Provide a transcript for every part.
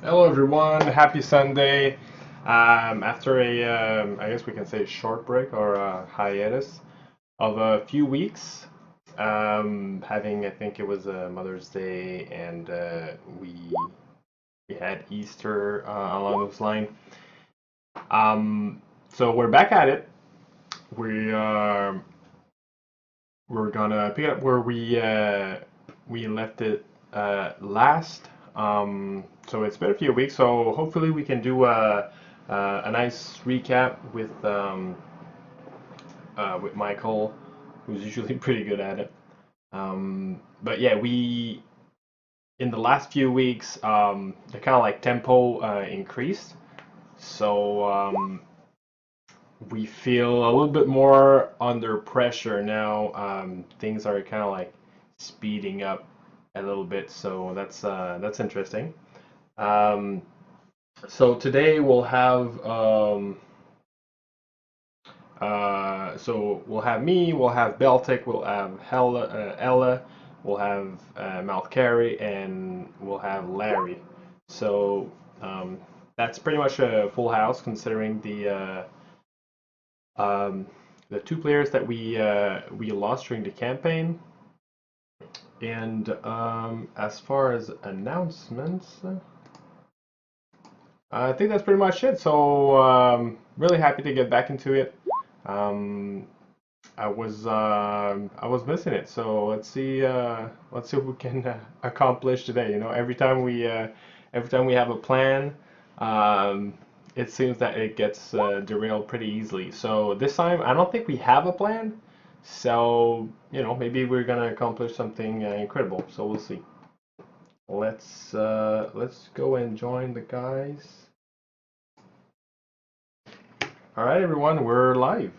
Hello, everyone. Happy Sunday. After I guess we can say short break or a hiatus of a few weeks, having I think it was Mother's Day and we had Easter along those lines. So we're back at it. We we're gonna pick it up where we left it last. So it's been a few weeks, so hopefully we can do a nice recap with Michael, who's usually pretty good at it. But yeah, we in the last few weeks, the kind of like tempo increased, so we feel a little bit more under pressure now. Things are kind of like speeding up a little bit, so that's interesting. Um, so today we'll have so we'll have me, we'll have Beltic, we'll have Ella, we'll have Malcari, and we'll have Larry. So that's pretty much a full house considering um, the two players that we lost during the campaign. And as far as announcements, I think that's pretty much it. So really happy to get back into it. Um, I was missing it, so let's see what we can accomplish today. You know, every time we have a plan, um, it seems that it gets derailed pretty easily. So this time, I don't think we have a plan. So you know, maybe we're gonna accomplish something incredible. So we'll see. Let's go and join the guys. All right, everyone, we're live.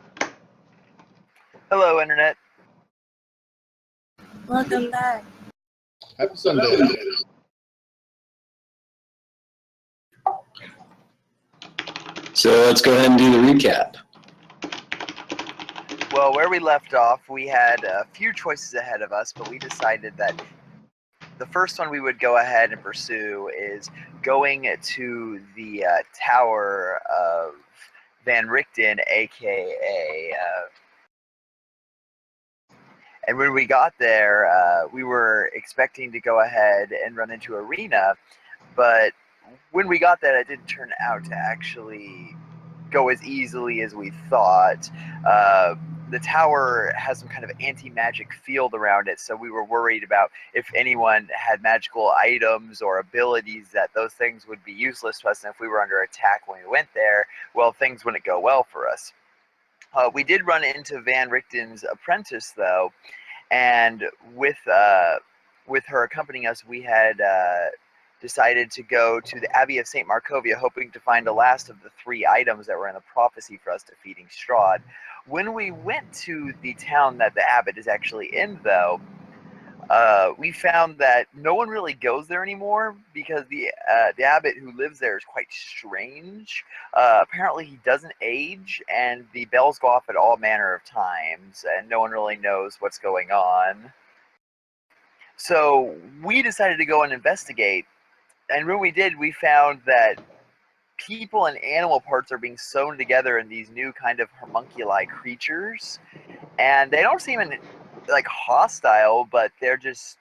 Hello, Internet. Welcome back. Happy Sunday. So let's go ahead and do the recap. Well, where we left off, we had a few choices ahead of us, but we decided that the first one we would go ahead and pursue is going to the Tower of Van Richten, aka. And when we got there, we were expecting to go ahead and run into Arena, but when we got there, it didn't turn out to actually go as easily as we thought. The tower has some kind of anti-magic field around it, so we were worried about if anyone had magical items or abilities that those things would be useless to us, and if we were under attack when we went there, well, things wouldn't go well for us. We did run into Van Richten's apprentice, though, and with her accompanying us, we had decided to go to the Abbey of St. Markovia, hoping to find the last of the 3 items that were in the prophecy for us defeating Strahd. When we went to the town that the abbot is actually in, though, we found that no one really goes there anymore because the abbot who lives there is quite strange. Apparently he doesn't age, and the bells go off at all manner of times, and no one really knows what's going on. So we decided to go and investigate, and when we did, we found that people and animal parts are being sewn together in these new kind of homunculi creatures, and they don't seem like hostile, but they're just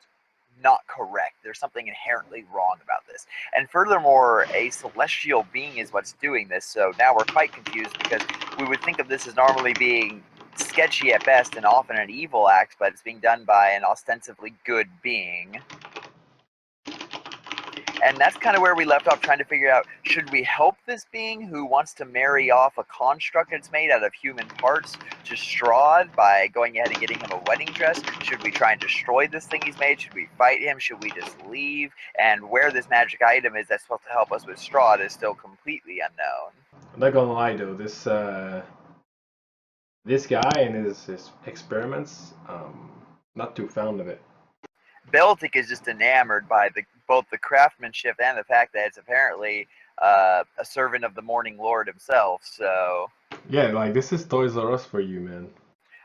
not correct. There's something inherently wrong about this. And furthermore, a celestial being is what's doing this, so now we're quite confused because we would think of this as normally being sketchy at best and often an evil act, but it's being done by an ostensibly good being. And that's kind of where we left off, trying to figure out, should we help this being who wants to marry off a construct that's made out of human parts to Strahd by going ahead and getting him a wedding dress? Should we try and destroy this thing he's made? Should we fight him? Should we just leave? And where this magic item is that's supposed to help us with Strahd is still completely unknown. I'm not gonna lie though, this guy and his experiments, not too fond of it. Beltic is just enamored by both the craftsmanship and the fact that it's apparently a servant of the Morning Lord himself, so... Yeah, like this is Toys R Us for you, man.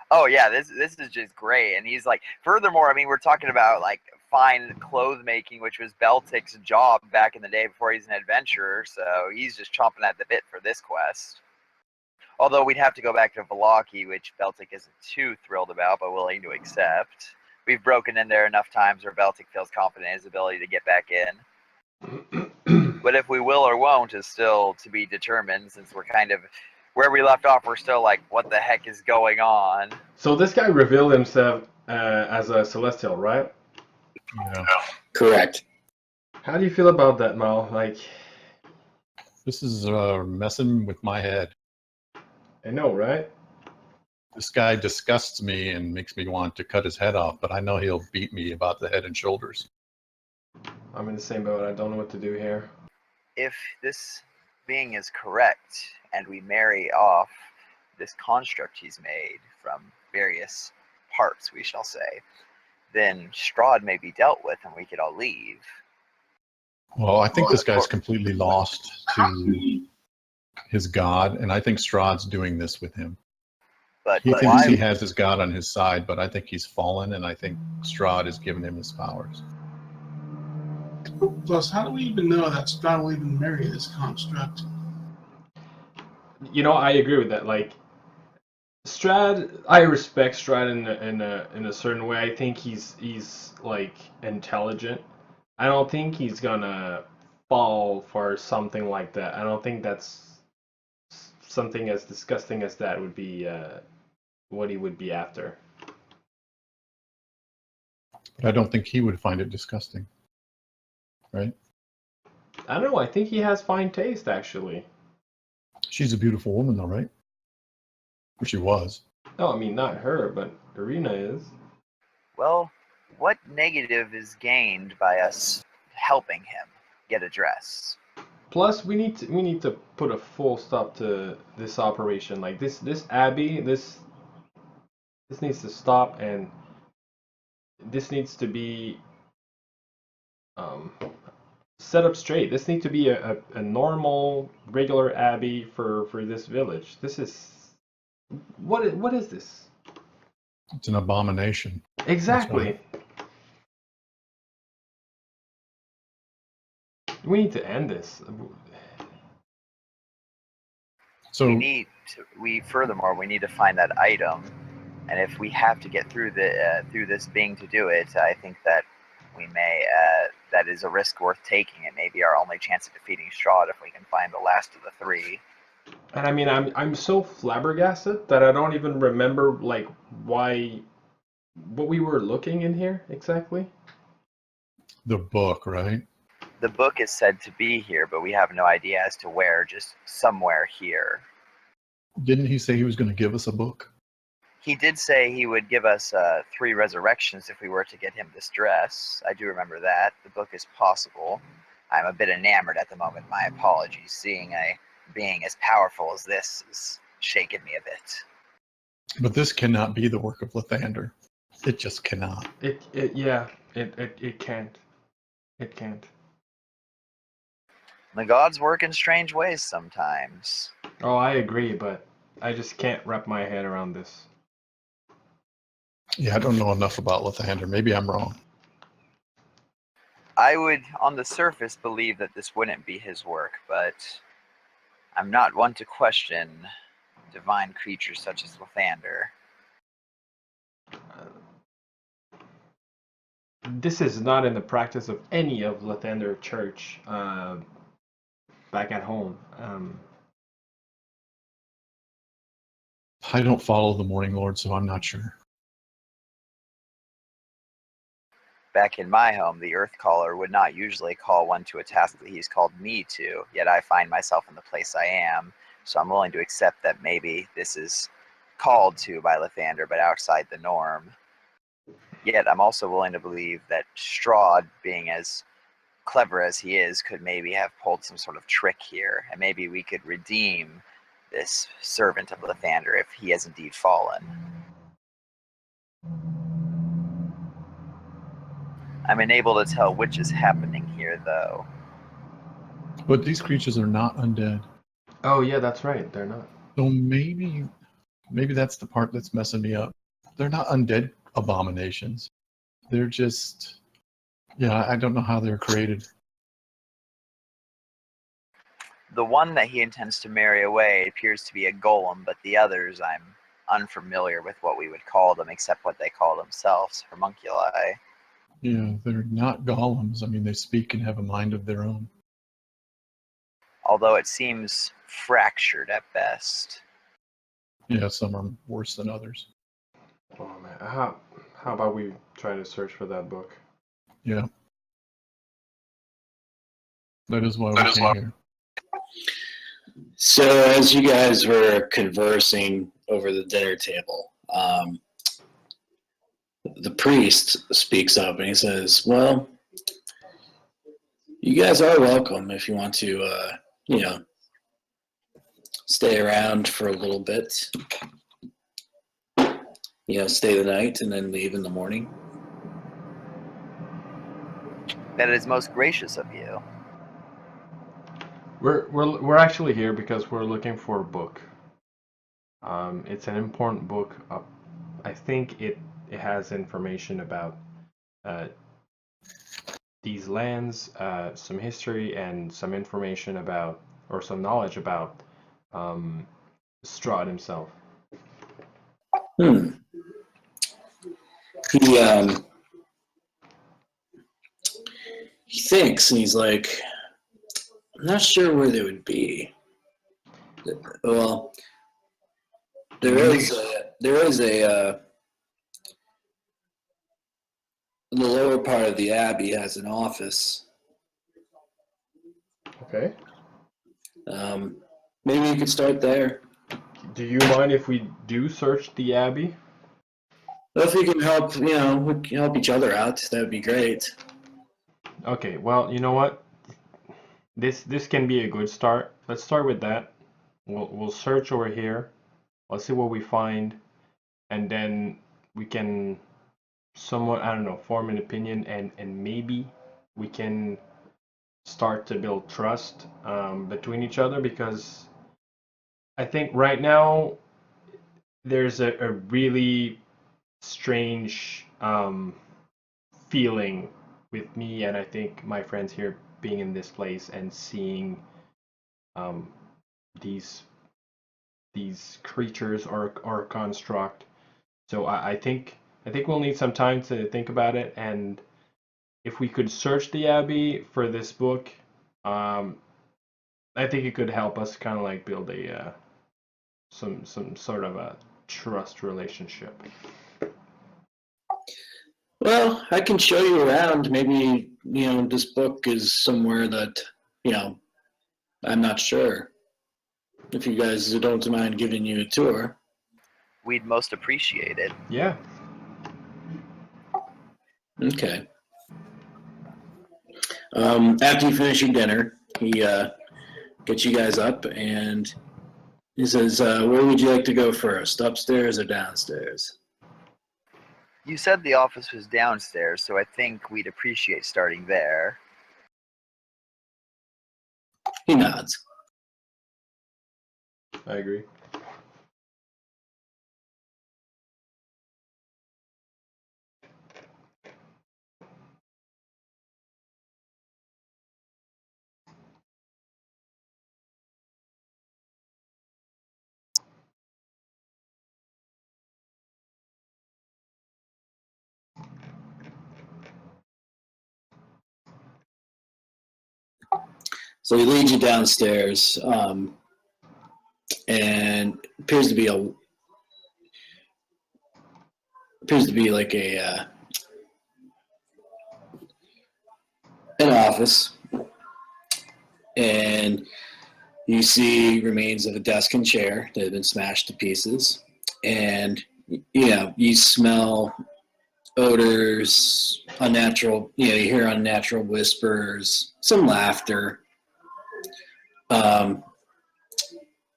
Oh yeah, this is just great. And he's like, furthermore, I mean, we're talking about like fine clothes making, which was Beltic's job back in the day before he's an adventurer. So he's just chomping at the bit for this quest. Although we'd have to go back to Valaki, which Beltic isn't too thrilled about, but willing to accept. We've broken in there enough times where Beltic feels confident in his ability to get back in. But if we will or won't is still to be determined, since we're kind of where we left off. We're still like, what the heck is going on? So this guy revealed himself as a Celestial, right? Yeah. Correct. How do you feel about that, Mal? Like, This is messing with my head. I know, right? This guy disgusts me and makes me want to cut his head off, but I know he'll beat me about the head and shoulders. I'm in the same boat. I don't know what to do here. If this being is correct, and we marry off this construct he's made from various parts, we shall say, then Strahd may be dealt with and we could all leave. Well, I think this guy's completely lost to his god, and I think Strahd's doing this with him. But He thinks why? he has his god on his side, but I think he's fallen, and I think Strahd has given him his powers. Plus, how do we even know that Strahd will even marry this construct? You know, I agree with that. Like, Strahd, I respect Strahd in a certain way. I think he's like intelligent. I don't think he's gonna fall for something like that. I don't think that's something as disgusting as that would be what he would be after. But I don't think he would find it disgusting. Right? I don't know. I think he has fine taste, actually. She's a beautiful woman, though, right? Or she was. No, I mean not her, but Irina is. Well, what negative is gained by us helping him get a dress? Plus, we need to put a full stop to this operation. Like this Abbey, this needs to stop, and this needs to be set up straight. This needs to be a normal, regular Abbey for this village. This is what is this? It's an abomination. Exactly. We need to end this. So Furthermore, we need to find that item, and if we have to get through this being to do it, I think that we may that is a risk worth taking. It may be our only chance of defeating Strahd if we can find the last of the three. And I mean, I'm so flabbergasted that I don't even remember like what we were looking in here exactly. the book, right? The book is said to be here, but we have no idea as to where, just somewhere here. Didn't he say he was going to give us a book? He did say he would give us 3 resurrections if we were to get him this dress. I do remember that. The book is possible. I'm a bit enamored at the moment. My apologies. Seeing a being as powerful as this is shaking me a bit. But this cannot be the work of Lathander. It just cannot. It can't. It can't. The gods work in strange ways sometimes. Oh, I agree, but I just can't wrap my head around this. Yeah, I don't know enough about Lathander. Maybe I'm wrong. I would, on the surface, believe that this wouldn't be his work, but I'm not one to question divine creatures such as Lathander. This is not in the practice of any of Lathander Church back at home. I don't follow the Morning Lord, so I'm not sure. Back in my home, the Earth Caller would not usually call one to a task that he's called me to, yet I find myself in the place I am, so I'm willing to accept that maybe this is called to by Lathander, but outside the norm. Yet I'm also willing to believe that Strahd, being as clever as he is, could maybe have pulled some sort of trick here, and maybe we could redeem this servant of Lathander if he has indeed fallen. I'm unable to tell which is happening here, though. But these creatures are not undead. Oh yeah, that's right. They're not. So maybe that's the part that's messing me up. They're not undead abominations. They're just Yeah, I don't know how they're created. The one that he intends to marry away appears to be a golem, but the others I'm unfamiliar with what we would call them, except what they call themselves, homunculi. Yeah, they're not golems. I mean, they speak and have a mind of their own. Although it seems fractured at best. Yeah, some are worse than others. Oh man, how about we try to search for that book? Yeah. That is why we came here. So as you guys were conversing over the dinner table, the priest speaks up and he says, well, you guys are welcome if you want to, stay around for a little bit, stay the night and then leave in the morning. That is most gracious of you. We're actually here because we're looking for a book. It's an important book. I think it has information about these lands, some history, and some information about, or some knowledge about Strahd himself. He thinks, and he's like, I'm not sure where they would be. Well, there is a in the lower part of the abbey has an office. Okay. Maybe you could start there. Do you mind if we do search the abbey? Well, if we can help, we can help each other out, that would be great. Okay, well, you know what? This can be a good start. Let's start with that. We'll search over here. Let's see what we find, and then we can somewhat, I don't know, form an opinion, and maybe we can start to build trust between each other, because I think right now there's a really strange feeling with me, and I think my friends here being in this place and seeing um, these creatures or construct. So I think we'll need some time to think about it, and if we could search the abbey for this book, I think it could help us kind of like build a some sort of a trust relationship. Well, I can show you around. Maybe, this book is somewhere that, I'm not sure. If you guys don't mind giving you a tour. We'd most appreciate it. Yeah. Okay. After you finish your dinner, he gets you guys up and he says, where would you like to go first, upstairs or downstairs? You said the office was downstairs, so I think we'd appreciate starting there. He nods. I agree. So he leads you downstairs, and appears to be like an office, and you see remains of a desk and chair that have been smashed to pieces, and you smell odors, unnatural. You hear unnatural whispers, some laughter.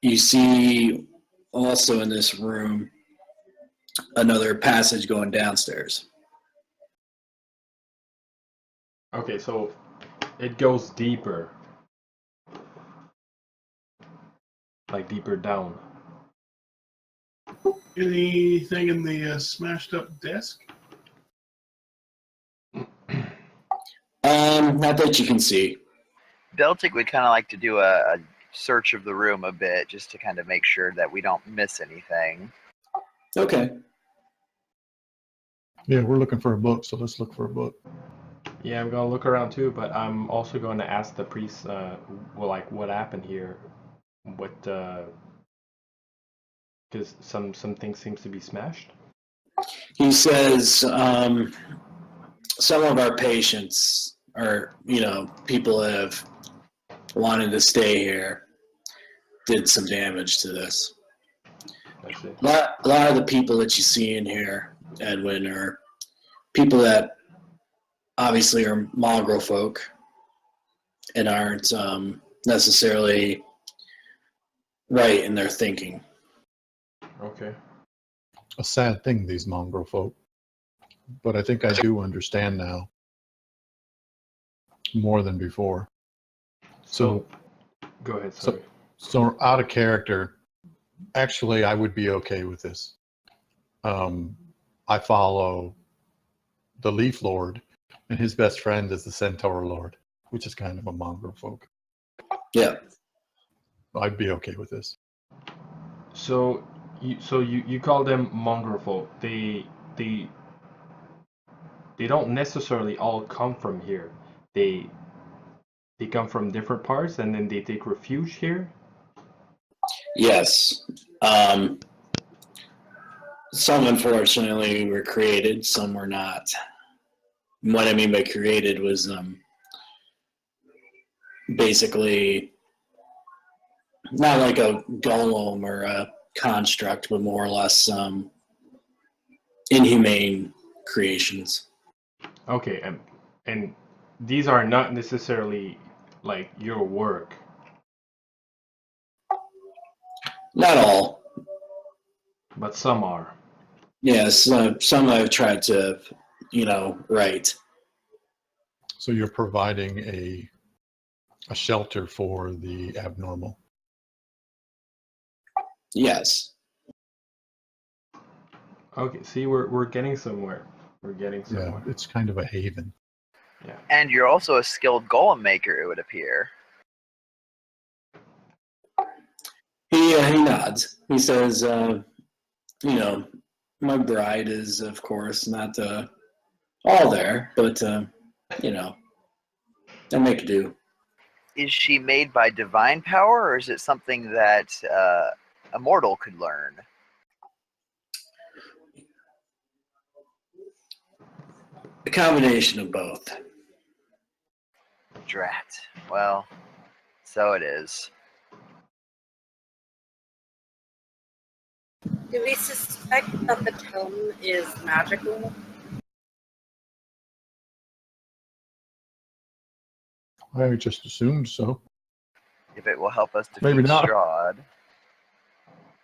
You see also in this room another passage going downstairs. Okay, so it goes deeper. Like deeper down. Anything in the smashed up desk? Not that you can see. Deltic would kind of like to do a search of the room a bit, just to kind of make sure that we don't miss anything. Okay. Yeah, we're looking for a book, so let's look for a book. Yeah, I'm gonna look around too, but I'm also going to ask the priest, well, like what happened here, what, because some things seems to be smashed. He says some of our patients are, people that have wanted to stay here did some damage to this. I see. A lot of the people that you see in here, Edwin, are people that obviously are mongrel folk and aren't necessarily right in their thinking. Okay. A sad thing, these mongrel folk. But I think I do understand now more than before. So go ahead, sorry. So out of character, actually, I would be okay with this. I follow the Leaf Lord, and his best friend is the Centaur Lord, which is kind of a mongrel folk. Yeah. I'd be okay with this. So you call them mongrel folk. They don't necessarily all come from here. They come from different parts and then they take refuge here. Yes. Some unfortunately were created, some were not. And what I mean by created was basically not like a golem or a construct, but more or less inhumane creations. Okay, and these are not necessarily like your work. Not all. But some are. Yes, some I've tried to, write. So you're providing a shelter for the abnormal. Yes. Okay, see, we're getting somewhere. We're getting Yeah, somewhere. it's kind of a haven. Yeah. And you're also a skilled golem maker, it would appear. He nods. He says, my bride is, of course, not all there, but, I make do. Is she made by divine power, or is it something that a mortal could learn? A combination of both. Drat. Well, so it is. Do we suspect that the tome is magical? I just assumed so. If it will help us defeat Maybe not. Strahd.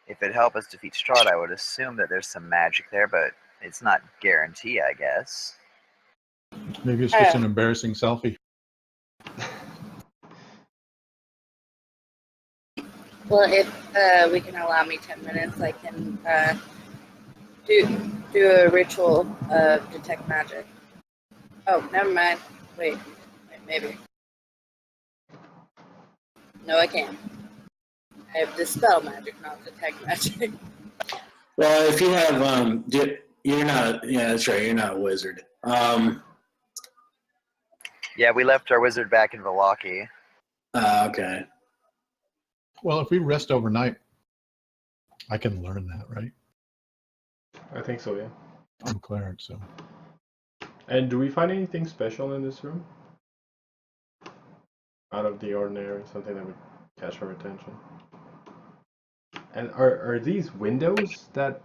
If it help us defeat Strahd, I would assume that there's some magic there, but it's not guarantee, I guess. Maybe it's just an embarrassing selfie. Well, if we can allow me 10 minutes, I can do a ritual of detect magic. Oh, never mind. Wait, maybe. No, I can't. I have dispel magic, not detect magic. Well, if you have, you're not, yeah, that's right, you're not a wizard. Yeah, we left our wizard back in Vallaki. Okay. Well, if we rest overnight, I can learn that, right? I think so, yeah. I'm cleric, so. And do we find anything special in this room? Out of the ordinary, something that would catch our attention? And are these windows that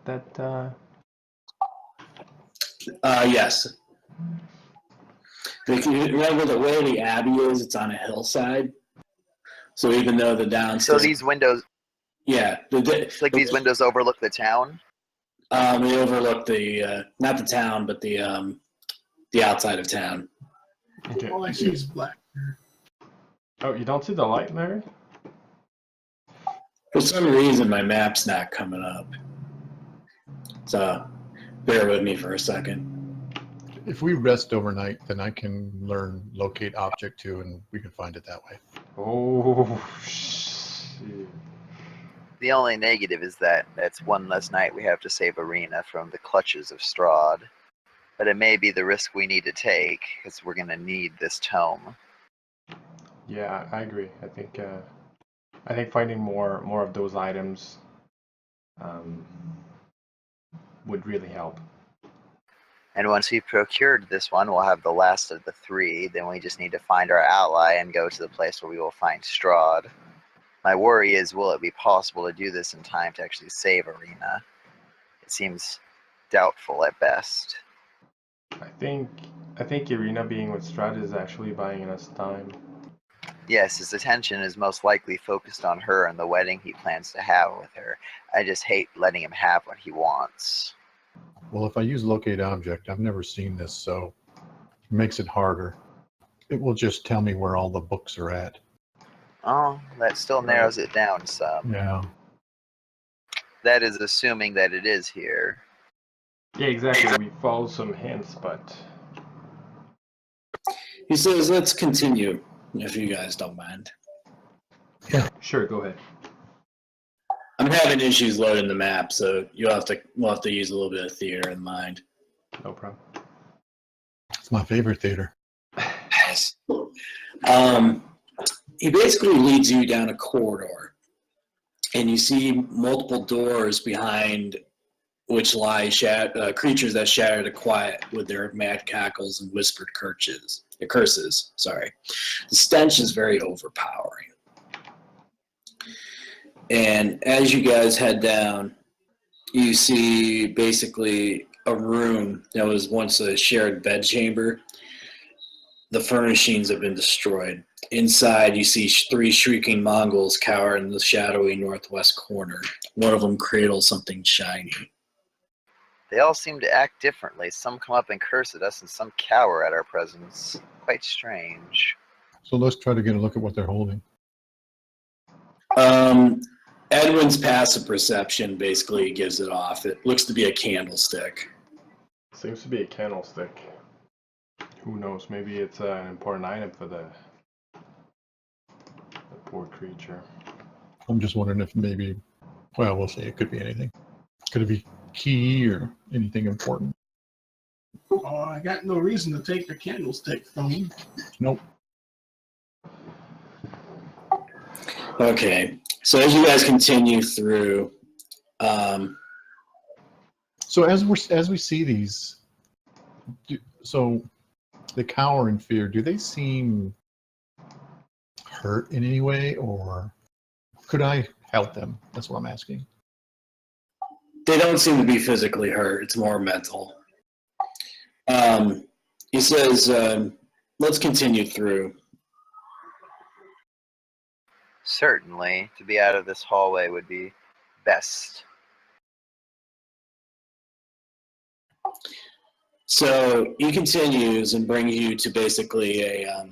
Yes. Remember the way the abbey is, it's on a hillside. So even though the downstairs... So these windows... Yeah. It's like these windows overlook the town? They overlook the, not the town, but the outside of town. Okay. All I see is black. Oh, you don't see the light, Mary? For some reason, my map's not coming up. So, bear with me for a second. If we rest overnight, then I can learn locate object too, and we can find it that way. Oh, shit. The only negative is that that's one less night we have to save Arena from the clutches of Strahd. But it may be the risk we need to take, because we're going to need this tome. Yeah, I agree. I think finding more of those items would really help. And once we've procured this one, we'll have the last of the 3. Then we just need to find our ally and go to the place where we will find Strahd. My worry is, will it be possible to do this in time to actually save Arena? It seems doubtful at best. I think Irina being with Strahd is actually buying us time. Yes, his attention is most likely focused on her and the wedding he plans to have with her. I just hate letting him have what he wants. Well, if I use locate object, I've never seen this, so it makes it harder. It will just tell me where all the books are at. Oh, that still narrows it down some. Yeah. That is assuming that it is here. Yeah, exactly. We follow some hints, but He says, let's continue, if you guys don't mind. sure, go ahead. I'm having issues loading the map, so we'll have to use a little bit of theater in mind. No problem. It's my favorite theater. Nice. He basically leads you down a corridor, and you see multiple doors behind which lie creatures that shatter the quiet with their mad cackles and whispered curses. The stench is very overpowering. And as you guys head down, you see basically a room that was once a shared bedchamber. The furnishings have been destroyed. Inside, you see 3 shrieking Mongols cower in the shadowy northwest corner. One of them cradles something shiny. They all seem to act differently. Some come up and curse at us, and some cower at our presence. Quite strange. So let's try to get a look at what they're holding. Edwin's passive perception basically gives it off. It looks to be a candlestick. Seems to be a candlestick. Who knows? Maybe it's an important item for the poor creature. I'm just wondering if maybe, well, we'll see. It could be anything. Could it be key or anything important? Oh, I got no reason to take the candlestick from him. Nope. Okay, so as you guys continue through, So as we see these, so the cower in fear, do they seem hurt in any way, or could I help them? That's what I'm asking. they don't seem to be physically hurt. It's more mental. He says, let's continue through. Certainly, to be out of this hallway would be best. So he continues and brings you to basically a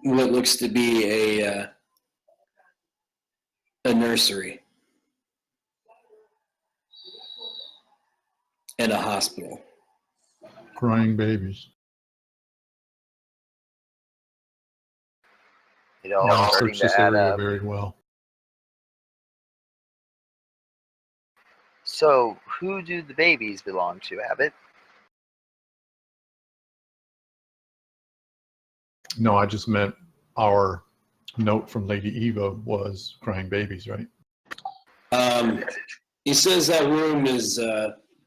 what looks to be a nursery and a hospital. Crying babies. It all Yeah, starting search this to add area up. very well. So, who do the babies belong to, Abbott? No, I just meant our note from Lady Eva was crying babies, right? He says that room is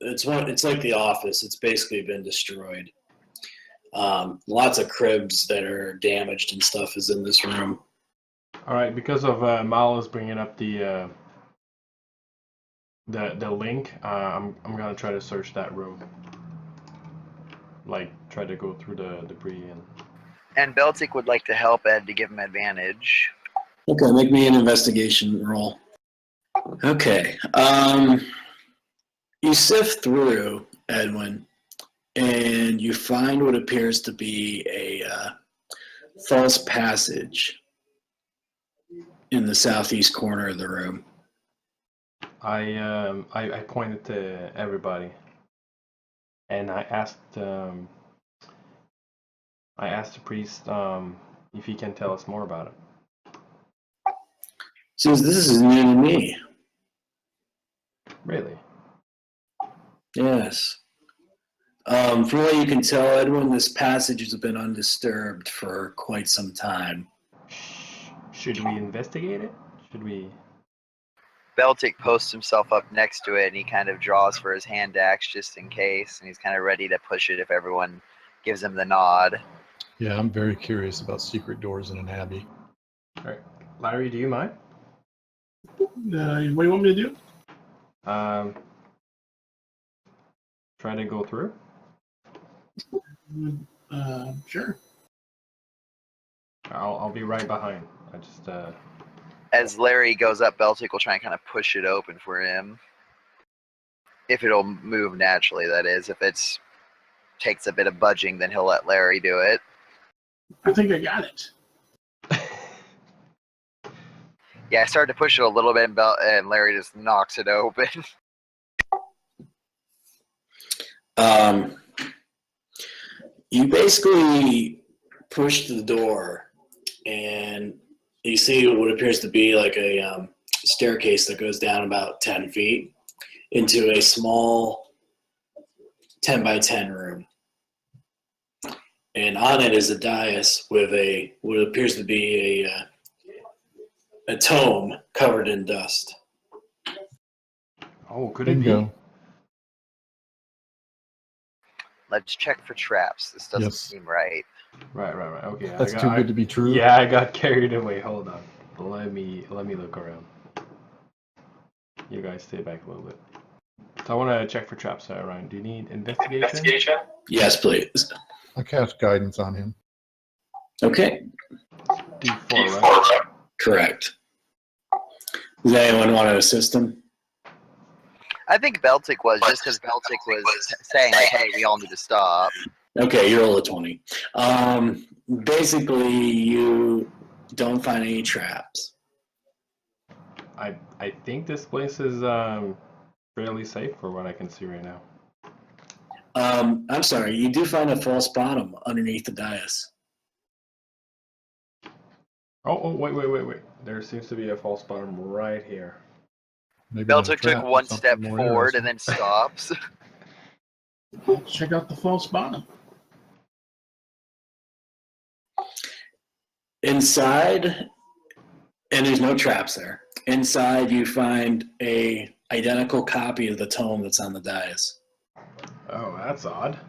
it's like the office. It's basically been destroyed. Lots of cribs that are damaged and stuff is in this room. All right, because of Mala's bringing up the link, I'm gonna try to search that room. Like, try to go through the debris And Beltic would like to help Ed to give him advantage. Okay, make me an investigation roll. Okay. You sift through, Edwin, and you find what appears to be a false passage in the southeast corner of the room. I pointed to everybody, and I asked the priest if he can tell us more about it. Since this is new to me. Really? Yes. From what you can tell, Edwin, this passage has been undisturbed for quite some time. Should we investigate it? Should we? Beltic posts himself up next to it, and he kind of draws for his hand axe just in case, and he's kind of ready to push it if everyone gives him the nod. Yeah, I'm very curious about secret doors in an abbey. All right, Larry, do you mind? What do you want me to do? Try to go through. Sure. I'll be right behind. I just As Larry goes up, Beltic will try and kind of push it open for him. If it'll move naturally, that is. If it takes a bit of budging, then he'll let Larry do it. I think I got it. Yeah, I started to push it a little bit, and Larry just knocks it open. You basically push the door, and you see what appears to be like a staircase that goes down about 10 feet into a small 10 by 10 room. And on it is a dais with what appears to be a tome covered in dust. Oh, could it be? Bingo. Let's check for traps. This doesn't Yes. seem right. Right. Okay. That's too good to be true. Yeah, I got carried away. Hold on. Let me look around. You guys stay back a little bit. So I want to check for traps, Ryan. Do you need investigation? Yes, please. I cast guidance on him. Okay. D4, right? Correct. Does anyone want to assist him? I think Beltic was, just because Beltic was saying, like, hey, we all need to stop. Okay, you roll a 20. Basically, you don't find any traps. I think this place is fairly safe for what I can see right now. I'm sorry, you do find a false bottom underneath the dais. Oh, wait. There seems to be a false bottom right here. Maybe not a Beltic trap, took but one something step more forward and interesting. then stops. Let's check out the false bottom. Inside, and there's no traps there. Inside, you find a identical copy of the tome that's on the dais. Oh, that's odd.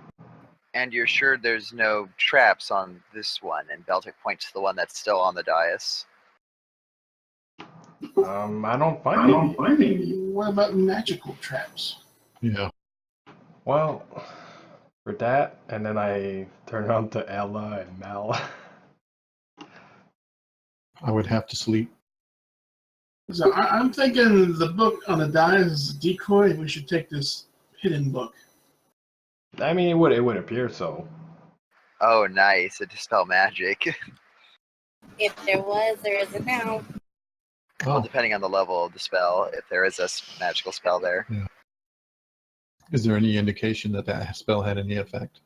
And you're sure there's no traps on this one? And Beltic points to the one that's still on the dais. I don't find any. What about magical traps? Yeah. Well, for that, and then I turn on to Ella and Mel. I would have to sleep. So I'm thinking the book on the dais is a decoy, and we should take this hidden book. I mean, it would appear so. Oh, nice. It dispel magic. If there isn't now. Well, Oh, depending on the level of the spell, if there is a magical spell there. is there any indication that that spell had any effect?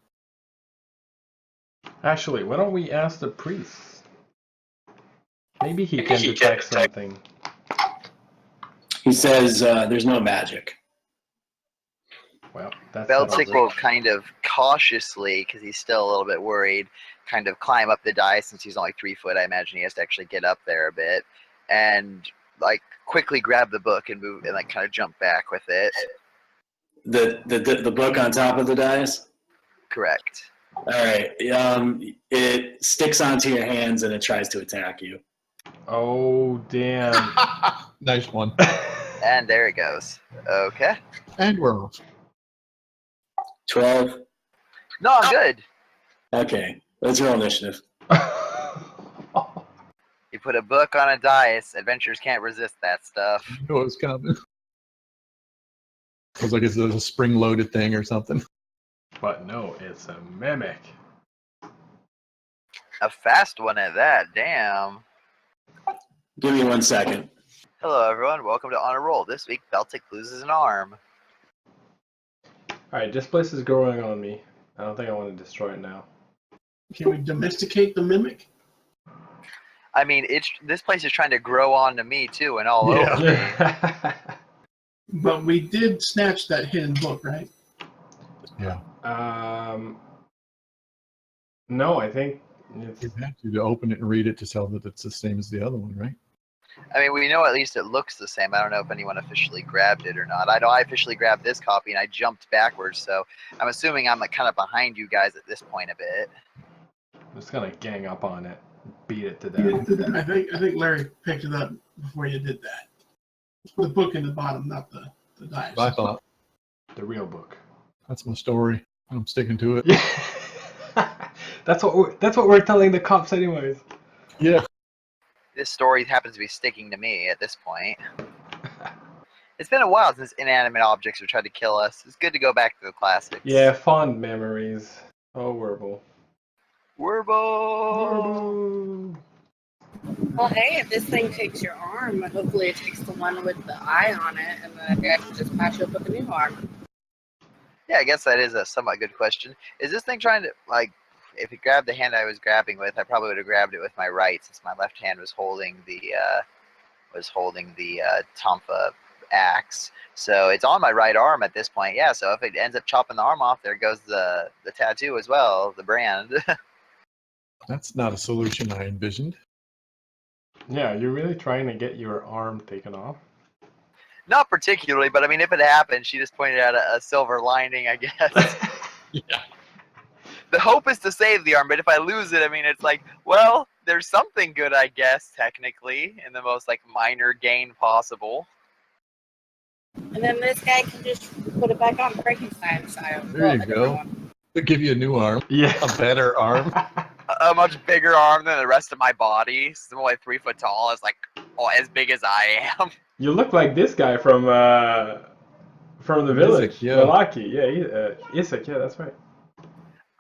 Actually, why don't we ask the priest? Maybe he can detect something. He says there's no magic. Well, that's Beltic will kind of cautiously, because he's still a little bit worried, kind of climb up the dais. Since he's only 3 foot, I imagine he has to actually get up there a bit, and like quickly grab the book and move and like kind of jump back with it. The book on top of the dais? Correct. All right. It sticks onto your hands and it tries to attack you. Oh, damn. Nice one. And there it goes. Okay. And we're off. 12. No, I'm good. Okay. Let's roll initiative. You put a book on a dais. Adventurers can't resist that stuff. I knew it was coming. I was like, is it a spring-loaded thing or something? But no, it's a mimic. A fast one at that. Damn. Give me 1 second. Hello, everyone. Welcome to On a Roll. This week, Beltic loses an arm. Alright, this place is growing on me. I don't think I want to destroy it now. Can we domesticate the mimic? I mean, this place is trying to grow onto me too, and all Yeah. over me. But we did snatch that hidden book, right? Yeah. No, I think it's... You have to open it and read it to tell that it's the same as the other one, right? I mean, we know at least it looks the same. I don't know if anyone officially grabbed it or not. I know I officially grabbed this copy, and I jumped backwards, so I'm assuming I'm like kind of behind you guys at this point a bit. I'm just gonna gang up on it, beat it to death. I think Larry picked it up before you did that. The book in the bottom, not the dice. I thought, The real book. that's my story. I'm sticking to it. Yeah. That's what we're telling the cops anyways. Yeah. This story happens to be sticking to me at this point. It's been a while since inanimate objects have tried to kill us. It's good to go back to the classics. Yeah, fond memories. Oh, Werble. Werble! Well, hey, if this thing takes your arm, hopefully it takes the one with the eye on it, and then I can just patch you up with a new arm. Yeah, I guess that is a somewhat good question. Is this thing trying to, like, if it grabbed the hand I was grabbing with, I probably would have grabbed it with my right, since my left hand was holding the Tomfa axe. So it's on my right arm at this point. Yeah, so if it ends up chopping the arm off, there goes the tattoo as well, the brand. That's not a solution I envisioned. Yeah, you're really trying to get your arm taken off? Not particularly, but I mean, if it happened, she just pointed out a silver lining, I guess. Yeah. The hope is to save the arm, but if I lose it, I mean, it's like, well, there's something good, I guess, technically, in the most, like, minor gain possible. And then this guy can just put it back on Frankenstein style. There you go. They'll give you a new arm. Yeah. A better arm. A much bigger arm than the rest of my body. Since I'm only 3 foot tall, it's like, oh, as big as I am. You look like this guy from the village. Isaac, yeah. Malaki. Yeah, Isaac, yeah, that's right.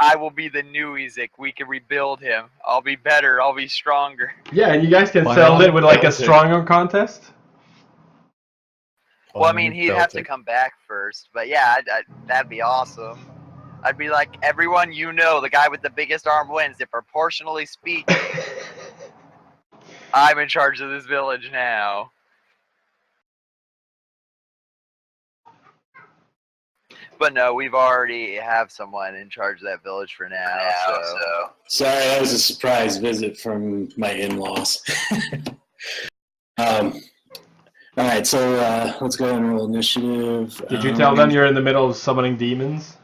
I will be the new Isaac. We can rebuild him. I'll be better. I'll be stronger. Yeah, and you guys can Why sell not? it with like a Beltic. stronger contest? Well, I mean, he'd have to come back first. But yeah, that'd be awesome. I'd be like, everyone you know, the guy with the biggest arm wins. If proportionally speaking, I'm in charge of this village now. But no, we've already have someone in charge of that village for now. So. Sorry, that was a surprise visit from my in-laws. All right, so let's go ahead and roll initiative. Did you tell them you're in the middle of summoning demons?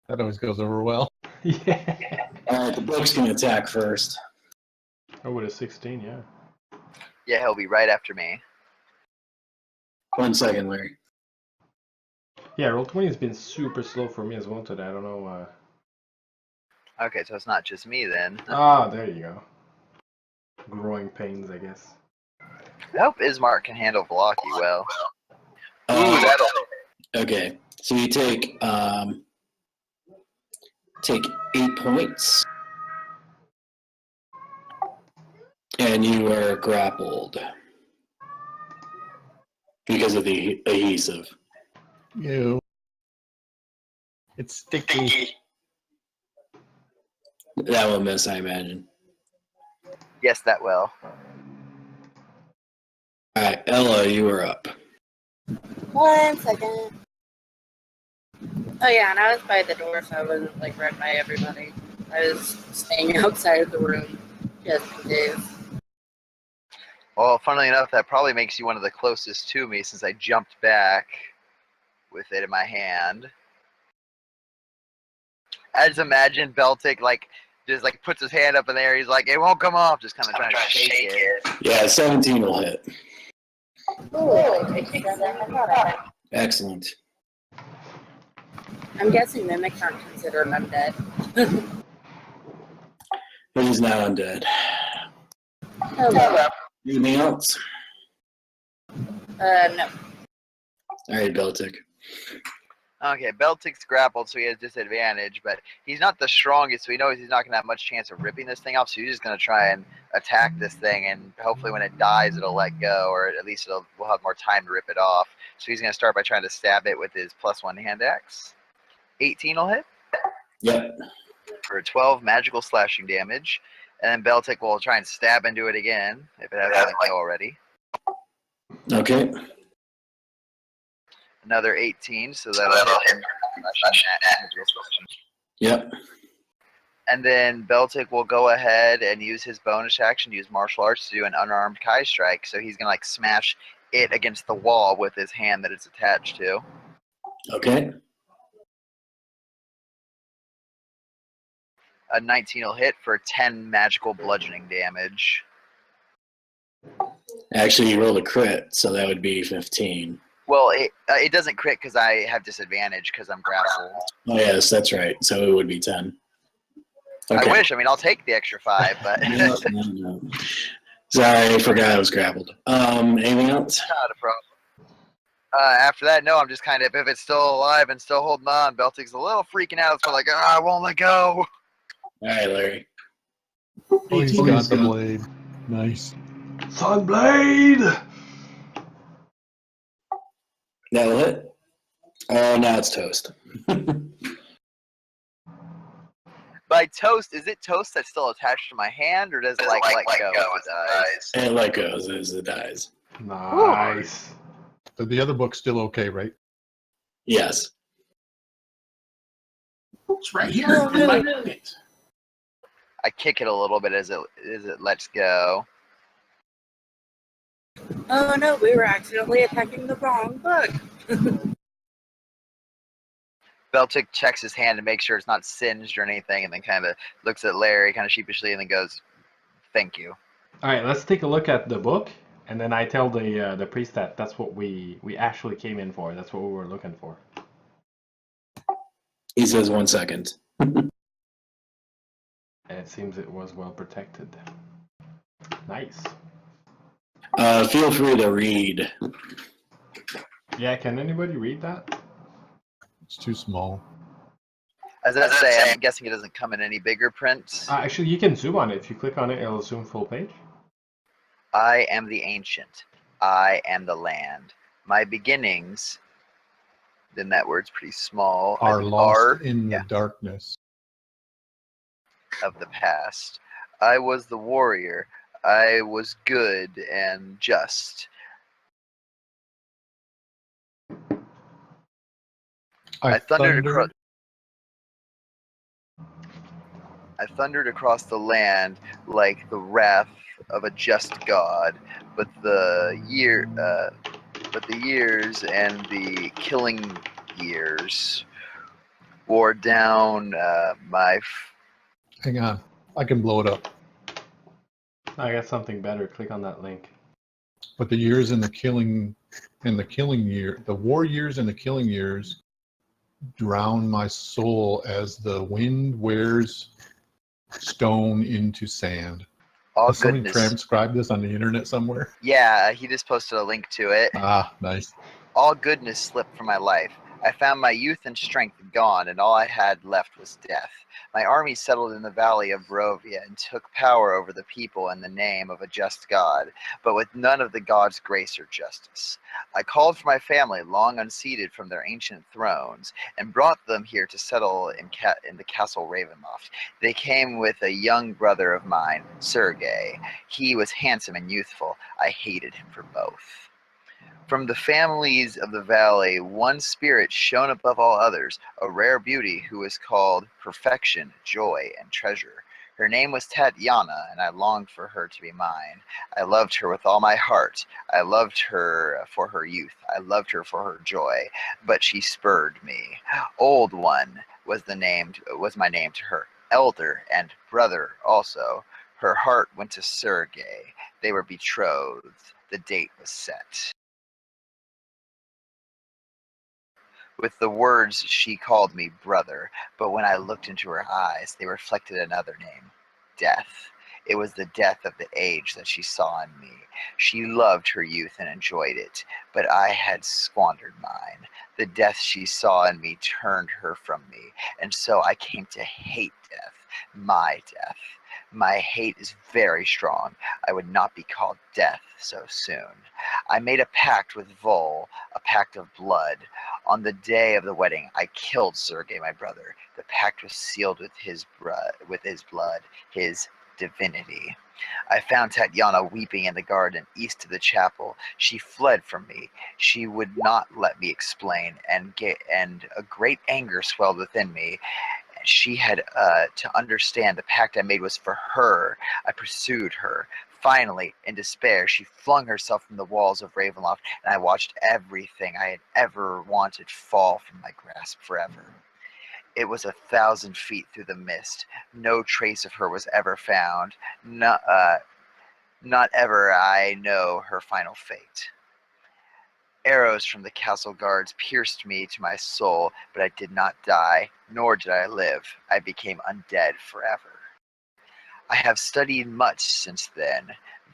That always goes over well. Yeah. All right, the book's going to attack first. Oh, with a 16, yeah. Yeah, he'll be right after me. 1 second, Larry. Yeah, Roll20 has been super slow for me as well today. I don't know why. Okay, so it's not just me then. Ah, there you go. Growing pains, I guess. I hope Ismark can handle Blocky well. Uh, That'll. Okay, so you take 8 points, and you are grappled because of the adhesive. Ew. It's sticky. That will miss, I imagine. Yes, that will. All right, Ella, you are up. 1 second. Oh yeah, and I was by the door, so I wasn't like right by everybody. I was staying outside of the room just in case. Well, funnily enough, that probably makes you one of the closest to me since I jumped back with it in my hand. I just imagine Beltic just puts his hand up in the air. He's like, it won't come off. Just kind of trying to shake it. Yeah, 17 will hit. Ooh, Excellent. I'm guessing mimics aren't considered undead. It is now undead. Hello. Anything else? No. All right, Beltic. Okay, Beltic's grappled, so he has disadvantage, but he's not the strongest, so he knows he's not going to have much chance of ripping this thing off, so he's just going to try and attack this thing, and hopefully when it dies, it'll let go, or at least we'll have more time to rip it off. So he's going to start by trying to stab it with his +1 hand axe. 18 will hit. Yep. For 12 magical slashing damage, and then Beltic will try and stab into it again, if it hasn't let go already. Okay. Another 18, so that'll hit. Yep. And then Beltic will go ahead and use his bonus action to use martial arts to do an unarmed Kai strike. So he's gonna like smash it against the wall with his hand that it's attached to. Okay. A 19 will hit for 10 magical bludgeoning damage. Actually, you rolled a crit, so that would be 15. Well, it doesn't crit because I have disadvantage because I'm grappled. Oh, yes, that's right. So it would be 10. Okay. I wish. I mean, I'll take the extra 5, but No. Sorry, I forgot I was grappled. Anything else? not a problem. After that, no, I'm just kind of, if it's still alive and still holding on, Beltic's a little freaking out. It's like, I won't let go. All right, Larry. Oh, he's 18 got is the good. blade. Nice. Sunblade! That'll hit. Oh, now it's toast. By toast, is it toast that's still attached to my hand, or does it like let go as it dies? And it let goes as it dies. Nice. But the other book's still okay, right? Yes. It's right here in my pocket. I kick it a little bit as it lets go. Oh no, we were accidentally attacking the wrong book. Beltic checks his hand to make sure it's not singed or anything, and then kind of looks at Larry kind of sheepishly and then goes, "Thank you." All right, let's take a look at the book, and then I tell the priest that that's what we actually came in for. That's what we were looking for. He says 1 second. And it seems it was well protected. Nice. Feel free to read. Yeah, can anybody read that? It's too small. As I say, I'm guessing it doesn't come in any bigger print. Actually, you can zoom on it. If you click on it, it'll zoom full page. I am the ancient. I am the land. My beginnings, then that word's pretty small, Are lost in the darkness. of the past. I was the warrior. I was good and just. I thundered across the land like the wrath of a just God, but the years and the killing years wore down my. Hang on. I can blow it up. I got something better. Click on that link. But the years in the killing year, the war years and the killing years drown my soul as the wind wears stone into sand. All Has somebody goodness. transcribed this on the internet somewhere? Yeah, he just posted a link to it. Ah, nice. All goodness slipped from my life. I found my youth and strength gone, and all I had left was death. My army settled in the valley of Barovia and took power over the people in the name of a just God, but with none of the God's grace or justice. I called for my family, long unseated from their ancient thrones, and brought them here to settle in the castle Ravenloft. They came with a young brother of mine, Sergei. He was handsome and youthful. I hated him for both. From the families of the valley, one spirit shone above all others, a rare beauty who was called Perfection, Joy, and Treasure. Her name was Tatiana, and I longed for her to be mine. I loved her with all my heart. I loved her for her youth. I loved her for her joy, but she spurred me. Old One was my name to her. Elder and brother also. Her heart went to Sergei. They were betrothed. The date was set. With the words, she called me brother, but when I looked into her eyes, they reflected another name, death. It was the death of the age that she saw in me. She loved her youth and enjoyed it, but I had squandered mine. The death she saw in me turned her from me, and so I came to hate death, my death. My hate is very strong. I would not be called death so soon. I made a pact with Vol, a pact of blood. On the day of the wedding, I killed Sergei, my brother. The pact was sealed with his blood, his divinity. I found Tatiana weeping in the garden east of the chapel. She fled from me. She would not let me explain, and a great anger swelled within me. She had to understand the pact I made was for her. I pursued her. Finally, in despair, she flung herself from the walls of Ravenloft, and I watched everything I had ever wanted fall from my grasp forever. It was 1,000 feet through the mist. No trace of her was ever found. Not ever I know her final fate. Arrows from the castle guards pierced me to my soul, but I did not die, nor did I live. I became undead forever. I have studied much since then.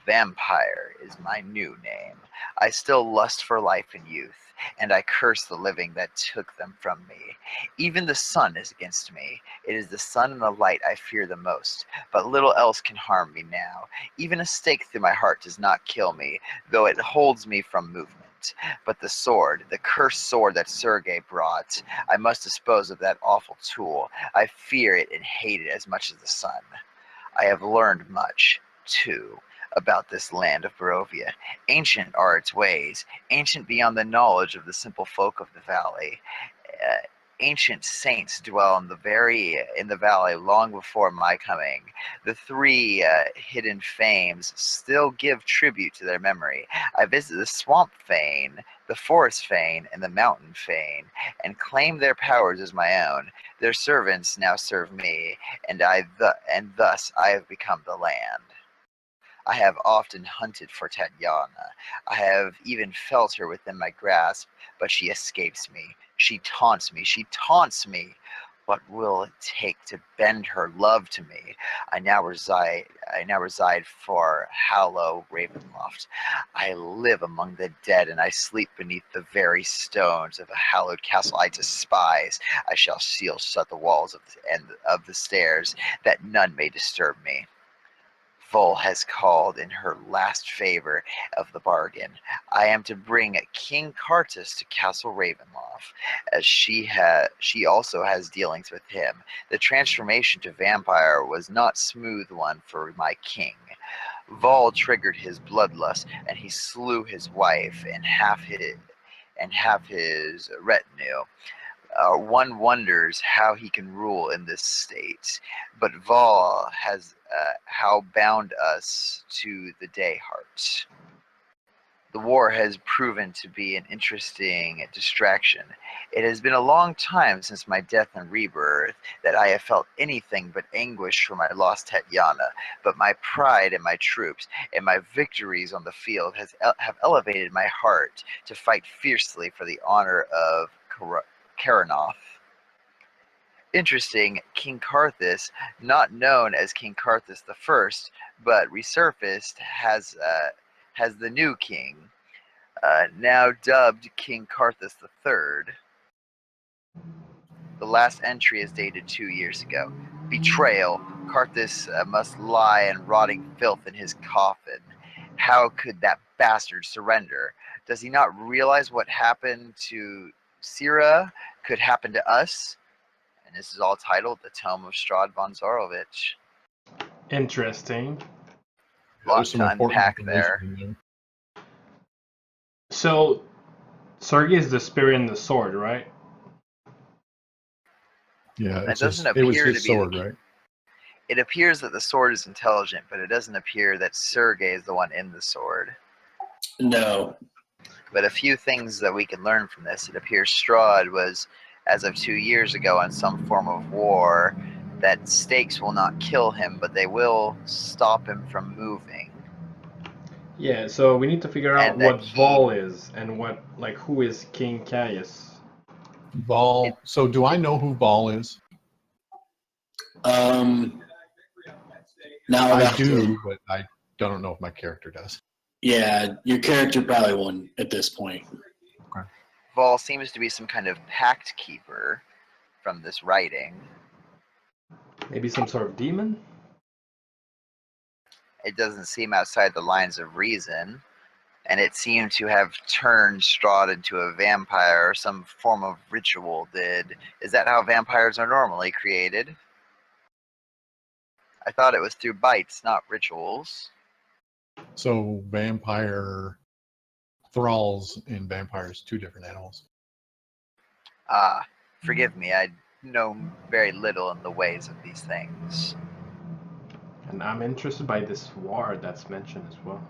Vampire is my new name. I still lust for life and youth, and I curse the living that took them from me. Even the sun is against me. It is the sun and the light I fear the most, but little else can harm me now. Even a stake through my heart does not kill me, though it holds me from movement. But the sword, the cursed sword that Sergei brought, I must dispose of that awful tool. I fear it and hate it as much as the sun. I have learned much, too, about this land of Barovia. Ancient are its ways, ancient beyond the knowledge of the simple folk of the valley. Ancient saints dwell in the valley long before my coming. The three hidden fames still give tribute to their memory. I visit the swamp fane, the forest fane, and the mountain fane, and claim their powers as my own. Their servants now serve me, and thus I have become the land. I have often hunted for Tatiana. I have even felt her within my grasp, but she escapes me. She taunts me. She taunts me. What will it take to bend her love to me? I now reside for Hallow Ravenloft. I live among the dead, and I sleep beneath the very stones of a hallowed castle I despise. I shall seal shut the walls of the stairs, that none may disturb me. Vol has called in her last favor of the bargain. I am to bring King Kartus to Castle Ravenloft, as she also has dealings with him. The transformation to vampire was not smooth one for my king. Vol triggered his bloodlust, and he slew his wife and half his retinue. One wonders how he can rule in this state, but Vol has how bound us to the Dayheart. The war has proven to be an interesting distraction. It has been a long time since my death and rebirth that I have felt anything but anguish for my lost Tatiana, but my pride in my troops and my victories on the field have elevated my heart to fight fiercely for the honor of Karanoth. Interesting, King Karthus, not known as King Karthus I, but resurfaced, has the new king, now dubbed King Karthus III. The last entry is dated 2 years ago. Betrayal. Karthus must lie in rotting filth in his coffin. How could that bastard surrender? Does he not realize what happened to Sira could happen to us? And this is all titled The Tome of Strahd von Zarovich. Interesting. Long There's some time important pack there. information in there. So, Sergei is the spirit in the sword, right? Yeah, It doesn't appear it was to his be sword, right? It appears that the sword is intelligent, but it doesn't appear that Sergei is the one in the sword. No. But a few things that we can learn from this. It appears Strahd was, as of 2 years ago, in some form of war. That stakes will not kill him, but they will stop him from moving. Yeah, so we need to figure out And that what Vol is and who is King Caius. Vol. So do I know who Vol is? Um, Now I that do, but I don't know if my character does. yeah, your character probably won't at this point. Vol seems to be some kind of pact keeper from this writing. Maybe some sort of demon? It doesn't seem outside the lines of reason, and it seemed to have turned Strahd into a vampire. Some form of ritual did. Is that how vampires are normally created? I thought it was through bites, not rituals. So vampire thralls and vampires, two different animals. Ah, forgive me, I know very little in the ways of these things. And I'm interested by this war that's mentioned as well.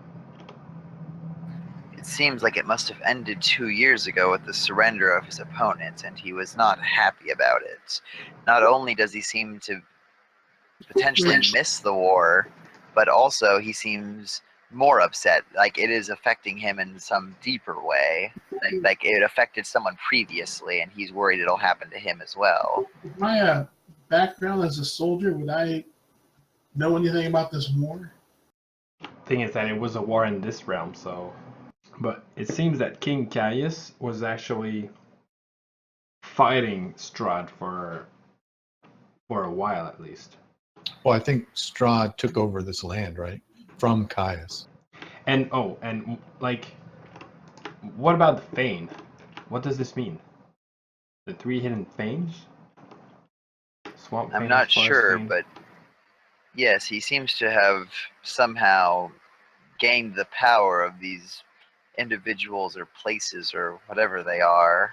It seems like it must have ended 2 years ago with the surrender of his opponent, and he was not happy about it. Not only does he seem to potentially miss the war, but also he seems more upset, like it is affecting him in some deeper way. Like it affected someone previously, and he's worried it'll happen to him as well. With my background as a soldier, would I know anything about this war? Thing is that it was a war in this realm, so. But it seems that King Caius was actually fighting Strahd for a while at least. Well, I think Strahd took over this land, right? From Caius. And like, what about the Fane? What does this mean? The 3 hidden Fanes? Swamp I'm Fanes, not Forest sure, Fane? but yes, he seems to have somehow gained the power of these individuals or places or whatever they are.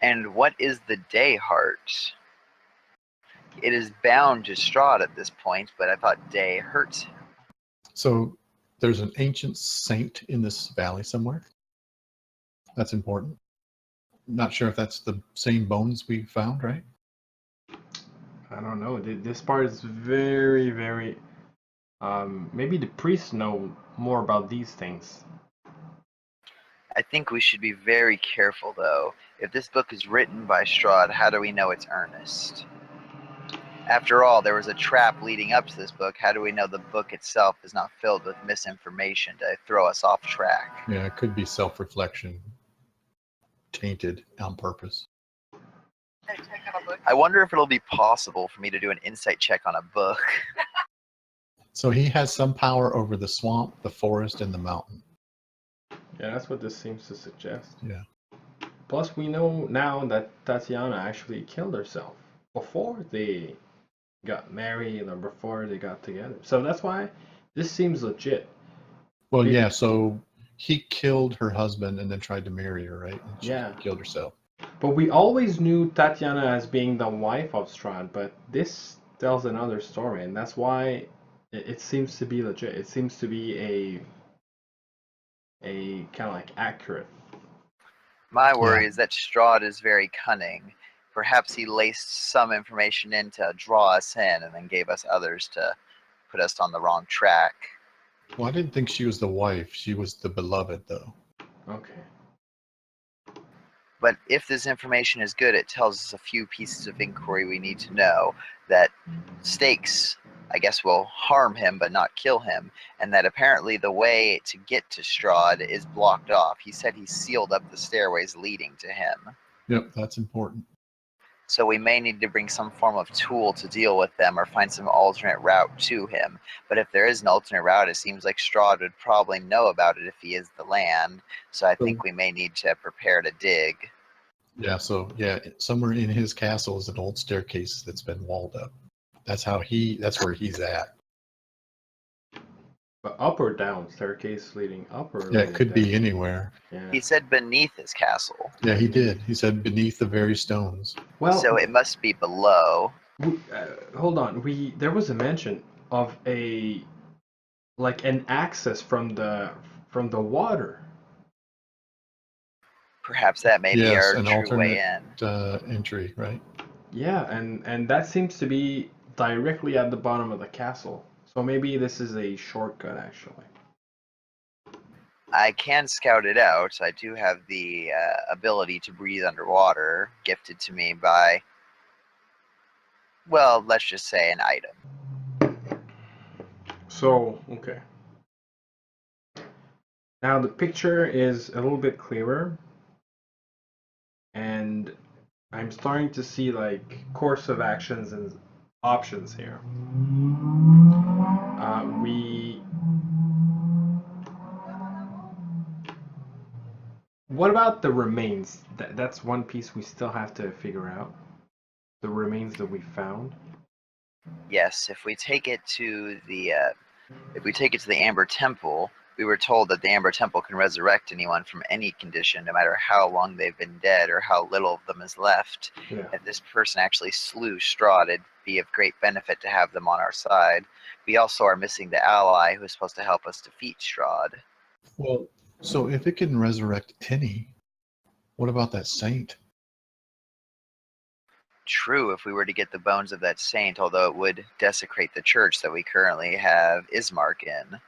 And what is the Day Heart? It is bound to Strahd at this point, but I thought Day hurt him. So there's an ancient saint in this valley somewhere. That's important. Not sure if that's the same bones we found, right? I don't know. This part is very, very. Maybe the priests know more about these things. I think we should be very careful, though. If this book is written by Strahd, how do we know it's earnest? After all, there was a trap leading up to this book. How do we know the book itself is not filled with misinformation to throw us off track? Yeah, it could be self-reflection, tainted on purpose. I wonder if it'll be possible for me to do an insight check on a book. So he has some power over the swamp, the forest, and the mountain. Yeah, that's what this seems to suggest. Yeah. Plus, we know now that Tatiana actually killed herself before they got married or before they got together. So that's why this seems legit. Well, Maybe- yeah, so he killed her husband and then tried to marry her, right? And she Yeah. killed herself. But we always knew Tatiana as being the wife of Strahd, but this tells another story, and that's why it seems to be legit. It seems to be a kind of like accurate. My worry is that Strahd is very cunning. Perhaps he laced some information in to draw us in and then gave us others to put us on the wrong track. Well, I didn't think she was the wife. She was the beloved, though. Okay. But if this information is good, it tells us a few pieces of inquiry we need to know. That stakes, I guess, will harm him but not kill him, and that apparently the way to get to Strahd is blocked off. He said he sealed up the stairways leading to him. Yep, that's important. So we may need to bring some form of tool to deal with them or find some alternate route to him. But if there is an alternate route, it seems like Strahd would probably know about it if he is the land. So I think we may need to prepare to dig. Yeah, so yeah, somewhere in his castle is an old staircase that's been walled up. That's where he's at. But up or down? Staircase leading up or Yeah, it leading could be down? anywhere. Yeah. He said beneath his castle. Yeah, he did. He said beneath the very stones. Well, So it must be below. hold on. There was a mention of an access from the water. Perhaps that may be Yes, our an true way alternate in. entry, right? Yeah, and that seems to be directly at the bottom of the castle. So maybe this is a shortcut, actually. I can scout it out. I do have the ability to breathe underwater, gifted to me by, well, let's just say an item. So, okay. Now the picture is a little bit clearer, and I'm starting to see like course of actions and options here. What about the remains? That's one piece we still have to figure out. The remains that we found. Yes, if we take it to the Amber Temple, we were told that the Amber Temple can resurrect anyone from any condition, no matter how long they've been dead or how little of them is left. Yeah. If this person actually slew Strahd, it'd be of great benefit to have them on our side. We also are missing the ally who is supposed to help us defeat Strahd. Well, so if it can resurrect any, what about that saint? True, if we were to get the bones of that saint, although it would desecrate the church that we currently have Ismark in.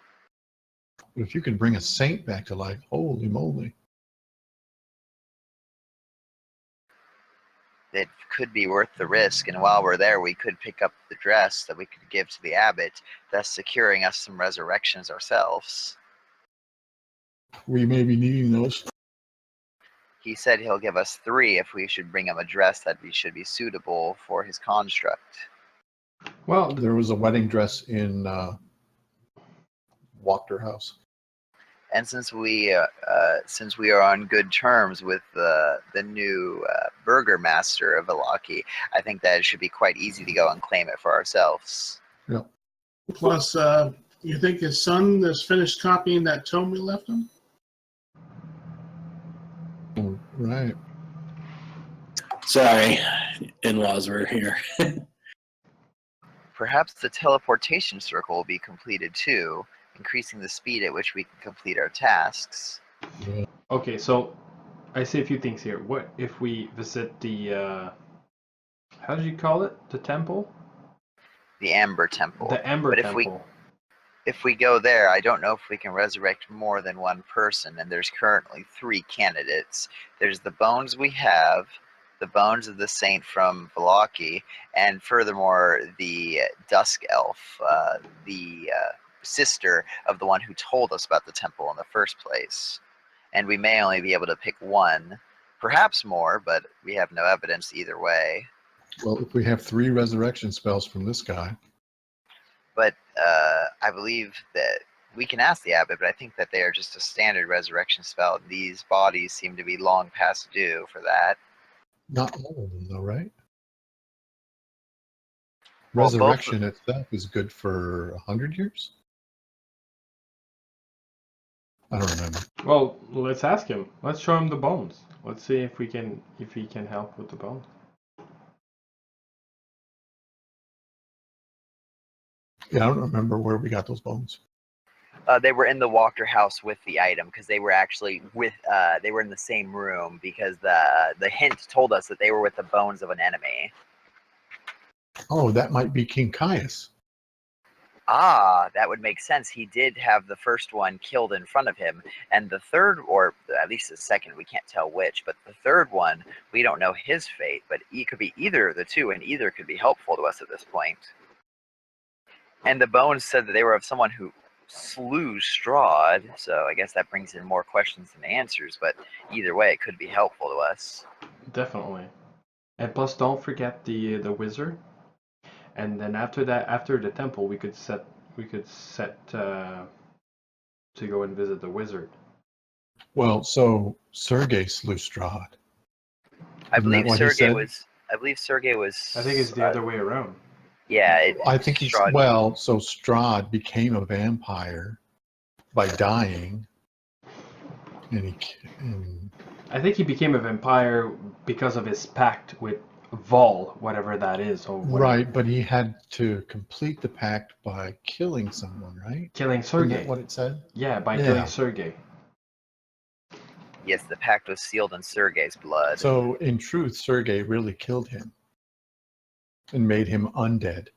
But if you can bring a saint back to life, holy moly. It could be worth the risk, and while we're there, we could pick up the dress that we could give to the abbot, thus securing us some resurrections ourselves. We may be needing those. He said he'll give us 3 if we should bring him a dress that should be suitable for his construct. Well, There was a wedding dress in Wachter House. And since we are on good terms with the new burgomaster of Vallaki, I think that it should be quite easy to go and claim it for ourselves. Yeah. Plus, you think his son has finished copying that tome we left him? Oh, right. Sorry, in-laws were here. Perhaps the teleportation circle will be completed too, increasing the speed at which we can complete our tasks. Yeah. okay, so I see a few things here. What if we visit the how did you call it? The temple? The Amber Temple. The Amber But Temple. if we go there, I don't know if we can resurrect more than one person, and there's currently 3 candidates. There's the bones we have, the bones of the saint from Vallaki, and furthermore, the Dusk Elf, the sister of the one who told us about the temple in the first place. And we may only be able to pick one, perhaps more, but we have no evidence either way. Well, if we have 3 resurrection spells from this guy, But I believe that we can ask the abbot, but I think that they are just a standard resurrection spell. These bodies seem to be long past due for that. not all of them though, right? Well, Resurrection itself is good for 100 years? I don't remember. Well, let's ask him. Let's show him the bones. Let's see if he can help with the bones. Yeah, I don't remember where we got those bones. They were in the Wachter house with the item because they were actually they were in the same room because the hint told us that they were with the bones of an enemy. Oh, that might be King Caius. Ah, that would make sense. He did have the first one killed in front of him, and the third, or at least the second, we can't tell which, but the third one, we don't know his fate, but he could be either of the two, and either could be helpful to us at this point. And the bones said that they were of someone who slew Strahd, so I guess that brings in more questions than answers, but either way, it could be helpful to us. Definitely. And plus, don't forget the wizard. And then after that, after the temple, we could set to go and visit the wizard. Well, so Sergei slew Strahd. I Isn't believe that what he Sergei said? was. I believe Sergei was. I think it's the other way around. Yeah, I think he's Strahd. well. So Strahd became a vampire by dying, and I think he became a vampire because of his pact with Vol, whatever that is. Or whatever. right. But he had to complete the pact by killing someone, right? Killing Isn't Sergei. that what it said? Yeah, by Yeah. killing Sergei. Yes, the pact was sealed in Sergei's blood. So in truth, Sergei really killed him and made him undead.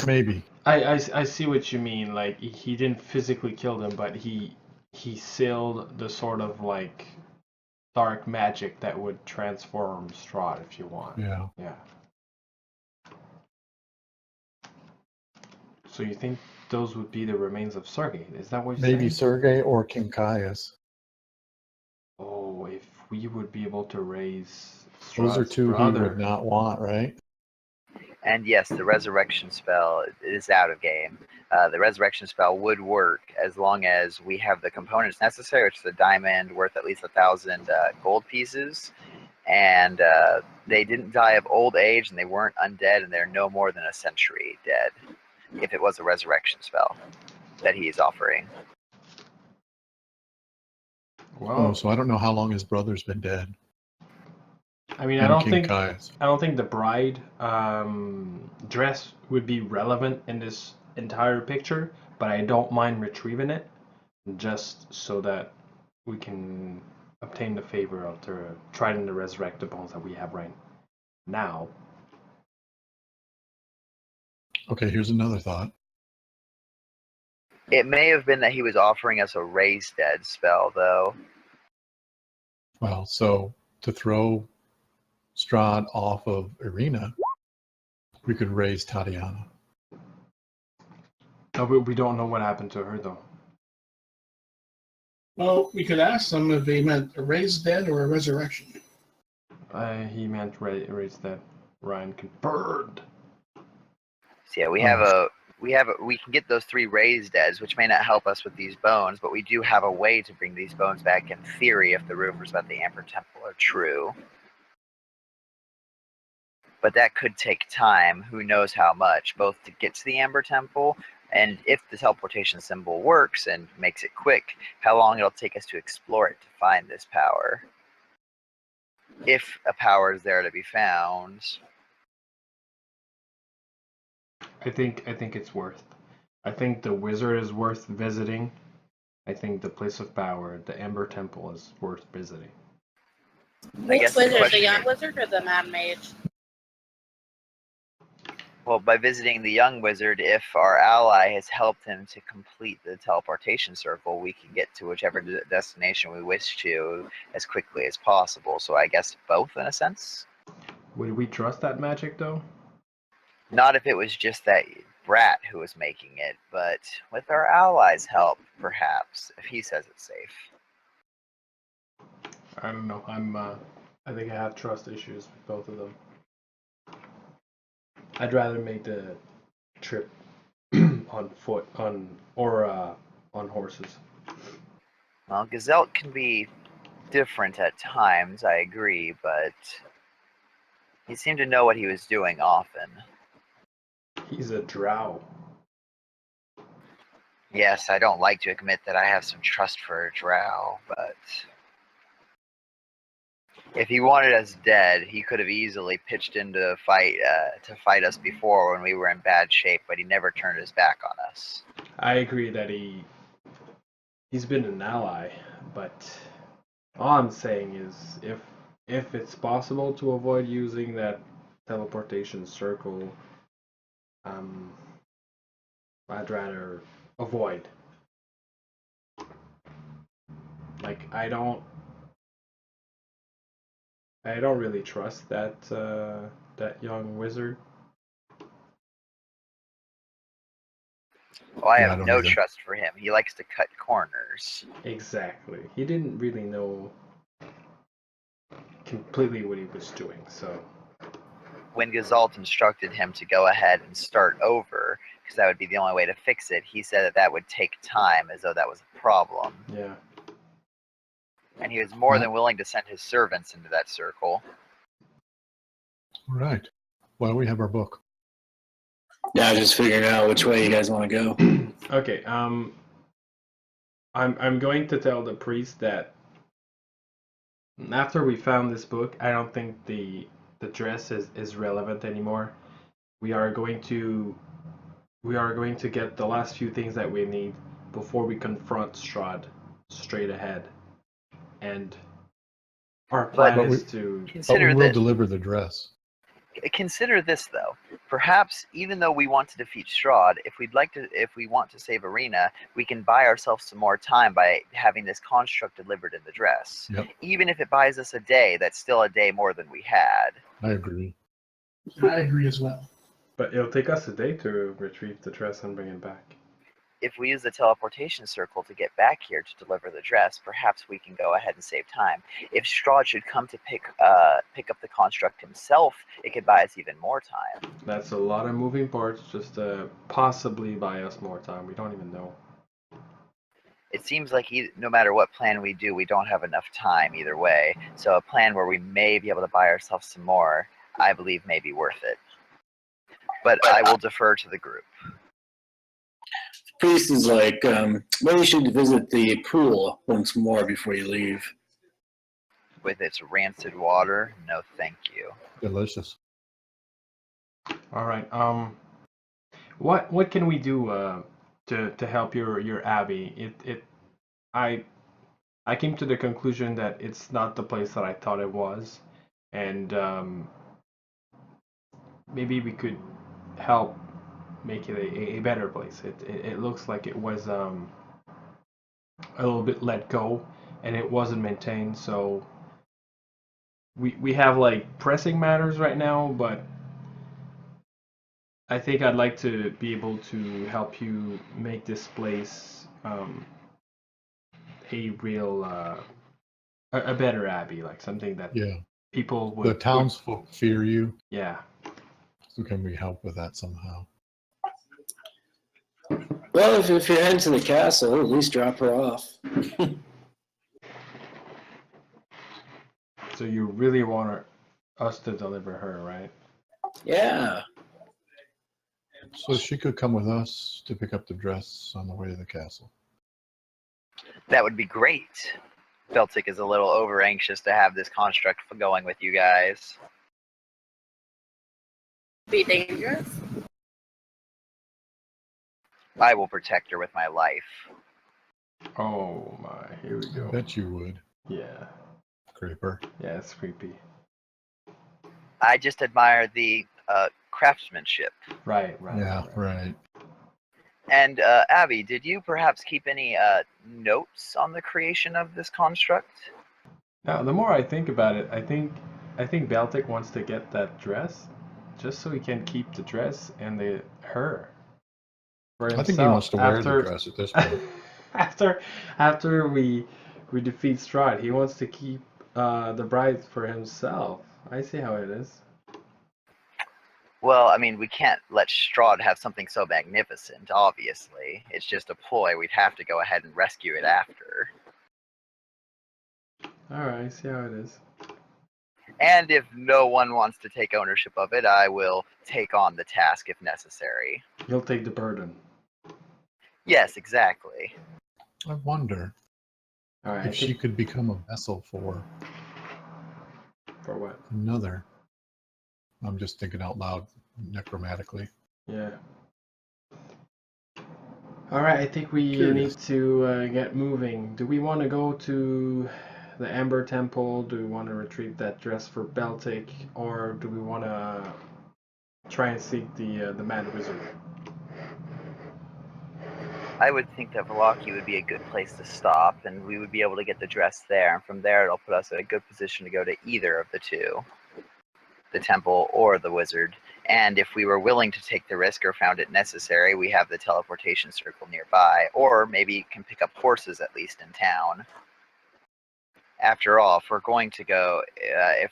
Maybe. I see what you mean. Like he didn't physically kill them, but he sealed the sort of like dark magic that would transform Strahd if you want. Yeah. Yeah. So you think those would be the remains of Sergei? Is that what you're Maybe saying? Sergei or King Caius. Oh, if we would be able to raise Those are Strahd's two he brother. would not want, right? And yes, the resurrection spell is out of game. The resurrection spell would work as long as we have the components necessary, which is a diamond worth at least 1,000 gold pieces. And they didn't die of old age, and they weren't undead, and they're no more than a century dead. If it was a resurrection spell that he's offering. Oh, Well, so I don't know how long his brother's been dead. I mean, And King Caius. I don't think the bride dress would be relevant in this entire picture, but I don't mind retrieving it just so that we can obtain the favor of the trident to resurrect the bones that we have right now. Okay, here's another thought. It may have been that he was offering us a raise dead spell, though. Well, so to throw Strahd off of Irina, we could raise Tatiana. No, but we don't know what happened to her though. Well, we could ask them if they meant a raised dead or a resurrection. He meant raise that Ryan confirmed. So yeah, we can get those 3 raised deads, which may not help us with these bones, but we do have a way to bring these bones back in theory if the rumors about the Amber Temple are true. But that could take time, who knows how much, both to get to the Amber Temple, and if the teleportation symbol works and makes it quick, how long it'll take us to explore it to find this power. If a power is there to be found. I think it's worth. I think the wizard is worth visiting. I think the place of power, the Ember Temple, is worth visiting. I guess the Which wizard, the question young is- wizard or the mad mage? Well, by visiting the young wizard, if our ally has helped him to complete the teleportation circle, we can get to whichever destination we wish to as quickly as possible. So I guess both in a sense. Would we trust that magic though? Not if it was just that brat who was making it, but with our ally's help, perhaps, if he says it's safe. I don't know. I think I have trust issues with both of them. I'd rather make the trip on foot, on horses. Well, Gazelle can be different at times, I agree, but he seemed to know what he was doing often. He's a drow. Yes, I don't like to admit that I have some trust for Drow, but if he wanted us dead, he could have easily pitched into a fight to fight us before when we were in bad shape, but he never turned his back on us. I agree that he's been an ally, but all I'm saying is if it's possible to avoid using that teleportation circle, I'd rather avoid. Like I don't really trust that that young wizard. Well, I Yeah, I have don't no either. trust for him. He likes to cut corners. Exactly. He didn't really know completely what he was doing, so When Gazalt instructed him to go ahead and start over, because that would be the only way to fix it, he said that that would take time, as though that was a problem. yeah. And he was more than willing to send his servants into that circle. All right. Well, we have our book. Yeah, just figuring out which way you guys want to go. Okay, I'm going to tell the priest that after we found this book, I don't think the dress is relevant anymore. We are going to get the last few things that we need before we confront Strahd straight ahead. And our plan But is to But we Consider will this. deliver the dress. Consider this, though. Perhaps even though we want to defeat Strahd, if we want to save Irina, we can buy ourselves some more time by having this construct delivered in the dress. Yep, Even if it buys us a day, that's still a day more than we had. I agree. I agree as well. But it'll take us a day to retrieve the dress and bring it back. If we use the teleportation circle to get back here to deliver the dress, perhaps we can go ahead and save time. If Strahd should come to pick up the construct himself, it could buy us even more time. That's a lot of moving parts just to possibly buy us more time. We don't even know. It seems like no matter what plan we do, we don't have enough time either way. So a plan where we may be able to buy ourselves some more, I believe may be worth it. But I will defer to the group. Priest is like, maybe you should visit the pool once more before you leave. With its rancid water, no thank you. Delicious. All right. What can we do to help your abbey? I came to the conclusion that it's not the place that I thought it was, and maybe we could help make it a better place. It looks like it was a little bit let go, and it wasn't maintained. So we have like pressing matters right now, but I think I'd like to be able to help you make this place a real a better abbey, like something that Yeah. people would. The townsfolk fear you. Yeah. So can we help with that somehow? Well, if you're heading to the castle, at least drop her off. So you really want us to deliver her, right? Yeah. So she could come with us to pick up the dress on the way to the castle. That would be great. Beltic is a little over anxious to have this construct going with you guys. Be dangerous. I will protect her with my life. Oh my, here we I go. bet you would, Yeah. Creeper. Yeah, it's creepy. I just admire the craftsmanship. Right. Yeah, right. And Abby, did you perhaps keep any notes on the creation of this construct? Now, the more I think about it, I think Baltic wants to get that dress just so he can keep the dress and her for himself. I think he wants to wear the dress at this point. after we defeat Strahd, he wants to keep the bride for himself. I see how it is. Well, I mean, we can't let Strahd have something so magnificent, obviously. It's just a ploy. We'd have to go ahead and rescue it after. Alright, I see how it is. And if no one wants to take ownership of it, I will take on the task if necessary. He'll take the burden. Yes, exactly. I wonder Alright, if she could become a vessel for what? another. I'm just thinking out loud, necromantically. Yeah. Alright, I think we Curious. need to get moving. Do we want to go to the Amber Temple? Do we want to retrieve that dress for Baltic? Or do we want to try and seek the Mad Wizard? I would think that Velaki would be a good place to stop, and we would be able to get the dress there, and from there it'll put us in a good position to go to either of the two. The temple or the wizard. And if we were willing to take the risk or found it necessary, we have the teleportation circle nearby, or maybe can pick up horses at least in town. After all, if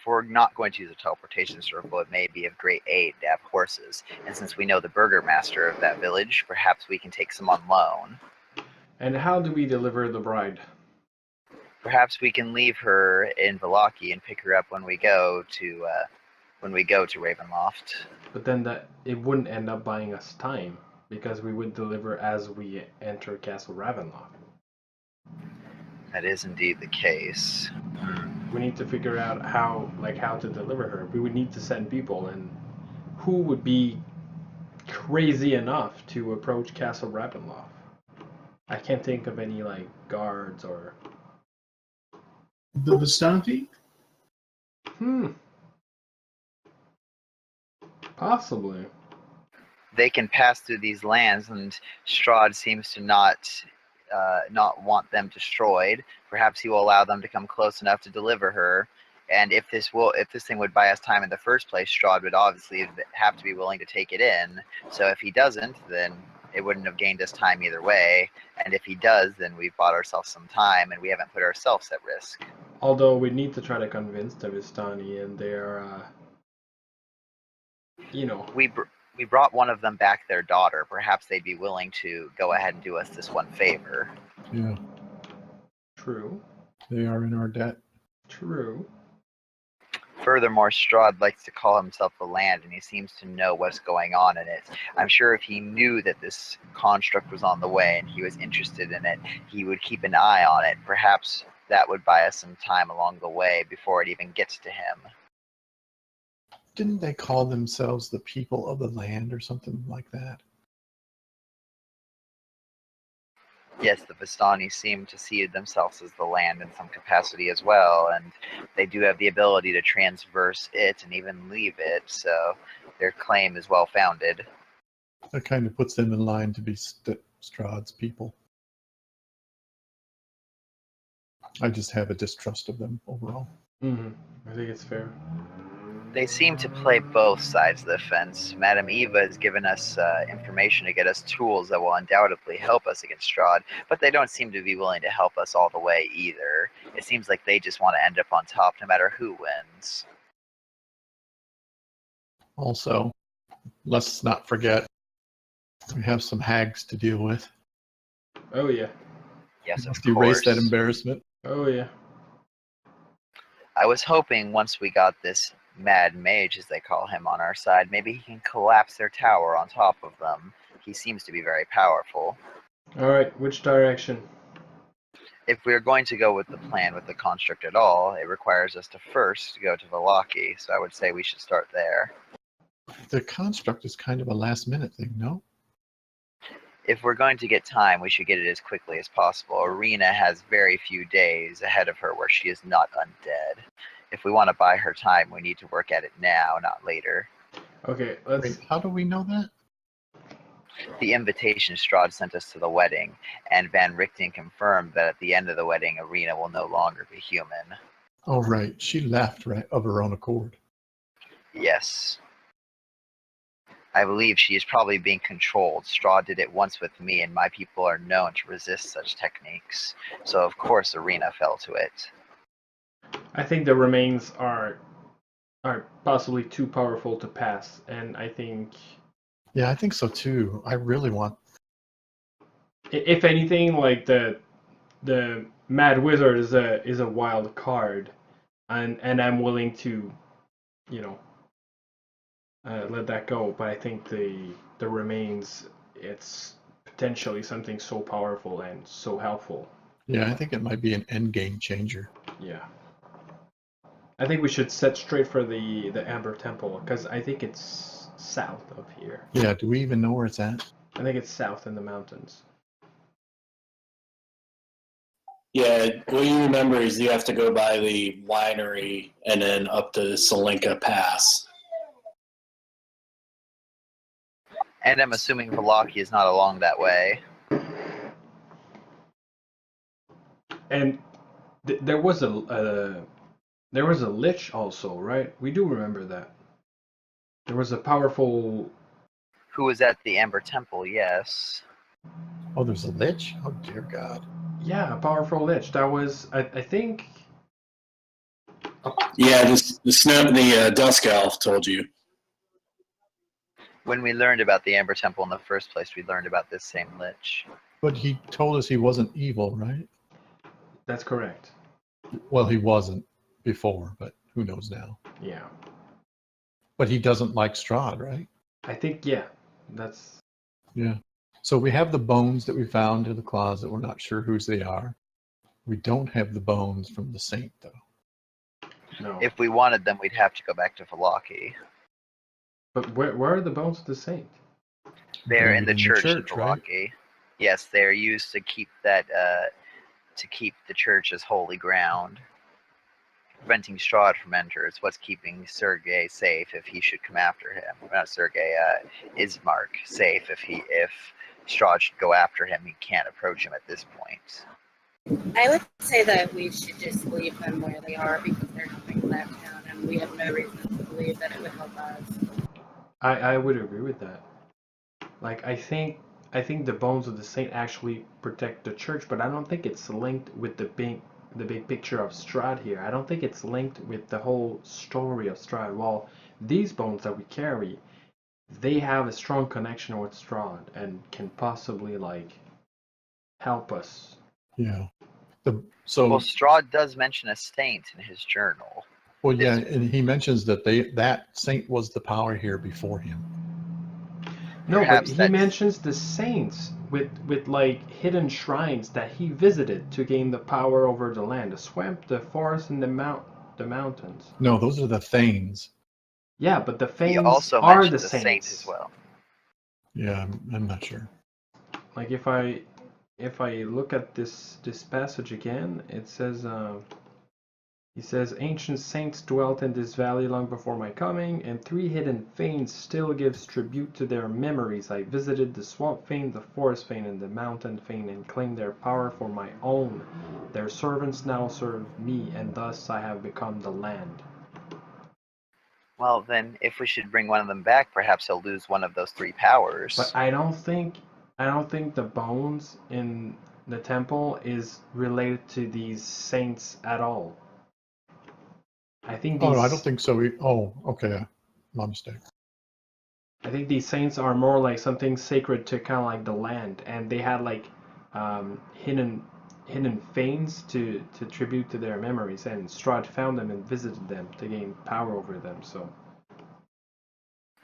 we're not going to use a teleportation circle, it may be of great aid to have horses. And since we know the burgomaster of that village, perhaps we can take some on loan. And how do we deliver the bride? Perhaps we can leave her in Velaki and pick her up when we go to Ravenloft. But then it wouldn't end up buying us time, because we would deliver as we enter Castle Ravenloft. That is indeed the case. We need to figure out how to deliver her. We would need to send people, and who would be crazy enough to approach Castle Ravenloft? I can't think of any guards or. The Vistanti? Possibly. They can pass through these lands, and Strahd seems to not want them destroyed. Perhaps he will allow them to come close enough to deliver her, And if this thing would buy us time in the first place, Strahd would obviously have to be willing to take it in. So if he doesn't, then it wouldn't have gained us time either way. And if he does, then we've bought ourselves some time, and we haven't put ourselves at risk. Although we need to try to convince the Vistani, and they're, you know. We brought one of them back their daughter. Perhaps they'd be willing to go ahead and do us this one favor. Yeah, True. they are in our debt. True. Furthermore, Strahd likes to call himself the Land, and he seems to know what's going on in it. I'm sure if he knew that this construct was on the way and he was interested in it, he would keep an eye on it. Perhaps that would buy us some time along the way before it even gets to him. Didn't they call themselves the people of the land or something like that? Yes, the Vistani seem to see themselves as the Land in some capacity as well, and they do have the ability to transverse it and even leave it, so their claim is well founded. That kind of puts them in line to be Strahd's people. I just have a distrust of them overall. Mm-hmm. I think it's fair. They seem to play both sides of the fence. Madame Eva has given us information to get us tools that will undoubtedly help us against Strahd, but they don't seem to be willing to help us all the way either. It seems like they just want to end up on top no matter who wins. Also, let's not forget, we have some hags to deal with. Oh, yeah. Yes, Must of erase course. that embarrassment. Oh, yeah. I was hoping once we got this Mad Mage, as they call him, on our side, maybe he can collapse their tower on top of them. He seems to be very powerful. Alright, which direction? If we're going to go with the plan with the construct at all, it requires us to first go to Vallaki, so I would say we should start there. The construct is kind of a last minute thing, no? If we're going to get time, we should get it as quickly as possible. Arena has very few days ahead of her where she is not undead. If we want to buy her time, we need to work at it now, not later. Okay, let's... Wait, how do we know that? The invitation Strahd sent us to the wedding, and Van Richten confirmed that at the end of the wedding, Arena will no longer be human. Oh, right. She left, right, of her own accord. Yes. I believe she is probably being controlled. Strahd did it once with me, and my people are known to resist such techniques. So of course Arena fell to it. I think the remains are possibly too powerful to pass, and I think... Yeah, I think so too. I really want... If anything, like the Mad Wizard is a wild card, and I'm willing to, you know, let that go. But I think the remains, it's potentially something so powerful and so helpful. Yeah, I think it might be an end game changer. Yeah. I think we should set straight for the Amber Temple, because I think it's south of here. Yeah, do we even know where it's at? I think it's south in the mountains. Yeah, what you remember is you have to go by the winery and then up the Salinka Pass. And I'm assuming Vallaki is not along that way. And there was a lich also, right? We do remember that. There was a powerful... Who was at the Amber Temple, yes. Oh, there's a lich? Oh, dear God. Yeah, a powerful lich. That was, I think... Yeah, the Dusk Elf told you. When we learned about the Amber Temple in the first place, we learned about this same lich. But he told us he wasn't evil, right? That's correct. Well, he wasn't before, but who knows now. Yeah. But he doesn't like Strahd, right? I think, yeah. That's... Yeah. So we have the bones that we found in the closet. We're not sure whose they are. We don't have the bones from the saint, though. No. If we wanted them, we'd have to go back to Vallaki. But where are the bones of the saint? They're in the church in right? Vallaki. Yes, they're used to keep that to keep the church as holy ground. Preventing Strahd from enter is what's keeping Sergei safe if he should come after him. Not Sergei, Ismark safe if Strahd should go after him. He can't approach him at this point. I would say that we should just leave them where they are because they're helping that town, and we have no reason to believe that it would help us. I would agree with that. Like I think the bones of the saint actually protect the church, but I don't think it's linked with the big picture of Strahd here. I don't think it's linked with the whole story of Strahd. Well, these bones that we carry, they have a strong connection with Strahd and can possibly like help us. Yeah. Well, So Strahd does mention a saint in his journal. well, yeah, and he mentions that that saint was the power here before him. No, but Perhaps he that's mentions the saints with like hidden shrines that he visited to gain the power over the land, the swamp, the forest, and the mountains. No, those are the Thanes. Yeah, but the he Thanes also are the mentions a saint saints. as well. Yeah, I'm not sure. Like if I look at this passage again, it says he says ancient saints dwelt in this valley long before my coming, and 3 hidden fanes still gives tribute to their memories. I visited the swamp fane, the forest fane, and the mountain fane, and claimed their power for my own. Their servants now serve me, and thus I have become the land. Well, then, if we should bring one of them back, perhaps he'll lose one of those 3 powers. But I don't think the bones in the temple is related to these saints at all. I think Oh, these no, I don't think so. Oh, okay. My mistake. I think these saints are more like something sacred to kind of like the land, and they had like hidden fanes to tribute to their memories, and Strahd found them and visited them to gain power over them. So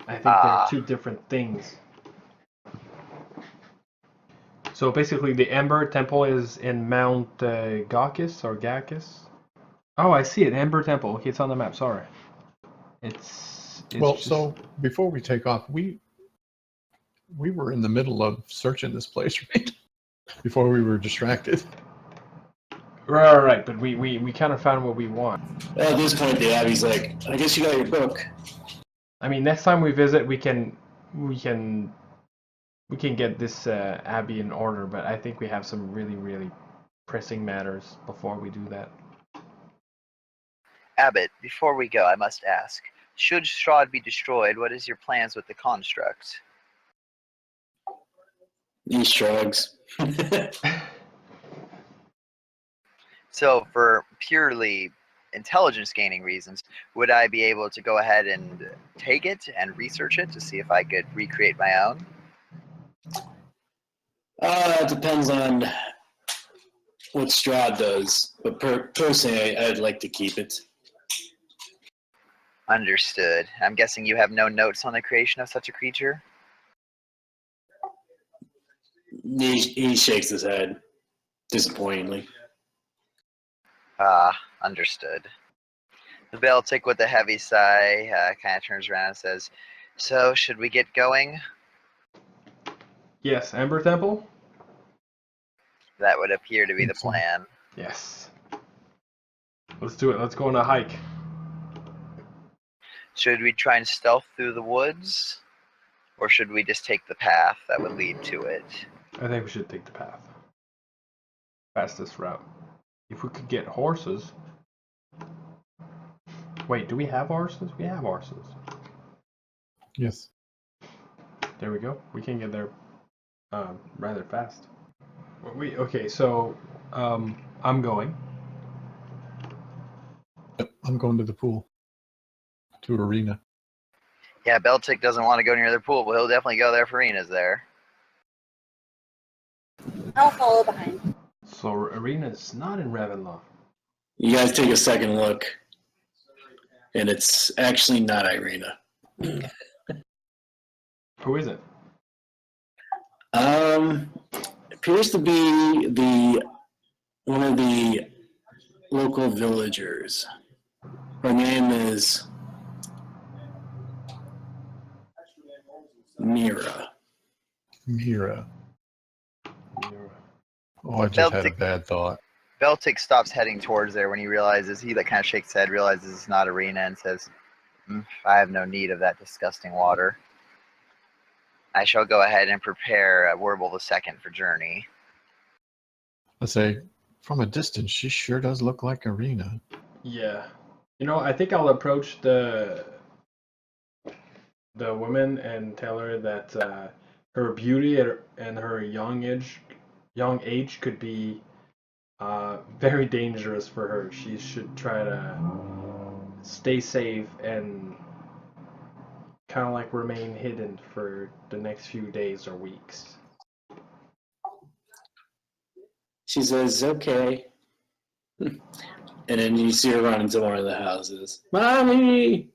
I think they're Ah, 2 different things. So basically, the Ember Temple is in Mount Gakis or Gakis. Oh, I see it. Ember Temple. Okay, it's on the map. Sorry. It's Well, just so before we take off, we were in the middle of searching this place, right? Before we were distracted. right. But we kind of found what we want. At this point, the Abbey's like, I guess you got your book. I mean, next time we visit, we can get this abbey in order. But I think we have some really pressing matters before we do that. Abbot, before we go, I must ask, should Strahd be destroyed, what is your plans with the construct? He shrugs. So, for purely intelligence gaining reasons, would I be able to go ahead and take it and research it to see if I could recreate my own? It depends on what Strahd does, but personally, I'd like to keep it. Understood. I'm guessing you have no notes on the creation of such a creature? He shakes his head, disappointingly. Understood. The Beltic, with a heavy sigh, kind of turns around and says, so, should we get going? Yes, Ember Temple. That would appear to be the Think so. plan. Yes. Let's do it. Let's go on a hike. Should we try and stealth through the woods? Or should we just take the path that would lead to it? I think we should take the path. Fastest route. If we could get horses. Wait, do we have horses? We have horses. Yes. There we go. We can get there rather fast. Okay, so I'm going. Yep, I'm going to the pool. To arena. Yeah, Beltic doesn't want to go near the pool, but he'll definitely go there if Arena's there. I'll follow behind. So Arena's not in Ravenloft. You guys take a second look, and it's actually not Irina. Who is it? Appears to be one of the local villagers. Her name is Mira. Mira. Oh, I just had a bad thought. Beltic stops heading towards there when he realizes, he like kind of shakes his head, realizes it's not Arena, and says, I have no need of that disgusting water. I shall go ahead and prepare Warble II for journey. I say, From a distance, she sure does look like Arena. Yeah. I think I'll approach the woman and tell her that her beauty and her young age could be very dangerous for her. She should try to stay safe and kind of like remain hidden for the next few days or weeks. She says, okay. And then you see her run into one of the houses. Mommy!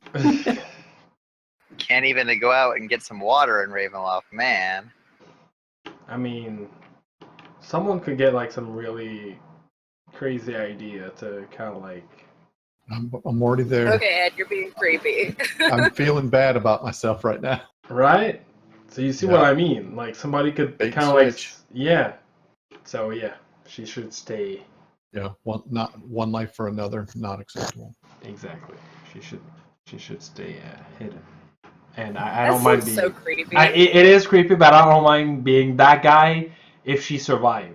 Can't even go out and get some water in Ravenloft, man. I mean, someone could get like some really crazy idea to kind of like. I'm already there. Okay, Ed, you're being creepy. I'm feeling bad about myself right now. Right? So you see Yeah. what I mean? Like somebody could Bait kind of like, switch. yeah. So yeah, she should stay. Yeah, not one life for another. Not acceptable. Exactly. She should stay hidden. And I That don't mind sounds being. so creepy. It is creepy, but I don't mind being that guy if she survived.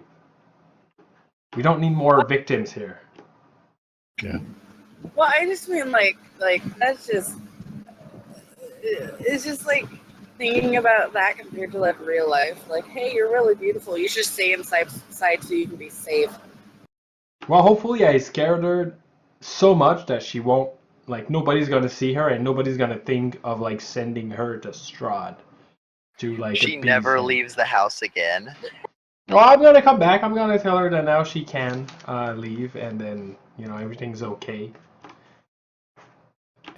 We don't need more victims here. Yeah. Well, I just mean like that's just. It's just like thinking about that compared to like real life. Like, hey, you're really beautiful. You should stay inside so you can be safe. Well, hopefully I scared her so much that she won't, like, nobody's gonna see her and nobody's gonna think of, like, sending her to Strahd to, like, She appease never him. leaves the house again. Well, I'm gonna come back. I'm gonna tell her that now she can leave and then, everything's okay.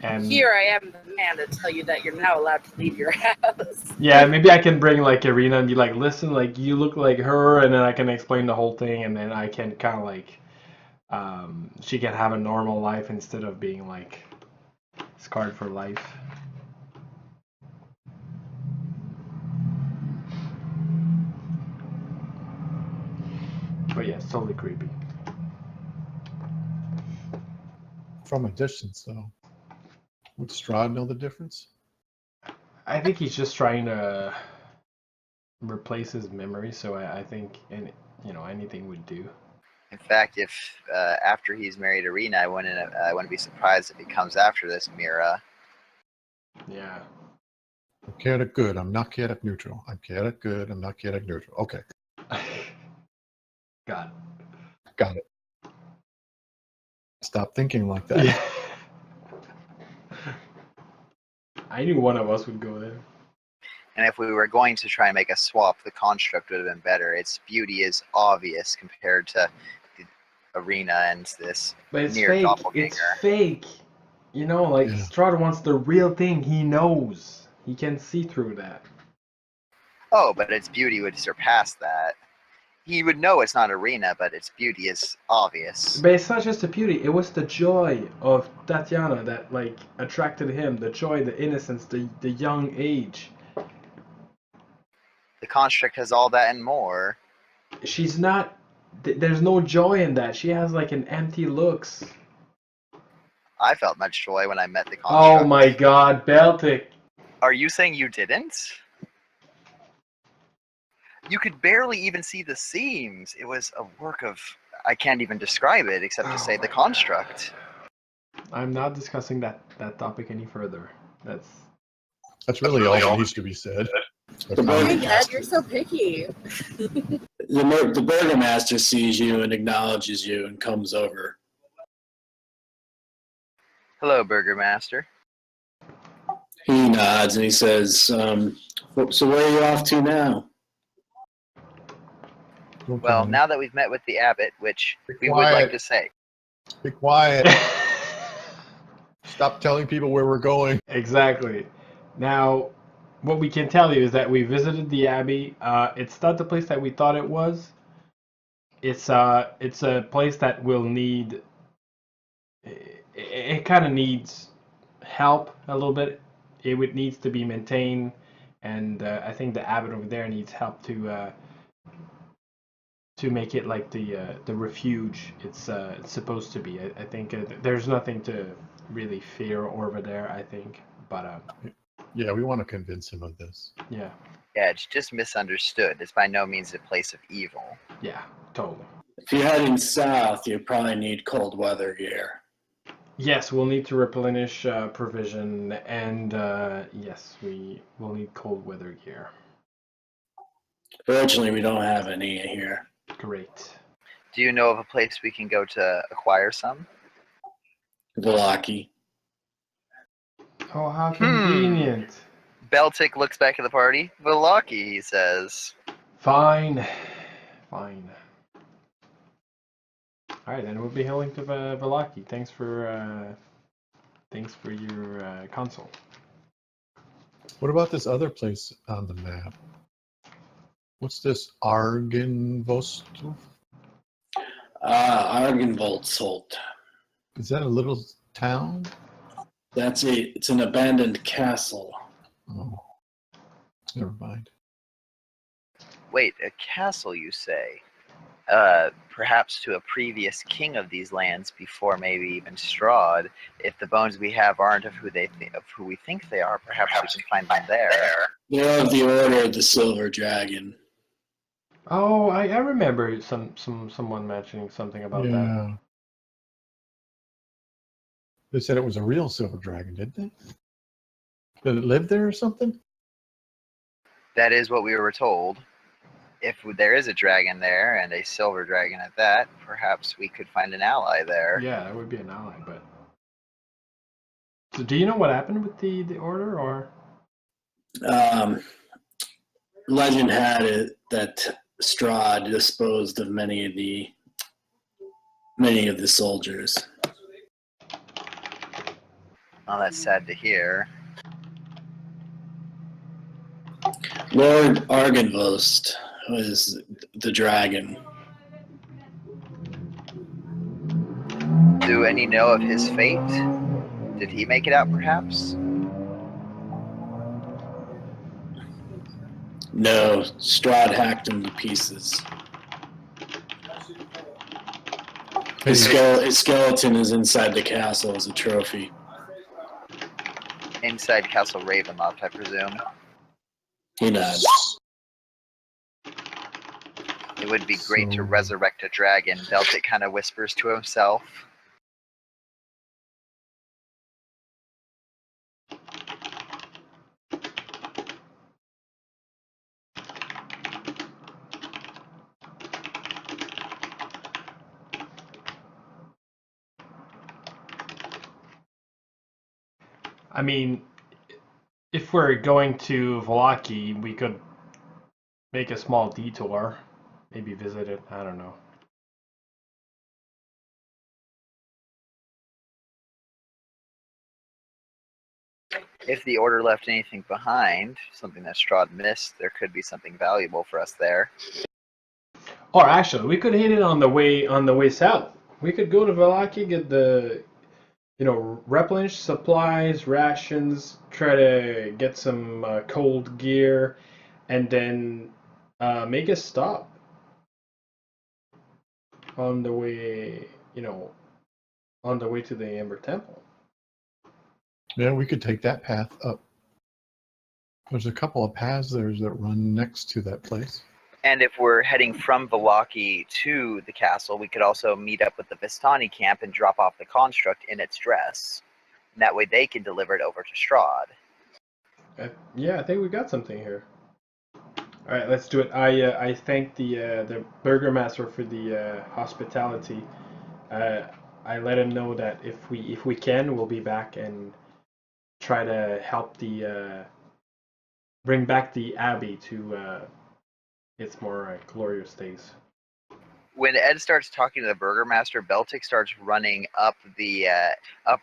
And Here I am, the man, to tell you that you're now allowed to leave your house. yeah, maybe I can bring, like, Irina and be like, listen, like, you look like her, and then I can explain the whole thing, and then I can kind of, like, she can have a normal life instead of being, like, scarred for life. But yeah, it's totally creepy. From a distance, though. Would Strahd know the difference? I think he's just trying to replace his memory, so I think anything would do. In fact, if after he's married Arena, I wouldn't be surprised if he comes after this Mira. Yeah. I'm chaotic good. I'm not chaotic neutral. I'm chaotic good. I'm not chaotic neutral. Okay, Got got it. Stop thinking like it. that. Yeah. I knew one of us would go there. And if we were going to try and make a swap, the construct would have been better. Its beauty is obvious compared to the Arena and this But it's near fake. doppelganger. It's fake. Like Yeah. Strahd wants the real thing. He knows. He can see through that. Oh, but its beauty would surpass that. He would know it's not Arena, but its beauty is obvious. But it's not just the beauty. It was the joy of Tatiana that like attracted him. The joy, the innocence, the young age. The construct has all that and more. She's not. There's no joy in that. She has like an empty looks. I felt much joy when I met the construct. Oh my God, Baltic. Are you saying you didn't? You could barely even see the seams. It was a work of... I can't even describe it except to say the construct. I'm not discussing that topic any further. That's really all that needs to be said. The Hey, burger, Ed, you're so picky. the burgomaster sees you and acknowledges you and comes over. Hello, Burgermaster. He nods and he says, so where are you off to now? Don't Well, tell me. now that we've met with the abbot, which Be we would like quiet. to say, Be quiet. Stop telling people where we're going. Exactly. Now, what we can tell you is that we visited the abbey. It's not the place that we thought it was. It's a place that will need. It kind of needs help a little bit. It needs to be maintained, and I think the abbot over there needs help to make it like the refuge it's supposed to be. I think there's nothing to really fear over there. I think, but Yeah, we want to convince him of this. yeah, yeah, it's just misunderstood. It's by no means a place of evil. yeah, totally. If you're heading south, you probably need cold weather gear. Yes, we'll need to replenish provision, and yes, we will need cold weather gear. Fortunately, we don't have any here. Great. Do you know of a place we can go to acquire some? Velaki. Oh, how convenient. Beltic looks back at the party. Velaki, he says. Fine. Fine. Alright, then we'll be heading to Velaki. Thanks for your console. What about this other place on the map? What's this? Argenvost? Argenvoldsholt. Is that a little town? It's an abandoned castle. Oh, never mind. Wait, a castle, you say? Perhaps to a previous king of these lands before maybe even Strahd. If the bones we have aren't of who we think they are, perhaps we can find them there. They're of the Order of the Silver Dragon. Oh, I remember someone mentioning something about that. Yeah. They said it was a real silver dragon, didn't they? Did it live there or something? That is what we were told. If there is a dragon there, and a silver dragon at that, perhaps we could find an ally there. Yeah, that would be an ally, but... So do you know what happened with the order, or...? Legend had it that Strahd disposed of many of the soldiers. Oh, that's sad to hear. Lord Argenvost was the dragon. Do any know of his fate? Did he make it out, perhaps? No, Strahd hacked him to pieces. His skeleton is inside the castle as a trophy. Inside Castle Ravenloft, I presume. He nods. It would be great to So- resurrect a dragon, Beltic kind of whispers to himself. I mean, if we're going to Velaki, we could make a small detour. Maybe visit it, I don't know. If the Order left anything behind, something that Strahd missed, there could be something valuable for us there. Or actually, we could hit it on the way south. We could go to Velaki, get the, replenish supplies, rations, try to get some cold gear, and then make a stop on the way, on the way to the Amber Temple. Yeah, we could take that path up. There's a couple of paths there that run next to that place. And if we're heading from Velaki to the castle, we could also meet up with the Vistani camp and drop off the construct in its dress. And that way they can deliver it over to Strahd. Yeah, I think we got something here. All right, let's do it. I thank the burgomaster for the hospitality. I let him know that if we can, we'll be back and try to help bring back the abbey to its more glorious days. When Ed starts talking to the burgomaster, Beltic starts running up the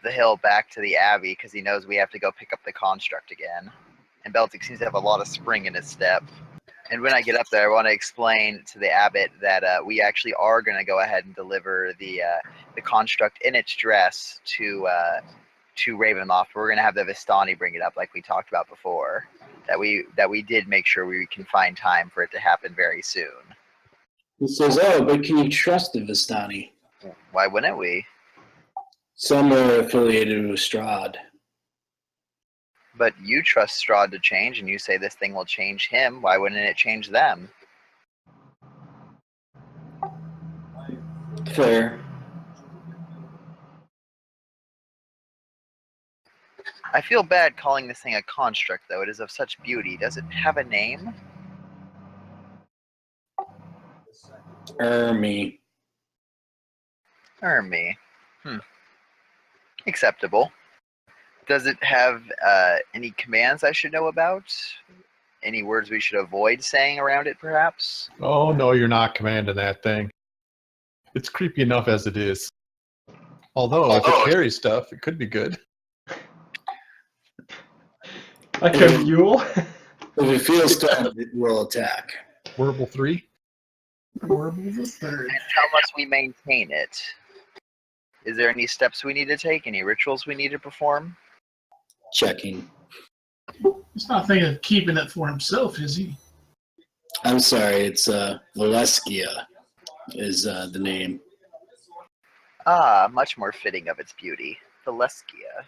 hill back to the abbey because he knows we have to go pick up the construct again. And Beltic seems to have a lot of spring in his step. And when I get up there, I want to explain to the abbot that we actually are going to go ahead and deliver the construct in its dress to Ravenloft. We're going to have the Vistani bring it up like we talked about before. That we did make sure we can find time for it to happen very soon. He says, "Oh, but can you trust the Vistani? Why wouldn't we? Some are affiliated with Strahd. But you trust Strahd to change, and you say this thing will change him. Why wouldn't it change them?" Fair. I feel bad calling this thing a construct, though. It is of such beauty. Does it have a name? Me. Hermy. Acceptable. Does it have any commands I should know about? Any words we should avoid saying around it, perhaps? Oh, no, you're not commanding that thing. It's creepy enough as it is. Although, if it carries stuff, it could be good. Like a mule? If it feels threatened, it will attack. Warble 3? Horrible the third. And how must we maintain it? Is there any steps we need to take? Any rituals we need to perform? Checking. He's not thinking of keeping it for himself, is he? I'm sorry, it's Valeskia is the name. Ah, much more fitting of its beauty. Valeskia.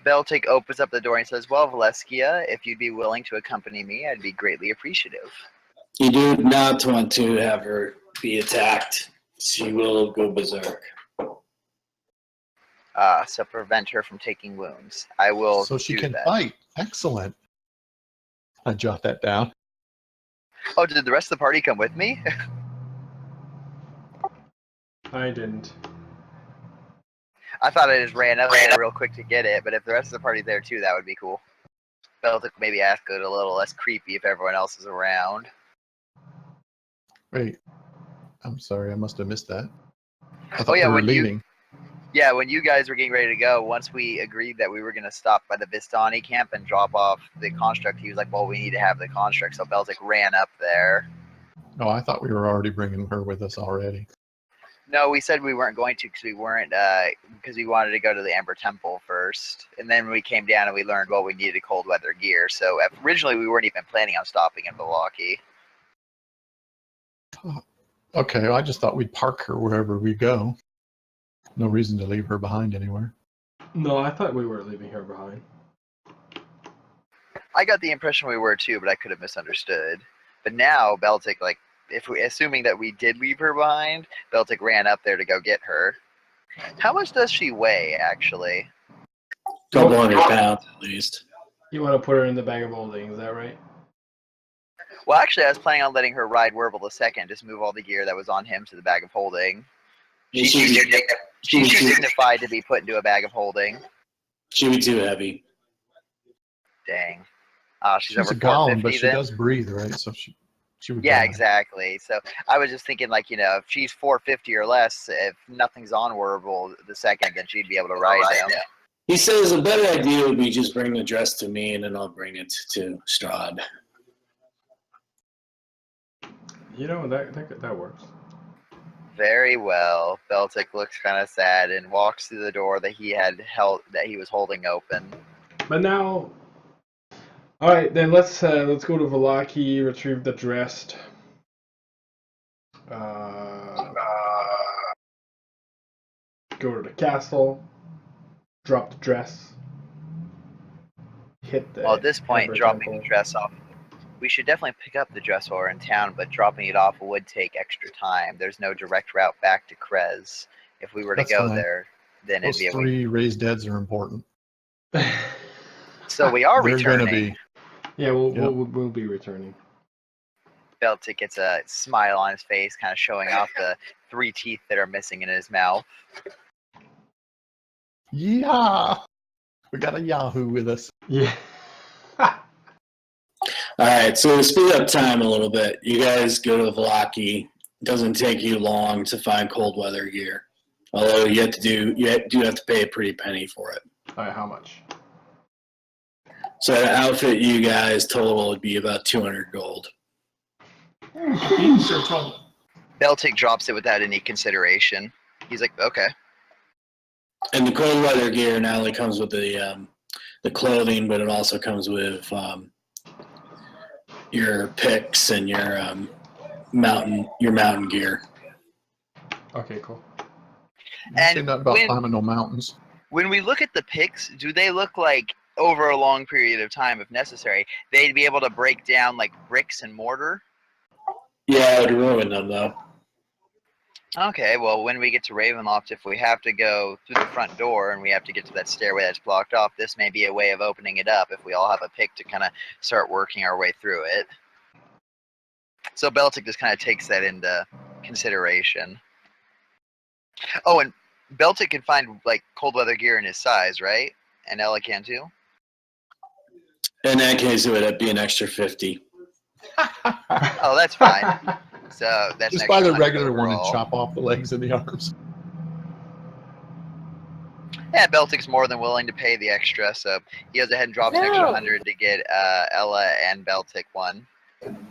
Beltic opens up the door and says, well, Valeskia, if you'd be willing to accompany me, I'd be greatly appreciative. You do not want to have her be attacked. She will go berserk. So prevent her from taking wounds. I will So she do can that. fight. Excellent. I jot that down. Oh, did the rest of the party come with me? I didn't. I thought I just ran up there real quick to get it, but if the rest of the party's there too, that would be cool. Beltic maybe ask it a little less creepy if everyone else is around. Wait. I'm sorry, I must have missed that. I Oh thought yeah, we were when leaving. when you guys were getting ready to go, once we agreed that we were going to stop by the Vistani camp and drop off the construct, he was like, well, we need to have the construct. So Beltic ran up there. Oh, I thought we were already bringing her with us already. No, we said we weren't going to because we weren't, because we wanted to go to the Amber Temple first. And then we came down and we learned, well, we needed cold weather gear. So originally we weren't even planning on stopping in Milwaukee. Okay, well, I just thought we'd park her wherever we go. No reason to leave her behind anywhere. No, I thought we were leaving her behind. I got the impression we were too, but I could have misunderstood. But now Beltic, like, assuming that we did leave her behind, Beltic ran up there to go get her. How much does she weigh, actually? Couple hundred pounds at least. You want to put her in the bag of holding, is that right? Well, actually, I was planning on letting her ride Werble II, just move all the gear that was on him to the bag of holding. She's too signified to be put into a bag of holding. She'd be too heavy. Dang. She's She's over a golem, 450 but she then? does breathe, right? So she would Yeah, die. exactly. So I was just thinking, like, if she's 450 or less, if nothing's on Werble II, then she'd be able to ride him. He says a better idea would be just bring the dress to me and then I'll bring it to Strahd. You know, that works. Very well. Beltic looks kind of sad and walks through the door that he was holding open. But now, all right, then let's go to Valaki, retrieve the dress. Go to the castle, drop the dress, hit the. Well, at this point, Amber dropping Temple. the dress off, we should definitely pick up the dress while we're in town, but dropping it off would take extra time. There's no direct route back to Krez. If we were to That's go fine. there, then Those it'd be 3 raised deads are important. So we are They're returning. going to be. Yeah, we'll Yep. we'll be returning. Beltic gets a smile on his face, kind of showing off the 3 teeth that are missing in his mouth. Yeah! We got a Yahoo with us. Yeah. All right, so to speed up time a little bit, you guys go to Valaki. It doesn't take you long to find cold weather gear, although you do have to pay a pretty penny for it. All right, how much? So the outfit you guys total would be about 200 gold. Each or total. Beltic drops it without any consideration. He's like, okay. And the cold weather gear not only comes with the clothing, but it also comes with your picks and your mountain gear. Okay, cool. And Say nothing about when- climbing no mountains. When we look at the picks, do they look like over a long period of time, if necessary, they'd be able to break down like bricks and mortar? Yeah, it would ruin them though. Okay, well, when we get to Ravenloft, if we have to go through the front door and we have to get to that stairway that's blocked off, this may be a way of opening it up if we all have a pick to kind of start working our way through it. So Beltic just kind of takes that into consideration. Oh, and Beltic can find like cold weather gear in his size, right? And Ella can too. In that case, it would be an extra 50. Oh, that's fine. So that's Just an buy extra the 100 regular one and overall. chop off the legs and the arms. Yeah, Beltic's more than willing to pay the extra, so he goes ahead and drops an extra 100 to get Ella and Beltic one.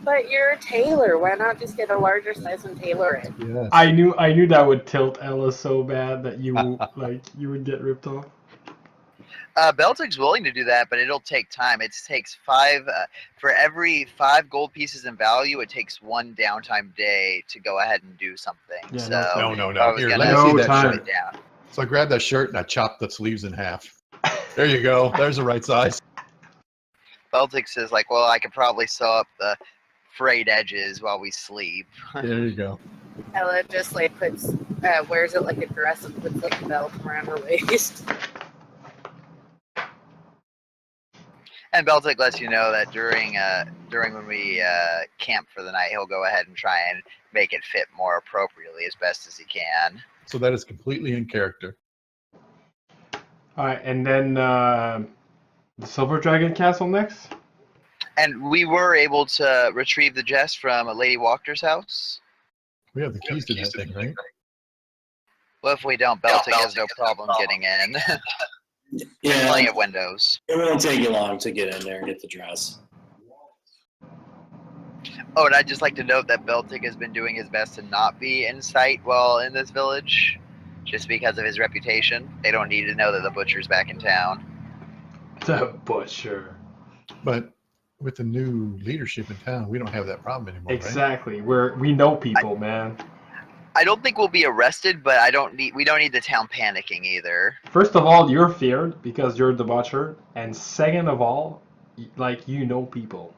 But you're a tailor. Why not just get a larger size and tailor it? Yes. I knew that would tilt Ella so bad that you would get ripped off. Beltic's willing to do that, but it'll take time. It takes 5 for every 5 gold pieces in value. It takes 1 downtime day to go ahead and do something. Yeah, so No. Here, let me No see that time. shirt. So I grabbed that shirt and I chopped the sleeves in half. There you go. There's the right size. Beltic says, like, well, I could probably sew up the frayed edges while we sleep. There you go. Ella just like puts, wears it like a dress and puts like a belt around her waist. And Beltic lets you know that during when we camp for the night, he'll go ahead and try and make it fit more appropriately as best as he can. So that is completely in character. All right, and then the Silver Dragon Castle next. And we were able to retrieve the chest from Lady Walker's house. We have the keys to that thing, right? Well, if we don't, Beltic has no problem getting in. There's plenty of windows. It won't take you long to get in there and get the dress. Oh, and I'd just like to note that Beltic has been doing his best to not be in sight while in this village, just because of his reputation. They don't need to know that the butcher's back in town. The butcher. But with the new leadership in town, we don't have that problem anymore, right? Exactly. We know people, man. I don't think we'll be arrested, but we don't need the town panicking either. First of all, you're feared because you're the butcher, and second of all, like, you know people.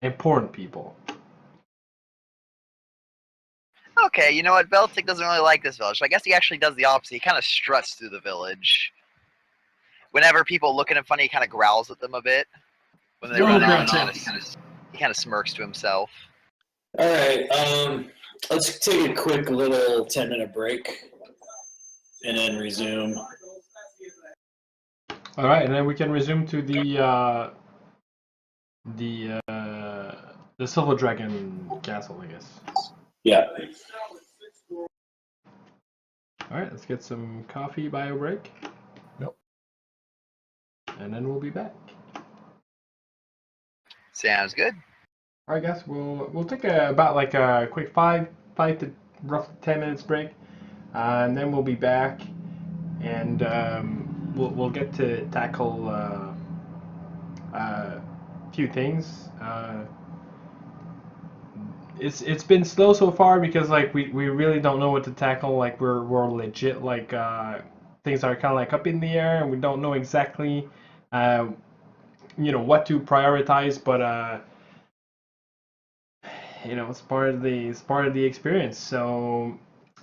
Important people. Okay, you know what? Beltic doesn't really like this village. So I guess he actually does the opposite. He kind of struts through the village. Whenever people look at him funny, he kind of growls at them a bit. When they run out, he kind of smirks to himself. All right, let's take a quick little 10-minute break and then resume. All right, and then we can resume to the Silver Dragon Castle, I guess. Yeah. All right, let's get some coffee bio break. Yep. And then we'll be back. Sounds good. All right, guys, we'll take about like a quick five to roughly 10 minutes break, and then we'll be back, and we'll get to tackle a few things. It's been slow so far because like we really don't know what to tackle. Like we're legit like things are kind of like up in the air, and we don't know exactly what to prioritize, but it's part of the experience. So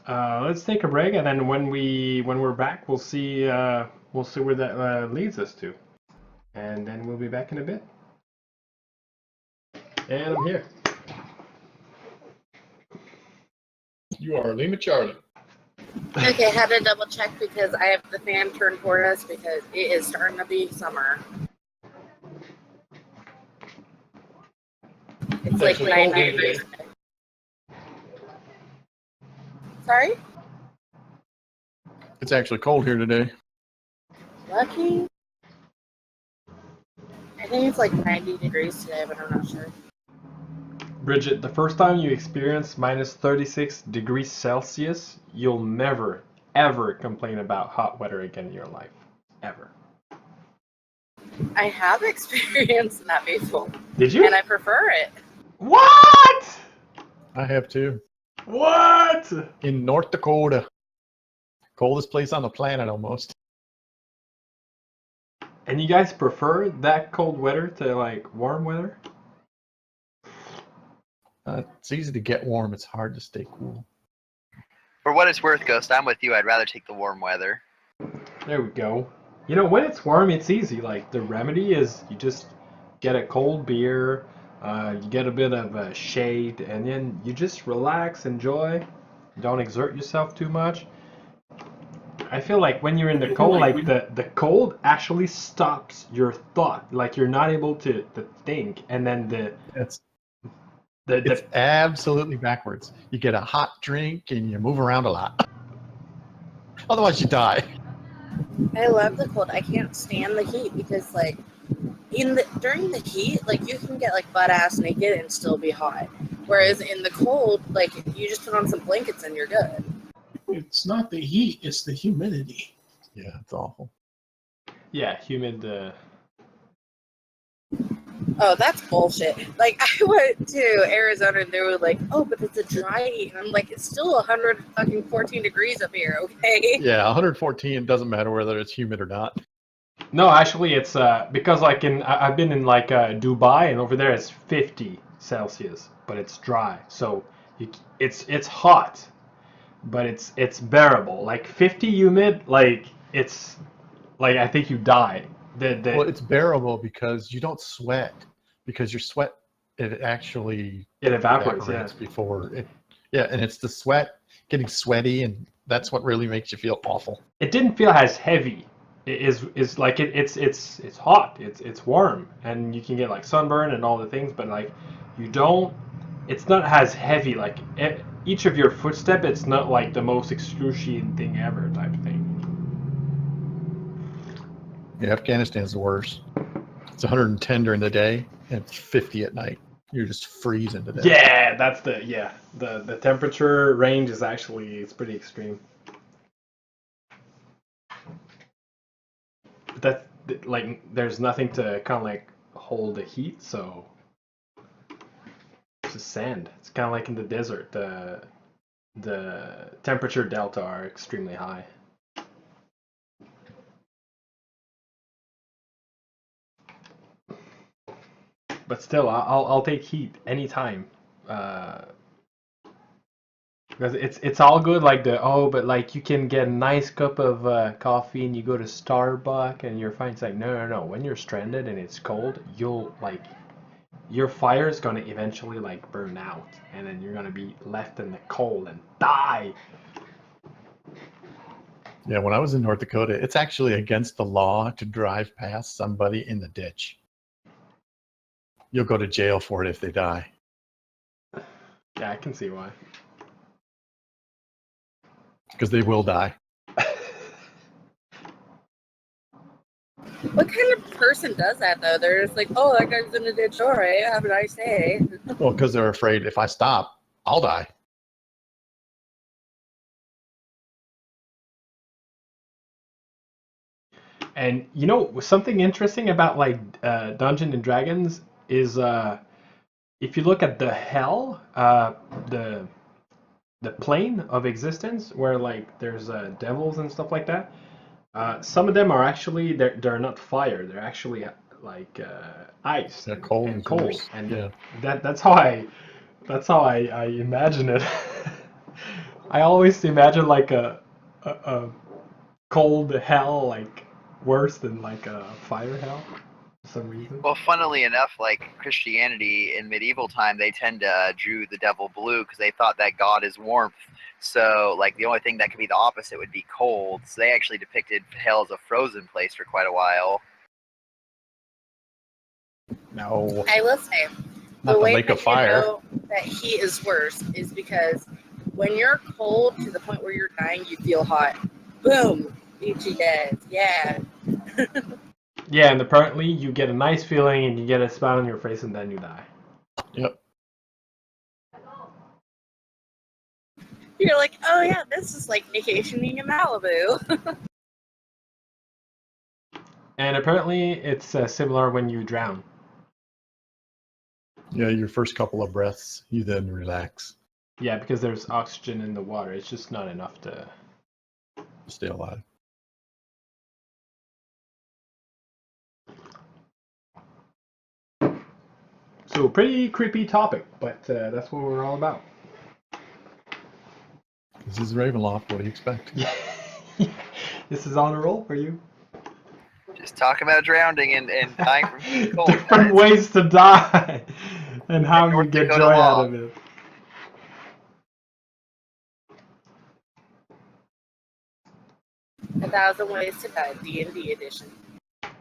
let's take a break, and then when we're back, we'll see where that leads us to, and then we'll be back in a bit. And I'm here. You are Lima Charlie. Okay, I had to double check because I have the fan turned toward us because it is starting to be summer. It's like 90 degrees. Sorry? It's actually cold here today. Lucky? I think it's like 90 degrees today, but I'm not sure. Bridget, the first time you experience minus 36 degrees Celsius, you'll never, ever complain about hot weather again in your life. Ever. I have experienced that before. Did you? And I prefer it. What? I have too. What? In North Dakota. Coldest place on the planet almost. And you guys prefer that cold weather to like warm weather? It's easy to get warm. It's hard to stay cool. For what it's worth, Ghost, I'm with you. I'd rather take the warm weather. There we go. You know, when it's warm, it's easy. Like, the remedy is you just get a cold beer, you get a bit of shade, and then you just relax, enjoy. Don't exert yourself too much. I feel like when you're in the cold, like the cold actually stops your thought. Like you're not able to think, and then It's the absolutely backwards. You get a hot drink and you move around a lot. Otherwise, you die. I love the cold. I can't stand the heat because like during the heat, like you can get like butt ass naked and still be hot. Whereas in the cold, like you just put on some blankets and you're good. It's not the heat; it's the humidity. Yeah, it's awful. yeah, humid. Oh, that's bullshit. Like I went to Arizona and they were like, "Oh, but it's a dry heat." And I'm like, "It's still 114 degrees up here, okay?" Yeah, 114 doesn't matter whether it's humid or not. No, actually, it's because like I've been in like Dubai, and over there it's 50 Celsius, but it's dry, so it's hot, but it's bearable. Like 50 humid, like it's like I think you die. Well, it's bearable because you don't sweat, because your sweat, it actually It evaporates, evaporates before it. Yeah, and it's the sweat getting sweaty, and that's what really makes you feel awful. It didn't feel as heavy. It is like it's hot. It's warm, and you can get like sunburn and all the things, but like you don't. It's not as heavy. Like each of your footstep, it's not like the most excruciating thing ever type thing. Yeah, Afghanistan's the worst. It's 110 during the day and it's 50 at night. You're just freezing to death. Yeah, that's the temperature range is actually it's pretty extreme. But that like there's nothing to kind of like hold the heat, so it's just sand. It's kind of like in the desert. The temperature delta are extremely high. But still, I'll take heat anytime. Because it's all good like but like you can get a nice cup of coffee and you go to Starbucks and you're fine. It's like no. When you're stranded and it's cold, you'll like your fire is gonna eventually like burn out, and then you're gonna be left in the cold and die. Yeah, when I was in North Dakota, it's actually against the law to drive past somebody in the ditch. You'll go to jail for it if they die. Yeah, I can see why. Because they will die. What kind of person does that though? They're just like, "Oh, that guy's in the ditch. All right, have a nice day." Well, because they're afraid if I stop, I'll die. And you know something interesting about like Dungeons and Dragons is if you look at the hell, the plane of existence where like there's devils and stuff like that. Some of them are actually they're not fire. They're actually like ice They're cold and and cold. fierce. And Yeah. that's how I imagine it. I always imagine like a cold hell like worse than like a fire hell for some reason. Well, funnily enough, like Christianity in medieval time, they tend to drew the devil blue because they thought that God is warmth. So, like, the only thing that could be the opposite would be cold. So they actually depicted hell as a frozen place for quite a while. No. I will say, Not the the way lake that of fire. you know that heat is worse is because when you're cold to the point where you're dying, you feel hot. Boom, eat you dead. Yeah. Yeah, and apparently you get a nice feeling and you get a smile on your face and then you die. Yep. You're like, "Oh yeah, this is like vacationing in Malibu." And apparently it's similar when you drown. Yeah, your first couple of breaths, you then relax, Yeah, because there's oxygen in the water. It's just not enough to. stay alive. So pretty creepy topic, but that's what we're all about. This is Ravenloft. What do you expect? This is on a roll for you. Just talk about drowning and dying from cold. Different guys. ways to die and how you North get Dakota joy law. out of it. A Thousand Ways to Die D&D edition.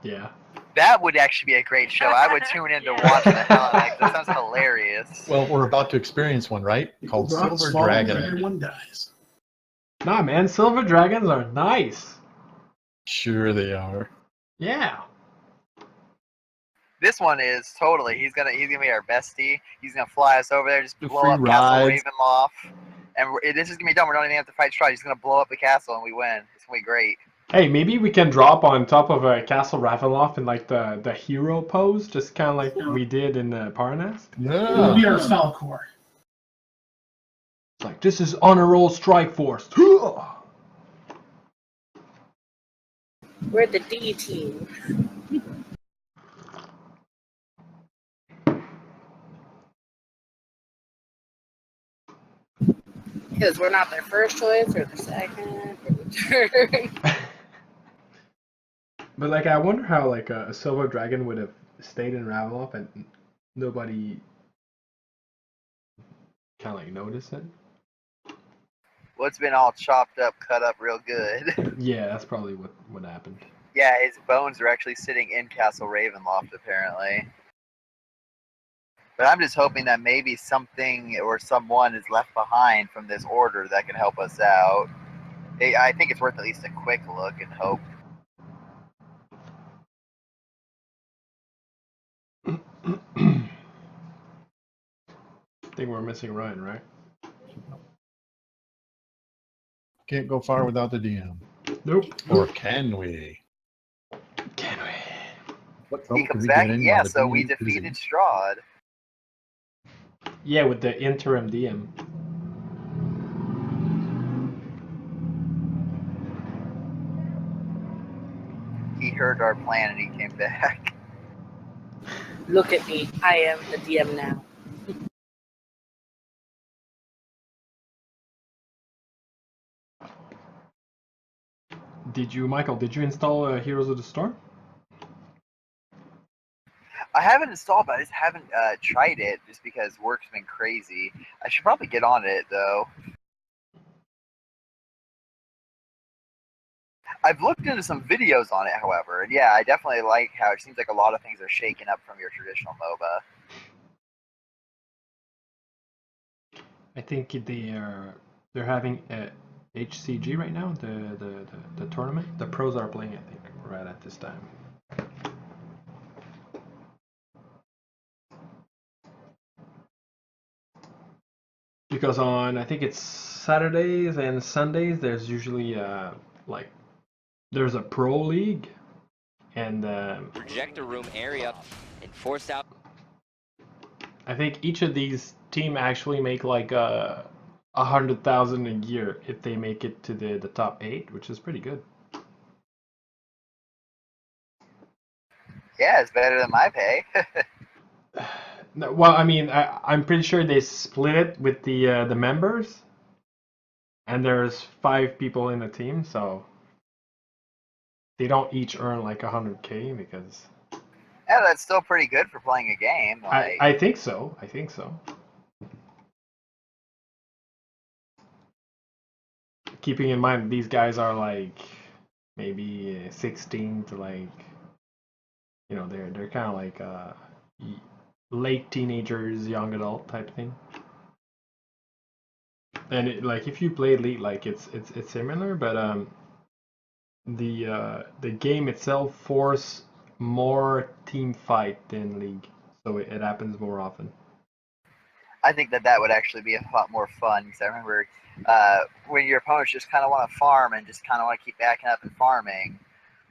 Yeah. That would actually be a great show. I would tune in to watch the hell out of that. That sounds hilarious. Well, we're about to experience one, right? Called Rocks Silver fall, Dragon. everyone dies. Nah, man, silver dragons are nice. Sure they are. Yeah. This one is totally. He's gonna be our bestie. He's gonna fly us over there, just The blow free up Castle rides. Ravenloft, and this is gonna be done. We don't even have to fight Strahd. He's gonna blow up the castle and we win. It's gonna be great. Hey, maybe we can drop on top of a Castle Ravenloft in like the hero pose, just kind of like we did in Paranest. It'll be Yeah. our Falcor. It's like, this is honor roll strike force. We're the D team. Because we're not their first choice or the second or the third. But like, I wonder how like a silver dragon would have stayed in Ravenloft and nobody kind of like noticed it. Well, it's been all chopped up, cut up real good. Yeah, that's probably what happened. Yeah, his bones are actually sitting in Castle Ravenloft, apparently. But I'm just hoping that maybe something or someone is left behind from this order that can help us out. I think it's worth at least a quick look and hope. I think we're missing Ryan, right? Can't go far without the DM. Nope. Or can we? Can we? What He trouble could comes we back. get in Yeah, while the so DM we is busy? defeated Strahd. Yeah, with the interim DM. He heard our plan and he came back. Look at me. I am the DM now. Michael, did you install Heroes of the Storm? I haven't installed, but I just haven't tried it just because work's been crazy. I should probably get on it though. I've looked into some videos on it, however, and yeah, I definitely like how it seems like a lot of things are shaken up from your traditional MOBA. I think they're having HCG right now, the tournament. The pros are playing, I think, right at this time. Because on, I think it's Saturdays and Sundays, there's usually like there's a pro league, and projector room area and force out. I think each of these team actually make like 100,000 a year if they make it to the top 8, which is pretty good. Yeah, it's better than my pay. No, well, I mean, I'm pretty sure they split it with the members, and there's 5 people in the team, so they don't each earn like 100K because. Yeah, that's still pretty good for playing a game. Like, I think so. I think so. Keeping in mind these guys are like maybe 16 to like, you know, they're kind of like late teenagers, young adult type thing. And it, like if you play Elite, like it's similar, but the game itself force more team fight than League, so it happens more often. I think that would actually be a lot more fun because I remember when your opponents just kind of want to farm and just kind of want to keep backing up and farming.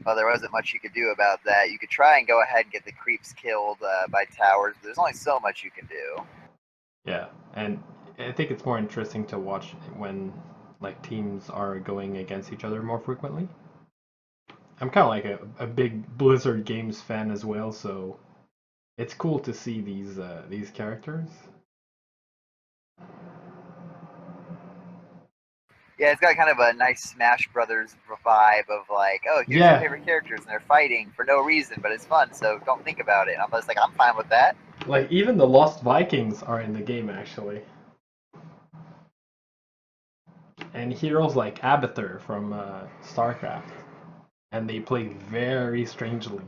Well, there wasn't much you could do about that. You could try and go ahead and get the creeps killed by towers, but there's only so much you can do. Yeah, and I think it's more interesting to watch when like teams are going against each other more frequently. I'm kind of like a big Blizzard games fan as well, so it's cool to see these characters. Yeah, it's got kind of a nice Smash Brothers vibe of like, oh, here's Yeah. your favorite characters and they're fighting for no reason, but it's fun, so don't think about it. And I'm just like, I'm fine with that. Like even the Lost Vikings are in the game actually, and heroes like Abathur from StarCraft, and they play very strangely.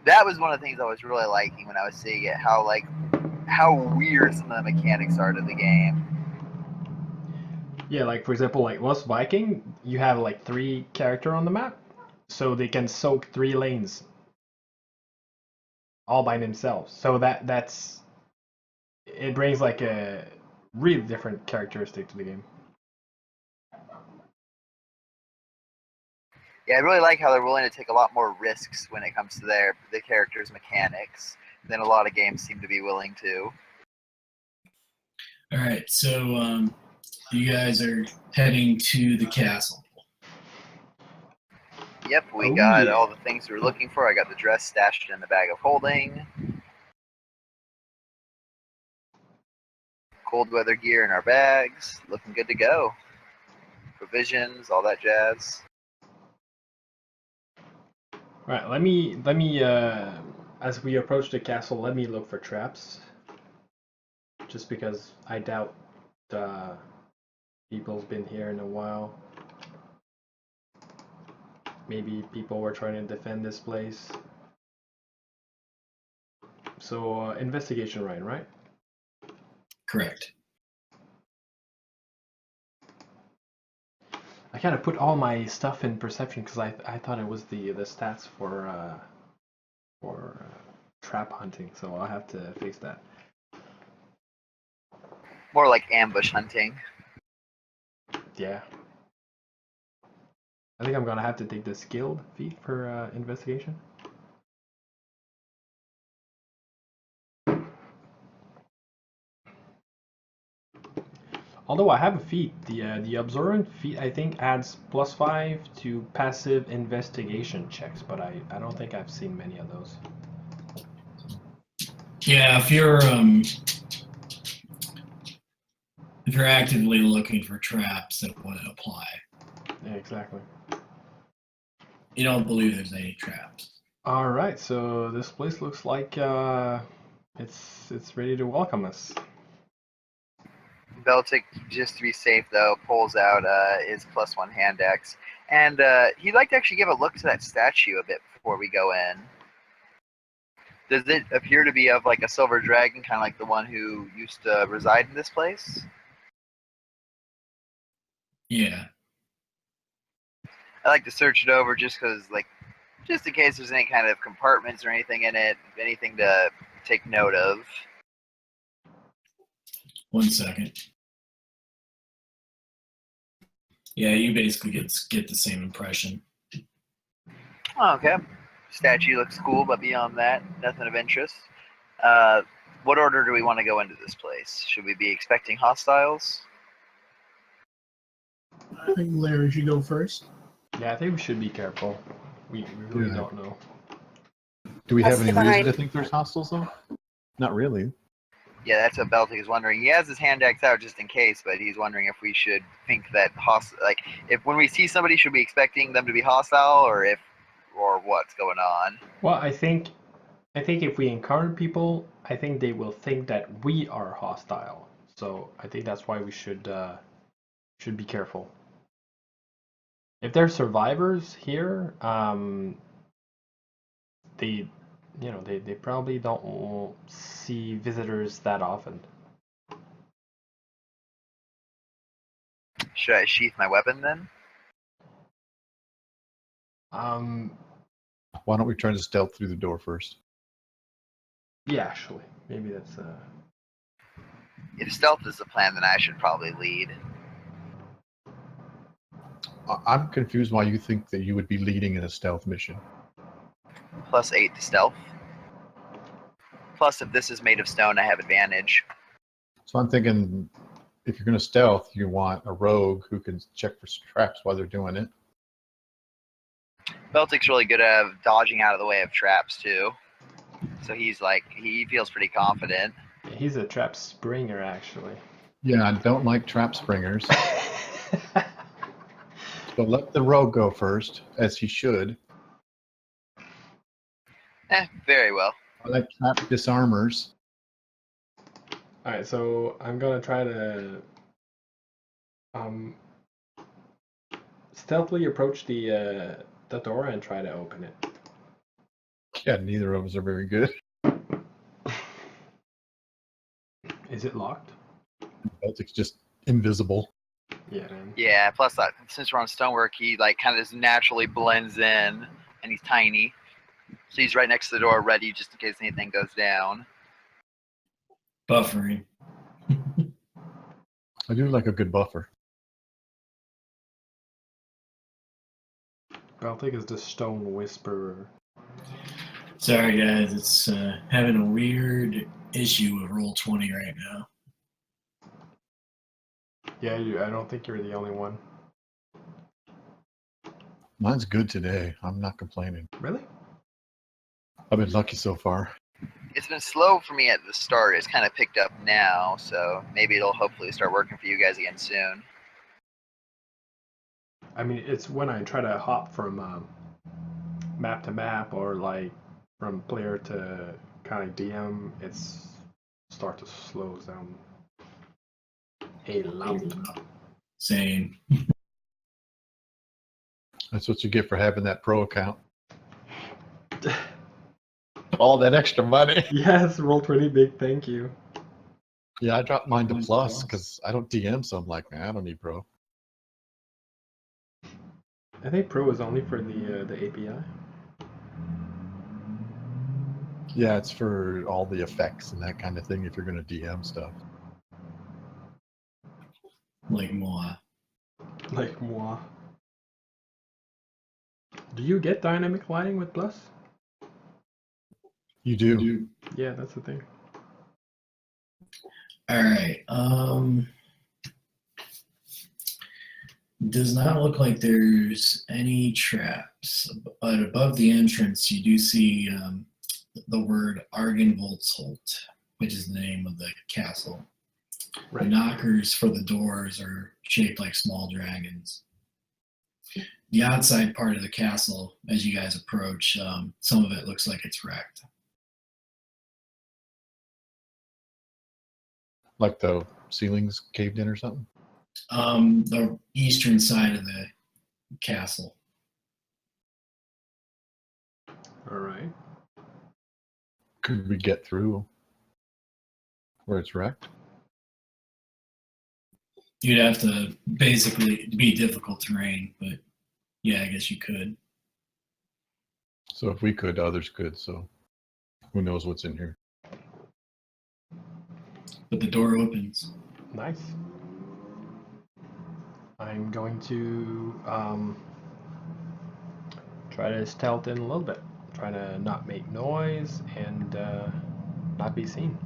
That was one of the things I was really liking when I was seeing it, how weird some of the mechanics are to the game. Yeah, like for example, like Lost Viking, you have like 3 character on the map, so they can soak 3 lanes all by themselves. So that's it brings like a really different characteristic to the game. Yeah, I really like how they're willing to take a lot more risks when it comes to the characters' mechanics than a lot of games seem to be willing to. All right, so you guys are heading to the castle. Yep, we Oh, got yeah. all the things we were looking for. I got the dress stashed in the bag of holding. Cold weather gear in our bags. Looking good to go. Provisions, all that jazz. Right, let me as we approach the castle, let me look for traps. Just because I doubt people's been here in a while. Maybe people were trying to defend this place. So investigation, Ryan, right? Correct. I kind of put all my stuff in perception because I thought it was the stats for trap hunting, so I'll have to fix that. More like ambush hunting. Yeah. I think I'm gonna have to take the skilled feat for investigation. Although I have a feat, the observant feat I think adds +5 to passive investigation checks, but I don't think I've seen many of those. Yeah, if you're actively looking for traps, that would apply. Yeah, exactly. You don't believe there's any traps. All right, so this place looks like it's ready to welcome us. Beltic, just to be safe though, pulls out his +1 hand axe, and he'd like to actually give a look to that statue a bit before we go in. Does it appear to be of like a silver dragon, kind of like the one who used to reside in this place? Yeah. I like to search it over just in case there's any kind of compartments or anything in it, anything to take note of. 1 second. Yeah, you basically get the same impression. Oh, okay. Statue looks cool, but beyond that, nothing of interest. What order do we want to go into this place? Should we be expecting hostiles? I think Larry should go first. Yeah, I think we should be careful. We really Yeah. don't know. Do we I'll have any stay reason behind. to think there's hostiles though? Not really. Yeah, that's what Beltic is wondering. He has his hand axe out just in case, but he's wondering if we should think that if when we see somebody, should we be expecting them to be hostile, or what's going on? Well, I think if we encounter people, I think they will think that we are hostile. So I think that's why we should be careful. If they're survivors here, they probably don't see visitors that often. Should I sheath my weapon then? Why don't we try to stealth through the door first? Yeah, actually, maybe that's If stealth is the plan, then I should probably lead. I'm confused why you think that you would be leading in a stealth mission. +8 to stealth. Plus, if this is made of stone, I have advantage. So I'm thinking if you're going to stealth, you want a rogue who can check for traps while they're doing it. Beltic's really good at dodging out of the way of traps too. So he feels pretty confident. he's a trap springer actually. Yeah, I don't like trap springers. So let the rogue go first, as he should. Very well. I like trap disarmers. Alright, so I'm gonna try to stealthily approach the door and try to open it. Yeah, neither of us are very good. Is it locked? It's just invisible. Yeah, man. Yeah. Plus, since we're on stonework, he like kind of just naturally blends in, and he's tiny, so he's right next to the door, ready just in case anything goes down. Buffering. I do like a good buffer. Baltic is the stone whisperer. Sorry, guys. It's having a weird issue with Roll20 right now. Yeah, I don't think you're the only one. Mine's good today. I'm not complaining. Really? I've been lucky so far. It's been slow for me at the start. It's kind of picked up now, so maybe it'll hopefully start working for you guys again soon. I mean, it's when I try to hop from map to map or like from player to kind of DM, it's start to slow down a lot. Same. That's what you get for having that pro account. All that extra money. Yes, Roll20 big thank you. Yeah, I dropped mine to plus because I don't DM, so I'm like, man, I don't need pro. I think Pro is only for the API. Yeah, it's for all the effects and that kind of thing if you're going to DM stuff. Like moi. Like moi. Do you get dynamic lighting with Plus? You do. Yeah, that's the thing. All right. Does not look like there's any traps, but above the entrance, you do see the word Argenvoldsholt, which is the name of the castle. Right. The knockers for the doors are shaped like small dragons. The outside part of the castle, as you guys approach, some of it looks like it's wrecked. Like the ceilings caved in or something? The eastern side of the castle. All right. Could we get through where it's wrecked? You'd have to basically be difficult terrain, but yeah, I guess you could. So if we could, others could. So who knows what's in here? But the door opens. Nice. I'm going to try to stealth in a little bit. Try to not make noise and not be seen.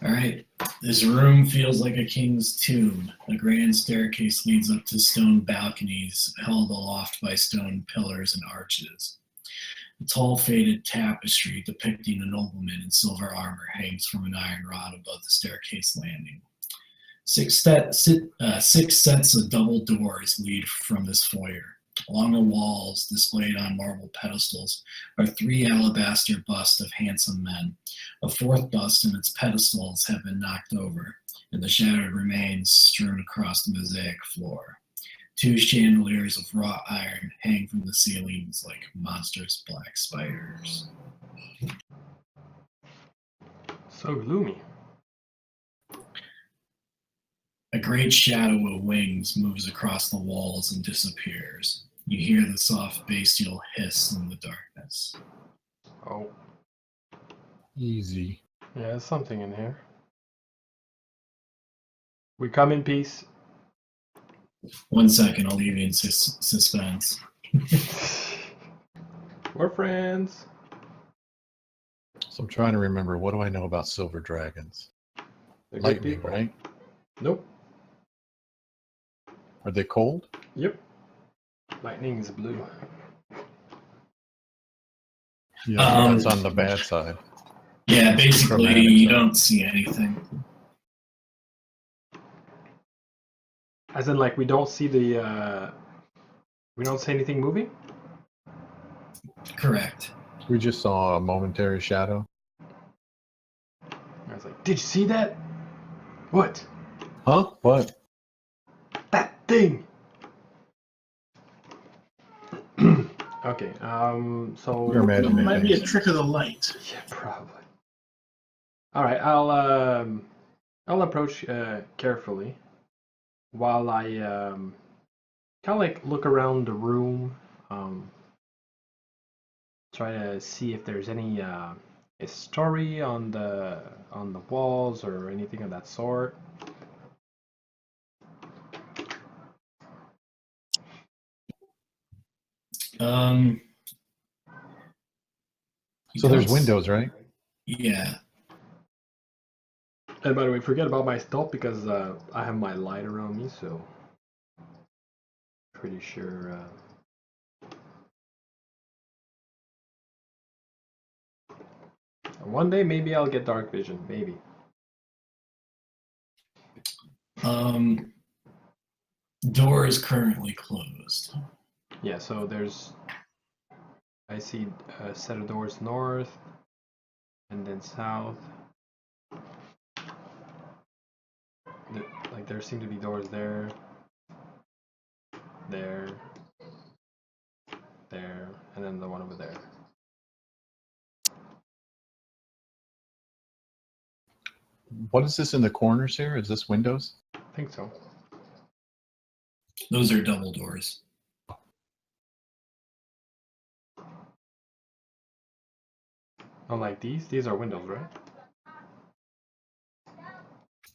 All right. This room feels like a king's tomb. A grand staircase leads up to stone balconies held aloft by stone pillars and arches. A tall faded tapestry depicting a nobleman in silver armor hangs from an iron rod above the staircase landing. Six sets of double doors lead from this foyer. Along the walls, displayed on marble pedestals, are 3 alabaster busts of handsome men. A 4th bust and its pedestals have been knocked over, and the shattered remains strewn across the mosaic floor. 2 chandeliers of wrought iron hang from the ceilings like monstrous black spiders. So gloomy. A great shadow of wings moves across the walls and disappears. You hear the soft bestial hiss in the darkness. Oh, Easy. yeah, there's something in here. We come in peace. 1 second, I'll leave you in suspense. We're friends. So I'm trying to remember, what do I know about silver dragons? They're good Lightning, people. right? Nope. Are they cold? Yep. Lightning is blue. Yeah, that's on the bad side. Yeah, basically, Chromatic, you so- don't see anything. As in, like, we don't see the we don't see anything moving. Correct. We just saw a momentary shadow. I was like, did you see that? What? Huh? What? That thing. Okay. So. You're It imagining might be a things. trick of the light. Yeah, probably. All right. I'll approach carefully while I kind of like look around the room. Try to see if there's any story on the walls or anything of that sort. So there's windows, right? Yeah. And by the way, forget about my stealth because I have my light around me, so pretty sure. One day maybe I'll get dark vision, maybe. Door is currently closed. Yeah, so there's. I see a set of doors north, and then south. Like there seem to be doors there, there, and then the one over there. What is this in the corners here? Is this windows? I think so. Those are double doors. Unlike these are windows, right?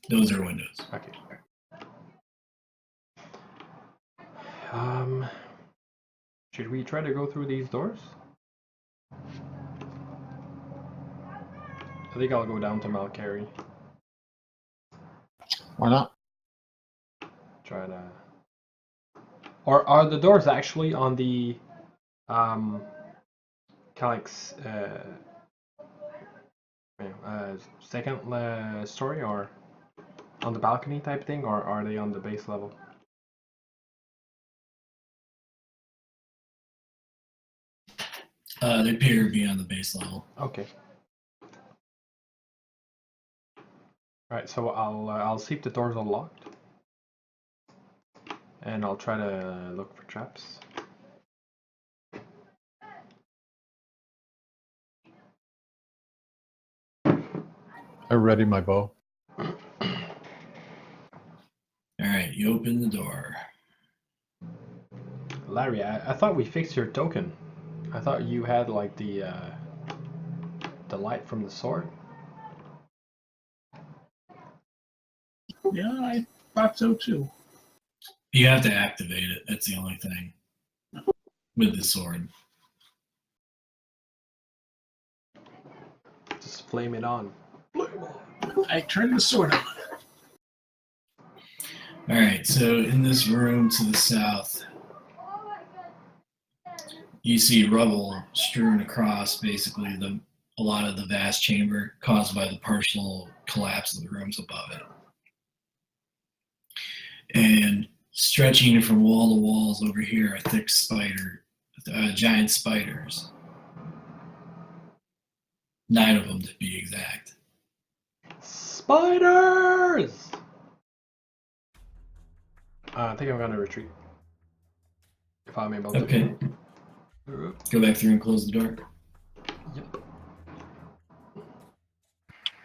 Those are windows. Okay. Should we try to go through these doors? I think I'll go down to Malcary. Why not? Try to. Or are the doors actually on the kind of like second story, or on the balcony type thing, or are they on the base level? They appear to be on the base level. Okay. All right, so I'll see if the doors are locked, and I'll try to look for traps. I ready my bow. All right, you open the door. Larry, I thought we fixed your token. I thought you had like the light from the sword. Yeah, I thought so too. You have to activate it. That's the only thing with the sword. Just flame it on. I turned the sword on. All right, so in this room to the south, you see rubble strewn across basically a lot of the vast chamber caused by the partial collapse of the rooms above it. And stretching from wall to walls over here are thick giant spiders. 9 of them to be exact. Spiders! I think I'm gonna retreat. If I'm able to. Okay, go back through and close the door. Yep.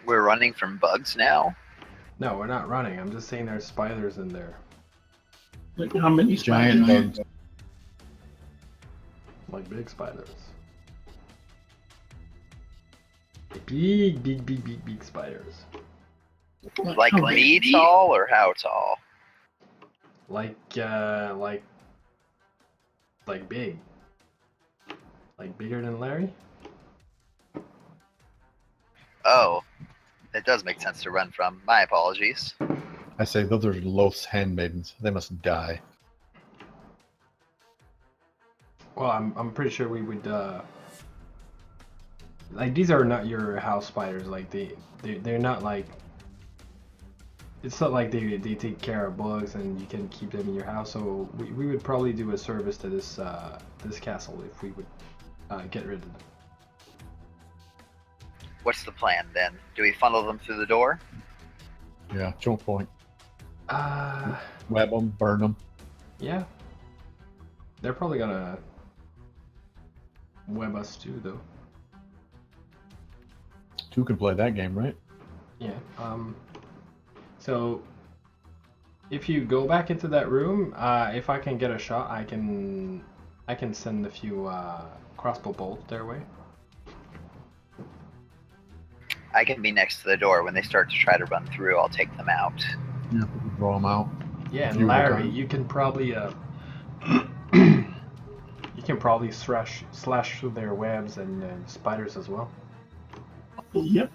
We're running from bugs now. No, we're not running. I'm just saying there's spiders in there. Like how many Giant spiders? bugs. Like big spiders. Big spiders. Like how me many? tall or how tall? Like big. Like bigger than Larry? Oh, it does make sense to run from. My apologies. I say those are Loth's handmaidens. They must die. Well, I'm pretty sure we would like these are not your house spiders. Like they're not like. It's not like they take care of bugs and you can keep them in your house. So we would probably do a service to this castle if we would get rid of them. What's the plan then? Do we funnel them through the door? Yeah, choke point. Uh, Web them, burn them. yeah. They're probably gonna web us too, though. Two can play that game, right? Yeah. So if you go back into that room, if I can get a shot, I can send a few crossbow bolts their way. I can be next to the door. When they start to try to run through, I'll take them out. Yeah, draw them out. Yeah, and Few at a Larry, time. you can probably you can probably slash through their webs and spiders as well. Yep.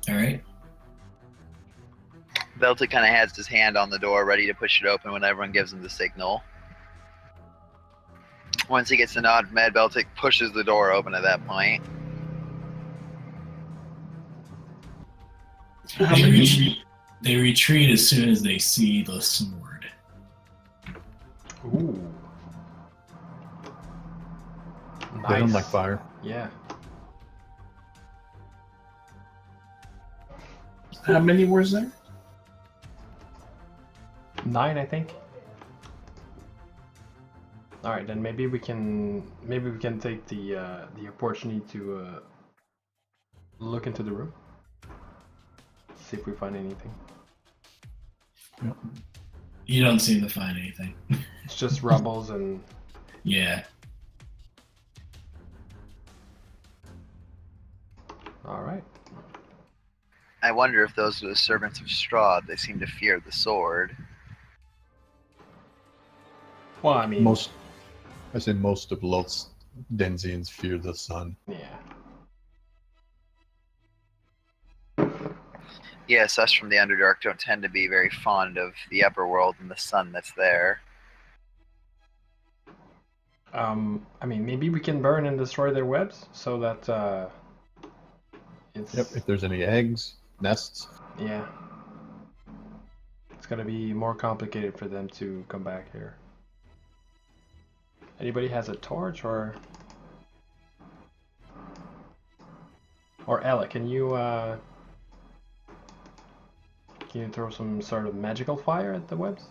All right. Beltic kind of has his hand on the door, ready to push it open when everyone gives him the signal. Once he gets a nod from Ed, Beltic pushes the door open at that point. How They many? retreat, they retreat as soon as they see the sword. Ooh. They don't Nice. like fire. Yeah. How many was there? 9, I think. All right, then maybe we can take the opportunity to look into the room, see if we find anything. You don't seem to find anything. It's just rubbles and Yeah. all right. I wonder if those are the servants of Strahd. They seem to fear the sword. Well, I mean, Most of Loth's Denzians fear the sun. yeah. Yes, us from the Underdark don't tend to be very fond of the upper world and the sun that's there. I mean, maybe we can burn and destroy their webs so that it's Yep. If there's any eggs, nests. yeah. It's gonna be more complicated for them to come back here. Anybody has a torch or Ella, can you throw some sort of magical fire at the webs?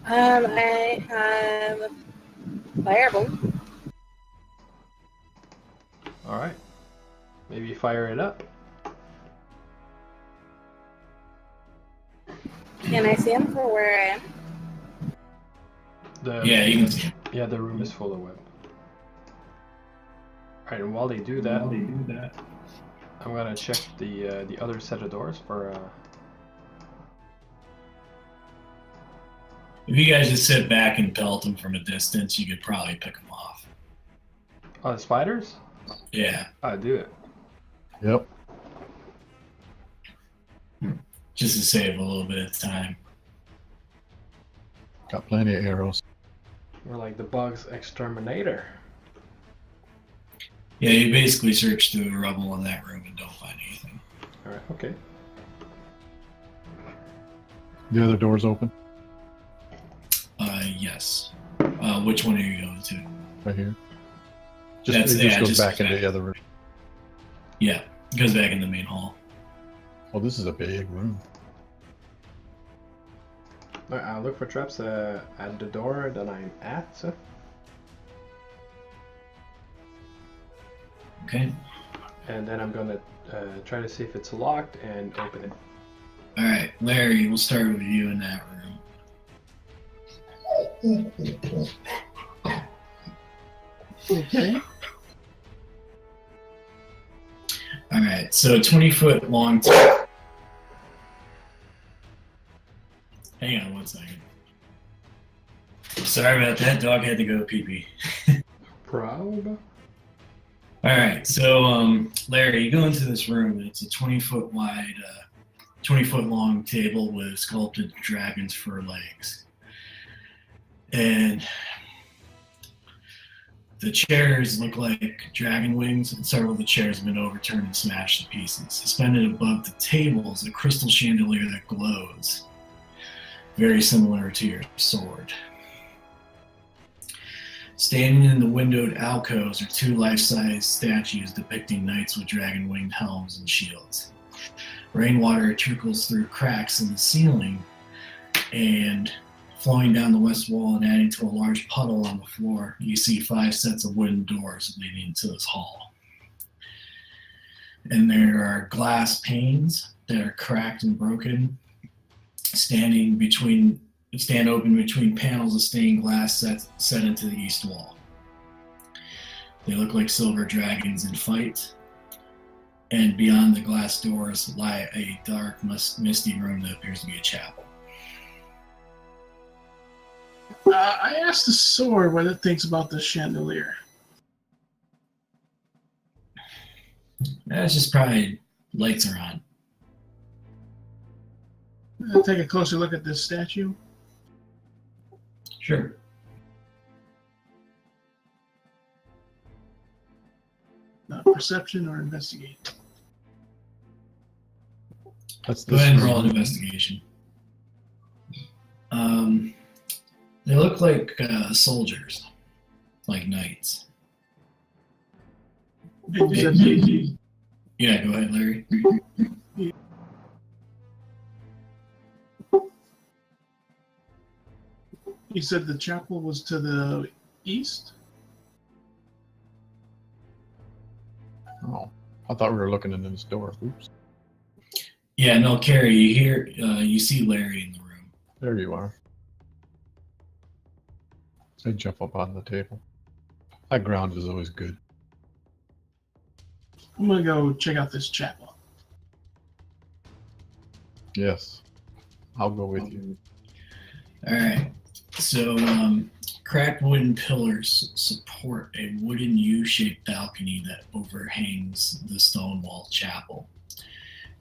I have fireball. All right. Maybe fire it up. Can I see him for where I am? Yeah, you can see. Yeah, the room is full of web. Alright, and while they do that, I'm gonna check the other set of doors for If you guys just sit back and pelt them from a distance, you could probably pick them off. oh, the spiders? Yeah, Do it. Yep. just to save a little bit of time. Got plenty of arrows. We're like the bugs exterminator. Yeah, you basically search through the rubble in that room and don't find anything. Alright, okay. The other door's open. Yes. Which one are you going to? Right here. That's- It yeah, just goes just- back into the other room. Yeah, it goes back in the main hall. Oh, this is a big room. Alright, I'll look for traps at the door that I'm at. Okay. And then I'm gonna try to see if it's locked and open it. All right, Larry, we'll start with you in that room. Okay. All right, so 20-foot long. Hang on one second. Sorry about that. Dog had to go pee pee. Proud? All All right, so Larry, you go into this room, and it's a 20-foot wide, 20-foot long table with sculpted dragons' fur legs. And the chairs look like dragon wings, and several of the chairs have been overturned and smashed to pieces. Suspended above the table is a crystal chandelier that glows, very similar to your sword. Standing in the windowed alcoves are two life-size statues depicting knights with dragon-winged helms and shields. Rainwater trickles through cracks in the ceiling and flowing down the west wall and adding to a large puddle on the floor. You see 5 sets of wooden doors leading into this hall. And there are glass panes that are cracked and broken, stand open between panels of stained glass set into the east wall. They look like silver dragons in fight, and beyond the glass doors lie a dark, misty room that appears to be a chapel. I asked the sword what it thinks about the chandelier. That's just probably lights are on. I'll take a closer look at this statue. Sure. Perception or investigate? That's Go ahead and roll an investigation. They look like soldiers, like knights. Yeah, go ahead, Larry. You said the chapel was to the east? Oh, I thought we were looking in this door. Oops. Yeah, no, Carrie, you see Larry in the room. There you are. I jump up on the table. High ground is always good. I'm gonna go check out this chapel. Yes. I'll go with you. All right. So, cracked wooden pillars support a wooden U-shaped balcony that overhangs the stone wall chapel.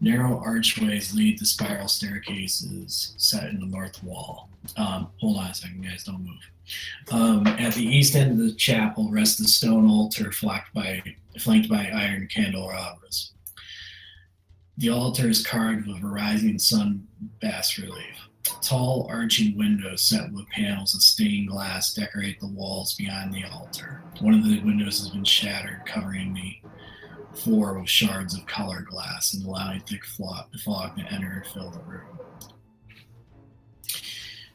Narrow archways lead to spiral staircases set in the north wall. Hold on a second, guys, don't move. At the east end of the chapel rests the stone altar flanked by iron candelabras. The altar is carved with a rising sun bas relief. Tall arching windows set with panels of stained glass decorate the walls beyond the altar. One of the windows has been shattered, covering the floor with shards of colored glass and allowing thick fog to enter and fill the room.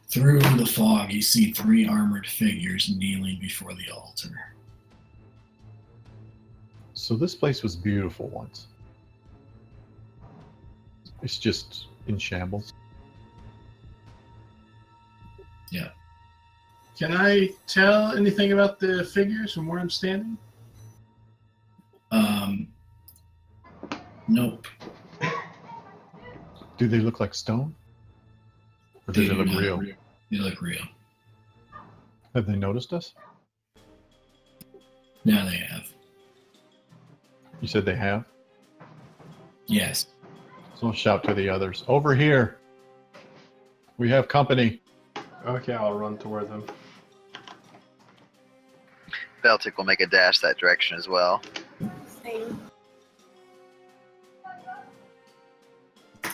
Through the fog, you see 3 armored figures kneeling before the altar. So this place was beautiful once. It's just in shambles. Yeah. Can I tell anything about the figures from where I'm standing? Nope. Do they look like stone? Or do they look real? They look real. Have they noticed us? Now they have. You said they have? Yes. So I'll shout to the others. Over here! We have company. Okay, I'll run toward them. Beltic will make a dash that direction as well. Same.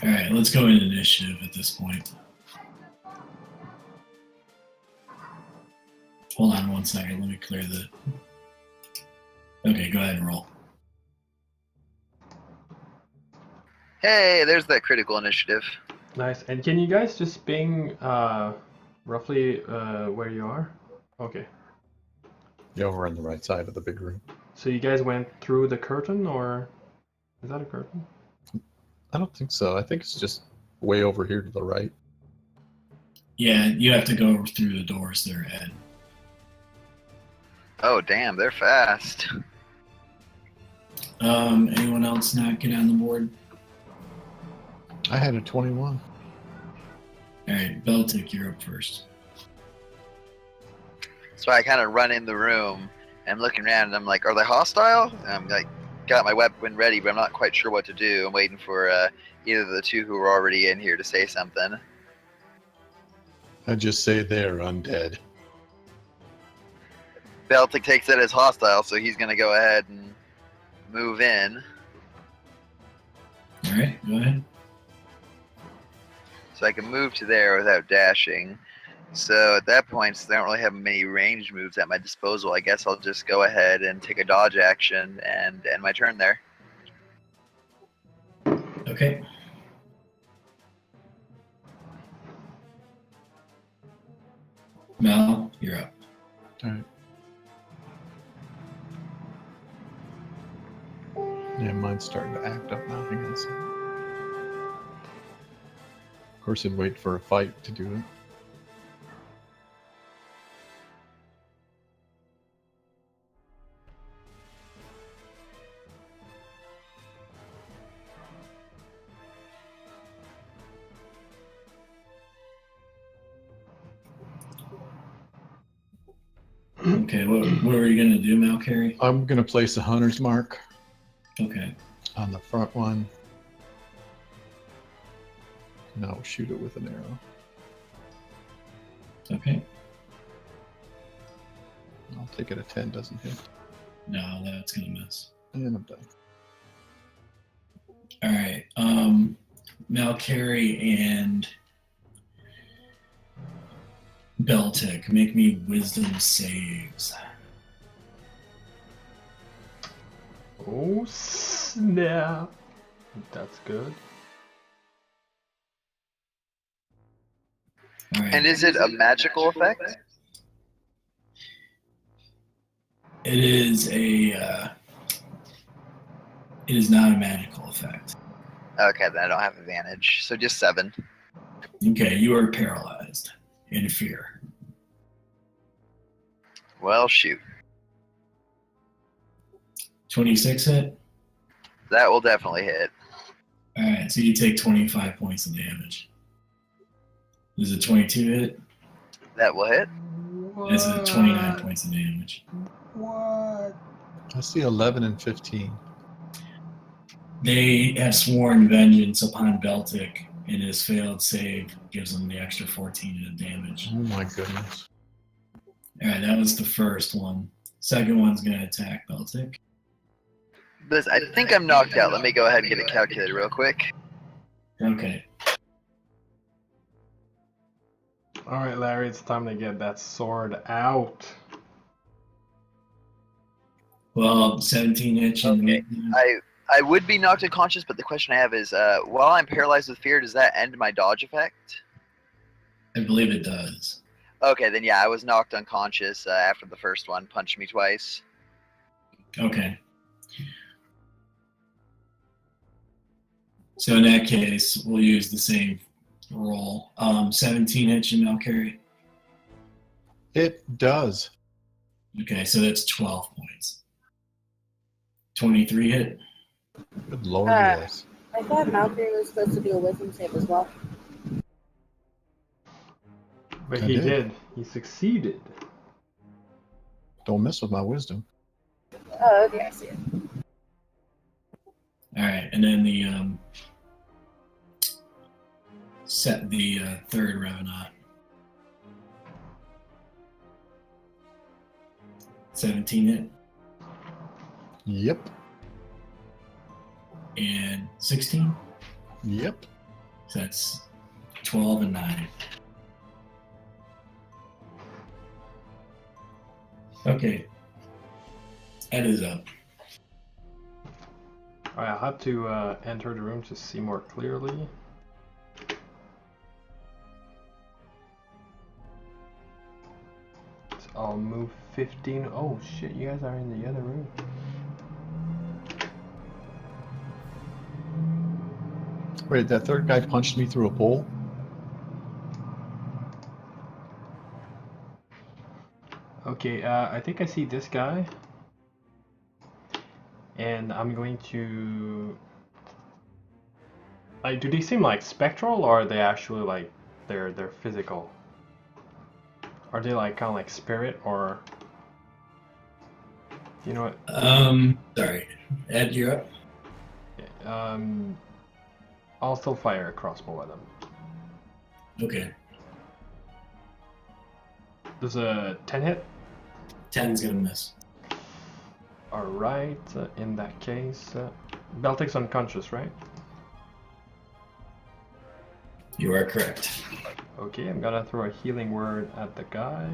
All right, let's go in initiative at this point. Hold on one second. Let me clear the... Okay, go ahead and roll. Hey, there's that critical initiative. Nice. And can you guys just ping roughly where you are? Okay. Yeah, we're on the right side of the big room. So you guys went through the curtain, or is that a curtain? I don't think so. I think it's just way over here to the right. Yeah, you have to go through the doors there, Ed. Oh, damn, they're fast. Anyone else not get on the board? I had a 21. All right, Beltic, you're up first. So I kind of run in the room, And I'm looking around and I'm like, are they hostile? And I'm like, got my weapon ready, but I'm not quite sure what to do. I'm waiting for either of the two who are already in here to say something. I just say they're undead. Beltic takes it as hostile, so he's going to go ahead and move in. All right, go ahead. So I can move to there without dashing. So at that point, since I don't really have many ranged moves at my disposal, I guess I'll just go ahead and take a dodge action and end my turn there. Okay. Mal, you're up. All right. Yeah, mine's starting to act up now. Hang on a second. Of course, I'd wait for a fight to do it. Okay, what were you gonna do, Malcarry? I'm going to place a hunter's mark Okay. on the front one. And I'll shoot it with an arrow. Okay. I'll take it a 10, doesn't hit. No, that's gonna miss. And I'm done. All right. Malcarry and Beltic, make me wisdom saves. Oh snap! That's good. All right. And is it a magical effect? It is a. It is not a magical effect. Okay, then I don't have advantage. So just 7. Okay, you are paralyzed in fear. Well, shoot. 26 hit. That will definitely hit. All right, so you take 25 points of damage. Is it 22 hit? That will hit. This is 29 points of damage. What? I see 11 and 15. They have sworn vengeance upon Beltic, and his failed save gives him the extra 14 of damage. Oh my goodness. All right, that was the first one. Second one's going to attack Beltic. Liz, I think I'm knocked out. Let me go ahead and get it calculated real quick. Okay. All right, Larry, it's time to get that sword out. Well, 17 inch. Okay. I would be knocked unconscious, but the question I have is, while I'm paralyzed with fear, does that end my dodge effect? I believe it does. Okay, then yeah, I was knocked unconscious after the first one punched me twice. Okay. So in that case, we'll use the same roll. 17 inch and Malcarry. It does. Okay, so that's 12 points. 23 hit. Good lord, Ah. yes. I thought Malcolm was supposed to do a wisdom save as well. But I he did. did. He succeeded. Don't mess with my wisdom. Oh, okay, I see it. All right, and then the set the third Revenant. 17 hit Yep. and 16. Yep. So that's 12 and 9. Okay. Ed is up. All right, I'll have to enter the room to see more clearly. So I'll move 15. Oh shit, you guys are in the other room. Wait, that third guy punched me through a pole? Okay, I think I see this guy. And I'm going to... Like, do they seem like spectral, or are they actually like they're physical? Are they like kind of like spirit, or You know what? Sorry. Ed, you're up. I'll still fire a crossbow at them. Okay. Does a 10 hit? 10's gonna miss. Alright, in that case, Beltic's unconscious, right? You are correct. Okay, I'm gonna throw a healing word at the guy.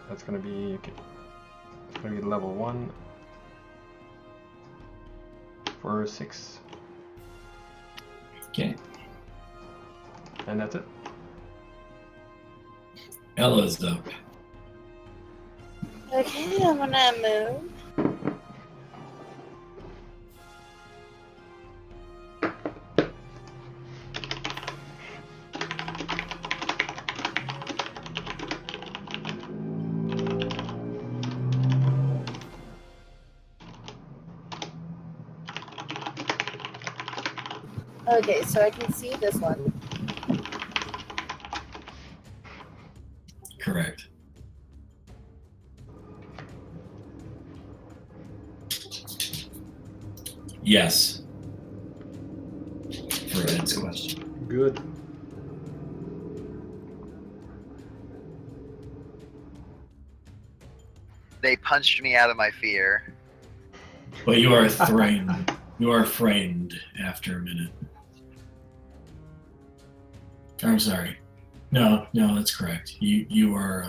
That's gonna be okay. It's gonna be level 1 for 6. Okay. And that's it. Ella's up. Okay, I'm gonna move. Okay, so I can see this one. Correct. Yes. For Ed's question. Good. They punched me out of my fear. But you are frightened. You are frightened after a minute. I'm sorry. No, that's correct. You are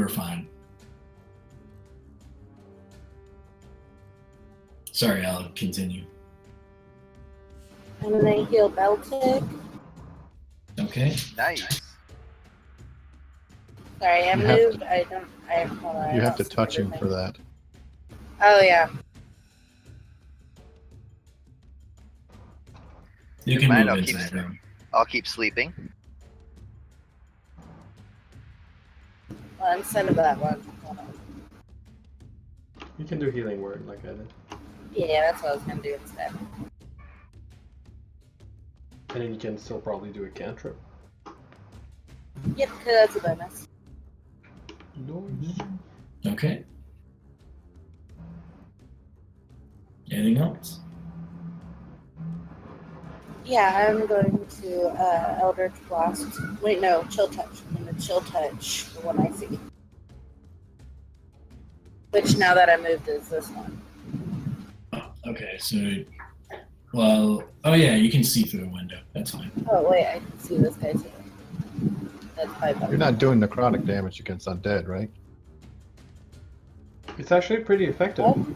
fine. Sorry, I'll continue. I'm gonna heal Beltic. Okay. Nice. Sorry, I You have moved. Hold on, I You have to don't see touch him everything. for that. Oh yeah. You can Mind, move I'll into keep that room. I'll keep sleeping. Well, instead of that one. Hold on. You can do healing word like I did. Yeah, that's what I was gonna do instead. And then you can still probably do a cantrip. Yep, 'cause that's a bonus. Nice. Okay. Anything else? Yeah, I'm going to Eldritch Blast. Wait, no, Chill Touch. I'm gonna Chill Touch the one I see. Which now that I moved is this one. Oh, okay, so oh yeah, you can see through the window. That's fine. Oh wait, I can see this guy too. That's 5 bucks. You're not doing necrotic damage against undead, right? It's actually pretty effective. Oh,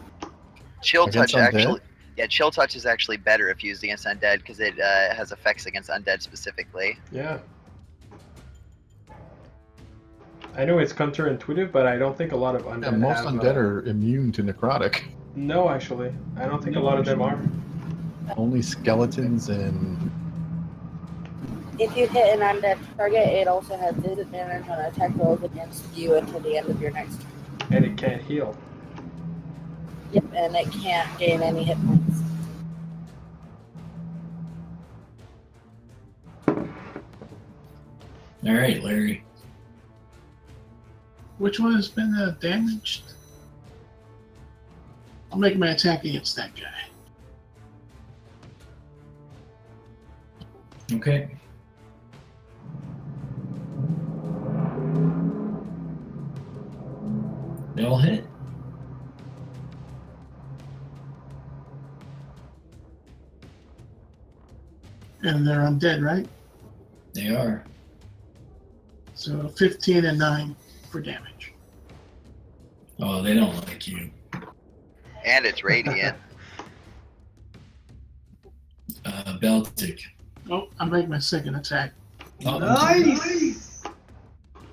Chill Against touch undead? actually. Yeah, chill touch is actually better if used against undead because it has effects against undead specifically. Yeah. I know it's counterintuitive, but I don't think a lot of undead Yeah, most have, undead are immune to necrotic. No, actually. I don't think a lot of them are. Only skeletons and if you hit an undead target, it also has disadvantage on attack rolls against you until the end of your next turn. And it can't heal. Yep, and it can't gain any hit points. All right, Larry. Which one has been damaged? I'll make my attack against that guy. Okay. They all hit. And they're undead, right? They are. So 15 and 9 for damage. Oh, they don't like you. And it's radiant. Beltic. Oh, I'll make my second attack. Oh, Nice!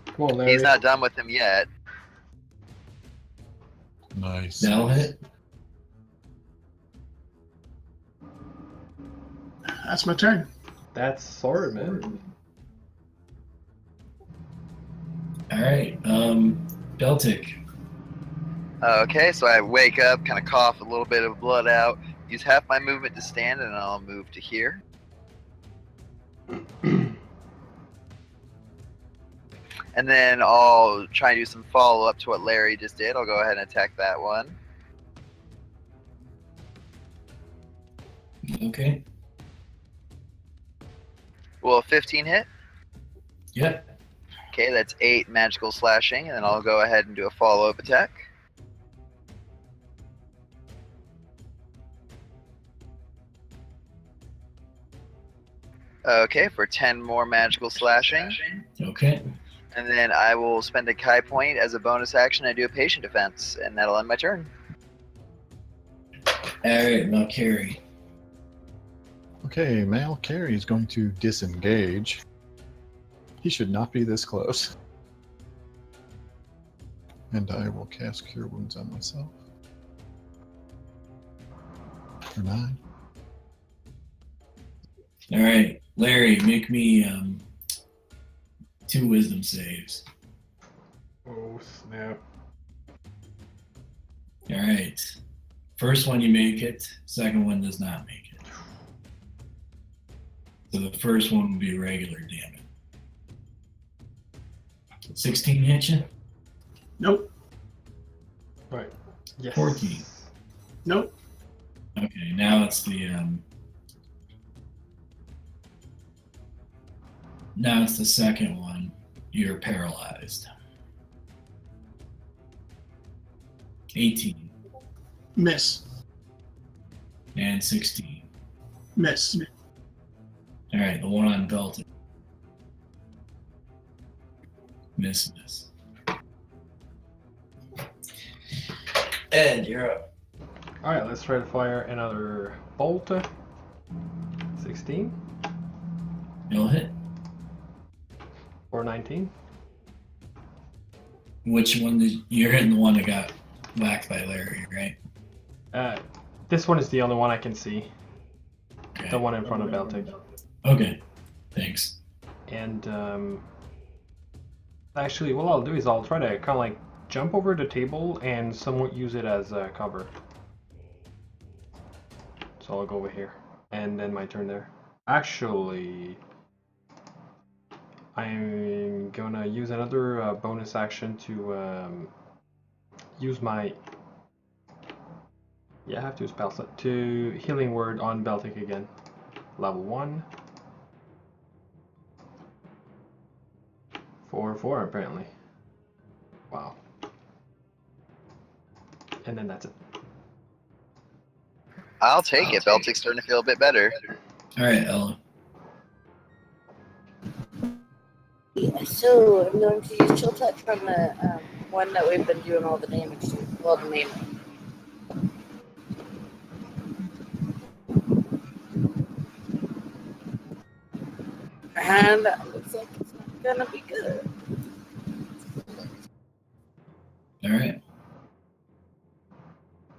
Come on, Larry. He's not done with him yet. nice. That'll hit. That's my turn. That's sword, man. All right. Beltic. Okay, so I wake up, kind of cough a little bit of blood out, use half my movement to stand, and I'll move to here. And then I'll try and do some follow-up to what Larry just did. I'll go ahead and attack that one. Okay. Will a 15 hit? Yep. Okay, that's 8 magical slashing, and then I'll go ahead and do a follow-up attack. Okay, for 10 more magical slashing. Okay. And then I will spend a Kai point as a bonus action. I do a patient defense, and that'll end my turn. Alright, now carry. Okay, Mal Carey is going to disengage. He should not be this close. And I will cast Cure Wounds on myself. For 9. Alright, Larry, make me 2 wisdom saves. Oh snap! Alright. First one you make it, second one does not make it. So the first one will be regular damage. 16 hit you? Nope. Right. Yes. 14. Nope. Okay, now it's the second one. You're paralyzed. 18 Miss. and 16. Miss. All right, the one on Belton. Miss. Ed, you're up. All right, let's try to fire another bolt. 16 You'll hit. or 19. Which one you're hitting the one that got whacked by Larry, right? This one is the only one I can see. Okay. The one in front of Baltic. Okay, thanks. And actually, what I'll do is I'll try to kind of like jump over the table and somewhat use it as cover. So I'll go over here, and then my turn there. Actually, I'm gonna use another bonus action to use my. Yeah, I have to spell set to healing word on Baltic again. Level 1. 4 apparently. Wow. And then that's it. I'll take it. Beltic's starting to feel a bit better. All right, Ella. Yeah, so I'm going to use Chill Touch on the one that we've been doing all the damage to. Well, the main one. And that looks like it's not gonna be good. All right.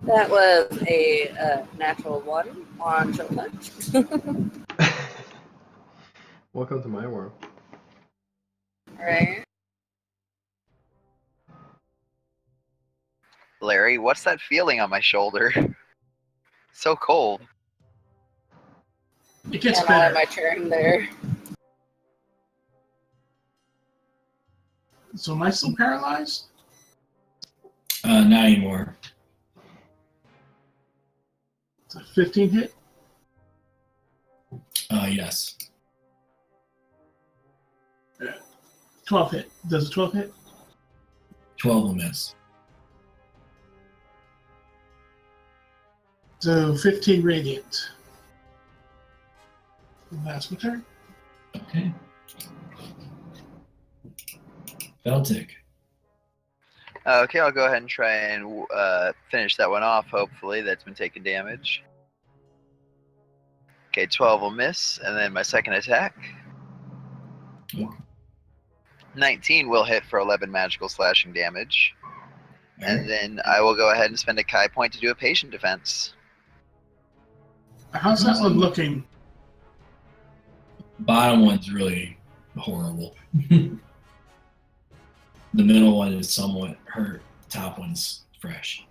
That was a natural 1 on Chill Touch. Welcome to my world. Right. Larry, what's that feeling on my shoulder? So cold. It gets And I'll better. have my turn there. So am I still paralyzed? Not anymore. It's a 15 hit. Yes. 12 hit. Does a 12 hit? 12 will miss. So 15 radiant. And that's my turn. Okay. Beltic. Okay, I'll go ahead and try and finish that one off, hopefully. That's been taking damage. Okay, 12 will miss, and then my second attack. Okay. 19 will hit for 11 magical slashing damage. All And right. then I will go ahead and spend a Kai point to do a patient defense. How's that one looking? Bottom one's really horrible. The middle one is somewhat hurt. Top one's fresh.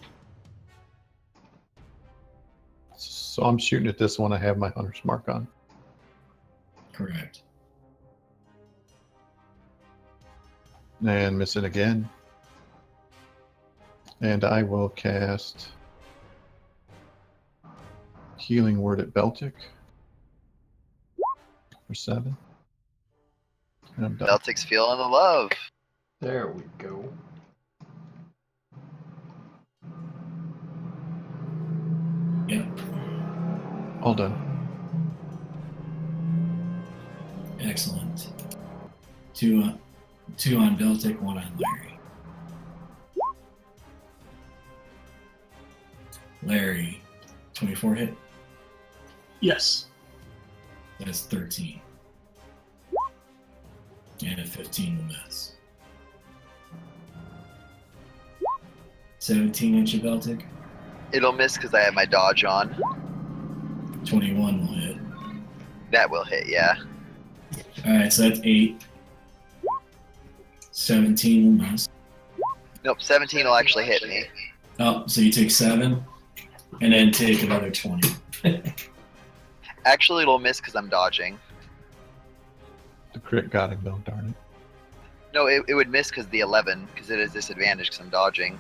So I'm shooting at this one. I have my hunter's mark on. Correct. And miss it again. And I will cast Healing Word at Beltic for 7. And I'm done. Celtics feeling the love. There we go. Yep. All done. Excellent. Two on Beltic, 1 on Larry. Larry, 24 hit. Yes. That's 13. And a 15 will miss. 17 inch of Beltic. It'll miss because I have my dodge on. 21 will hit. That will hit, yeah. Alright, so that's 8. 17 will miss. Nope, 17 will actually hit me. Oh, so you take 7 and then take another 20. Actually, it'll miss because I'm dodging. The crit got him though, darn it. No, it would miss because the 11, because it is disadvantage because I'm dodging.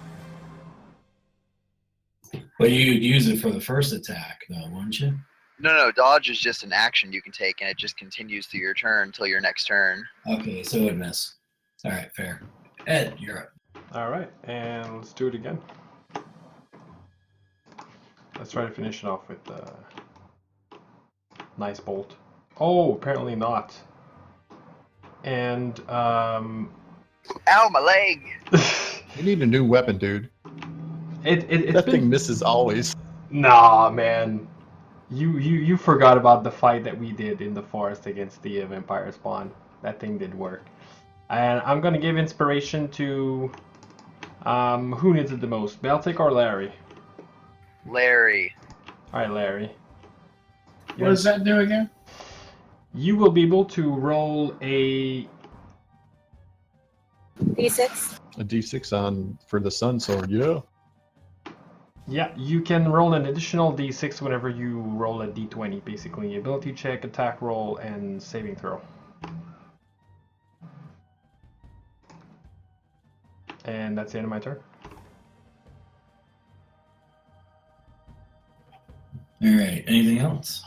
But you'd use it for the first attack, though, wouldn't you? No, dodge is just an action you can take, and it just continues through your turn until your next turn. Okay, so it would miss. Alright, fair. Ed, you're up. All right, and let's do it again. Let's try to finish it off with nice bolt. Oh, apparently not. And Ow, my leg! You need a new weapon, dude. it's That been... thing misses always. Nah, man. You forgot about the fight that we did in the forest against the vampire spawn. That thing did work. And I'm gonna give inspiration to who needs it the most, Beltic or Larry? Larry. All right, Larry. What does that do again? You will be able to roll a D6. A D6 on for the sun sword, yeah. Yeah, you can roll an additional d6 whenever you roll a d20, basically. Ability check, attack roll, and saving throw. And that's the end of my turn. Alright, anything else?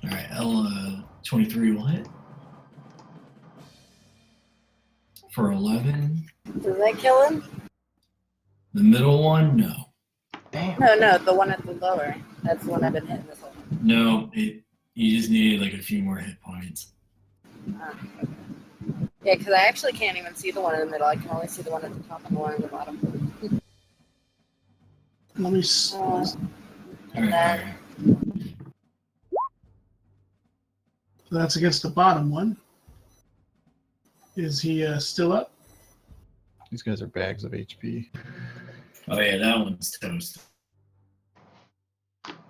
Alright, L 23 will hit. For 11. Does that kill him? The middle one, no. Damn. No, the one at the lower. That's the one I've been hitting this whole time. No, you just needed like a few more hit points. Yeah, because I actually can't even see the one in the middle. I can only see the one at the top and the one at the bottom. Let me. Alright, And then That's against the bottom one. Is he still up? These guys are bags of HP. oh yeah, that one's toast.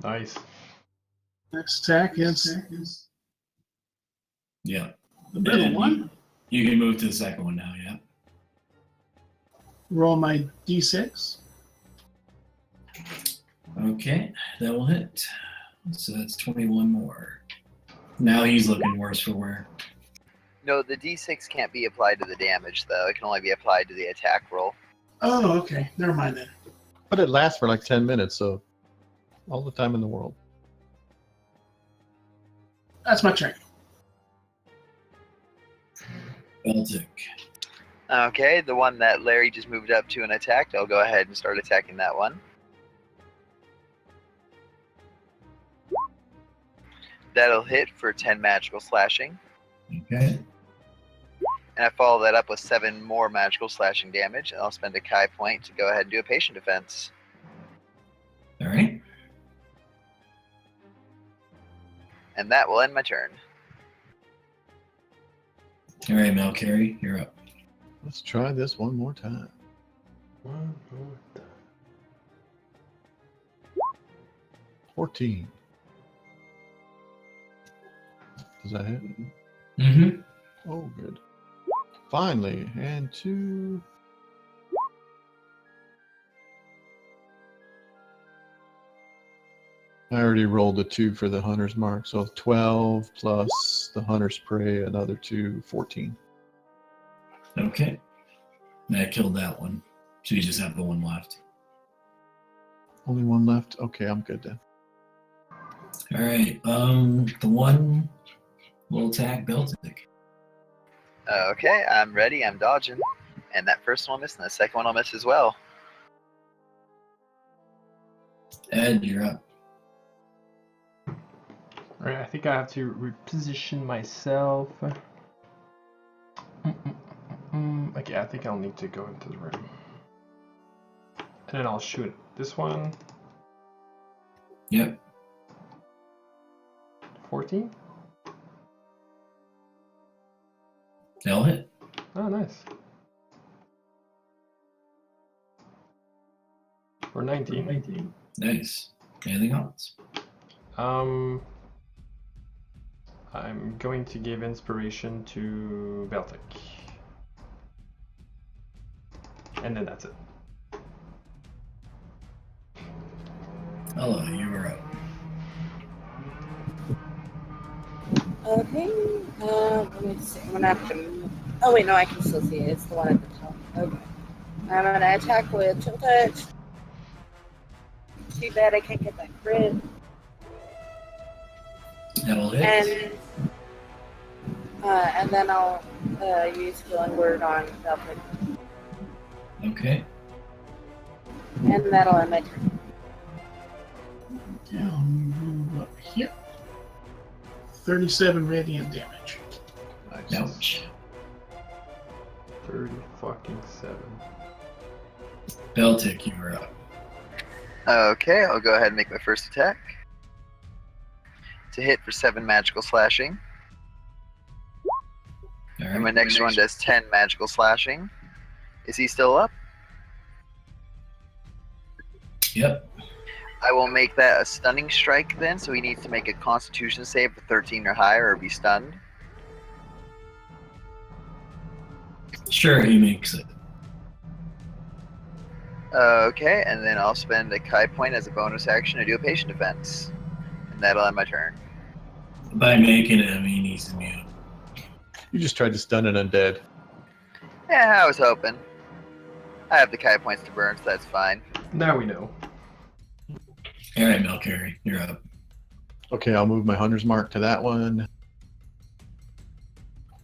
Nice. Next attack is Yeah. the middle one. You can move to the second one now, yeah. Roll my d6. Okay, that will hit. So that's 21 more. Now he's looking worse for wear. No, the d6 can't be applied to the damage, though. It can only be applied to the attack roll. Oh, okay. Never mind then. But it lasts for like 10 minutes, so all the time in the world. That's my turn. Beltic. Okay, the one that Larry just moved up to and attacked, I'll go ahead and start attacking that one. That'll hit for 10 magical slashing. Okay. And I follow that up with 7 more magical slashing damage, and I'll spend a Kai point to go ahead and do a patient defense. Alright. And that will end my turn. Alright, Malcary, you're up. Let's try this one more time. 14. Does that hit? Mm-hmm. Oh, good. Finally, and 2. I already rolled a 2 for the hunter's mark, so 12 plus the hunter's prey, another 2, 14. Okay. That killed that one. So you just have the one left. Only one left? Okay, I'm good then. All right. The one will attack Beltic. Okay, I'm ready. I'm dodging. And that first one missed, and the second one will miss as well. Ed, you're up. Alright, I think I have to reposition myself. Okay, I think I'll need to go into the room. And then I'll shoot this one. Yep. 14? That'll hit. Oh, nice. For 19. Nice. Anything else? I'm going to give inspiration to Beltic. And then that's it. Hello, you are up. Okay. Let me see. I'm gonna have to. Oh wait, no, I can still see it. It's the one at the top. Okay. I'm gonna attack with chill touch. Too bad I can't get that crit. That'll hit. And then I'll use Healing Word on Beltic. Okay. And that'll end my turn. Okay, I'll move up here. 37 radiant damage. Nice. Ouch. 30 fucking 7. Beltic, you are up. Okay, I'll go ahead and make my first attack. To hit for 7 magical slashing. All right. And my next one does 10 magical slashing. Is he still up? Yep. I will make that a stunning strike then, so he needs to make a constitution save of 13 or higher or be stunned. Sure, he makes it. Okay, and then I'll spend a Kai point as a bonus action to do a patient defense. And that'll end my turn. By making it, I mean he's immune. You just tried to stun an undead. Yeah, I was hoping. I have the Kai points to burn, so that's fine. Now we know. All right, Melcary, you're up. Okay, I'll move my hunter's mark to that one.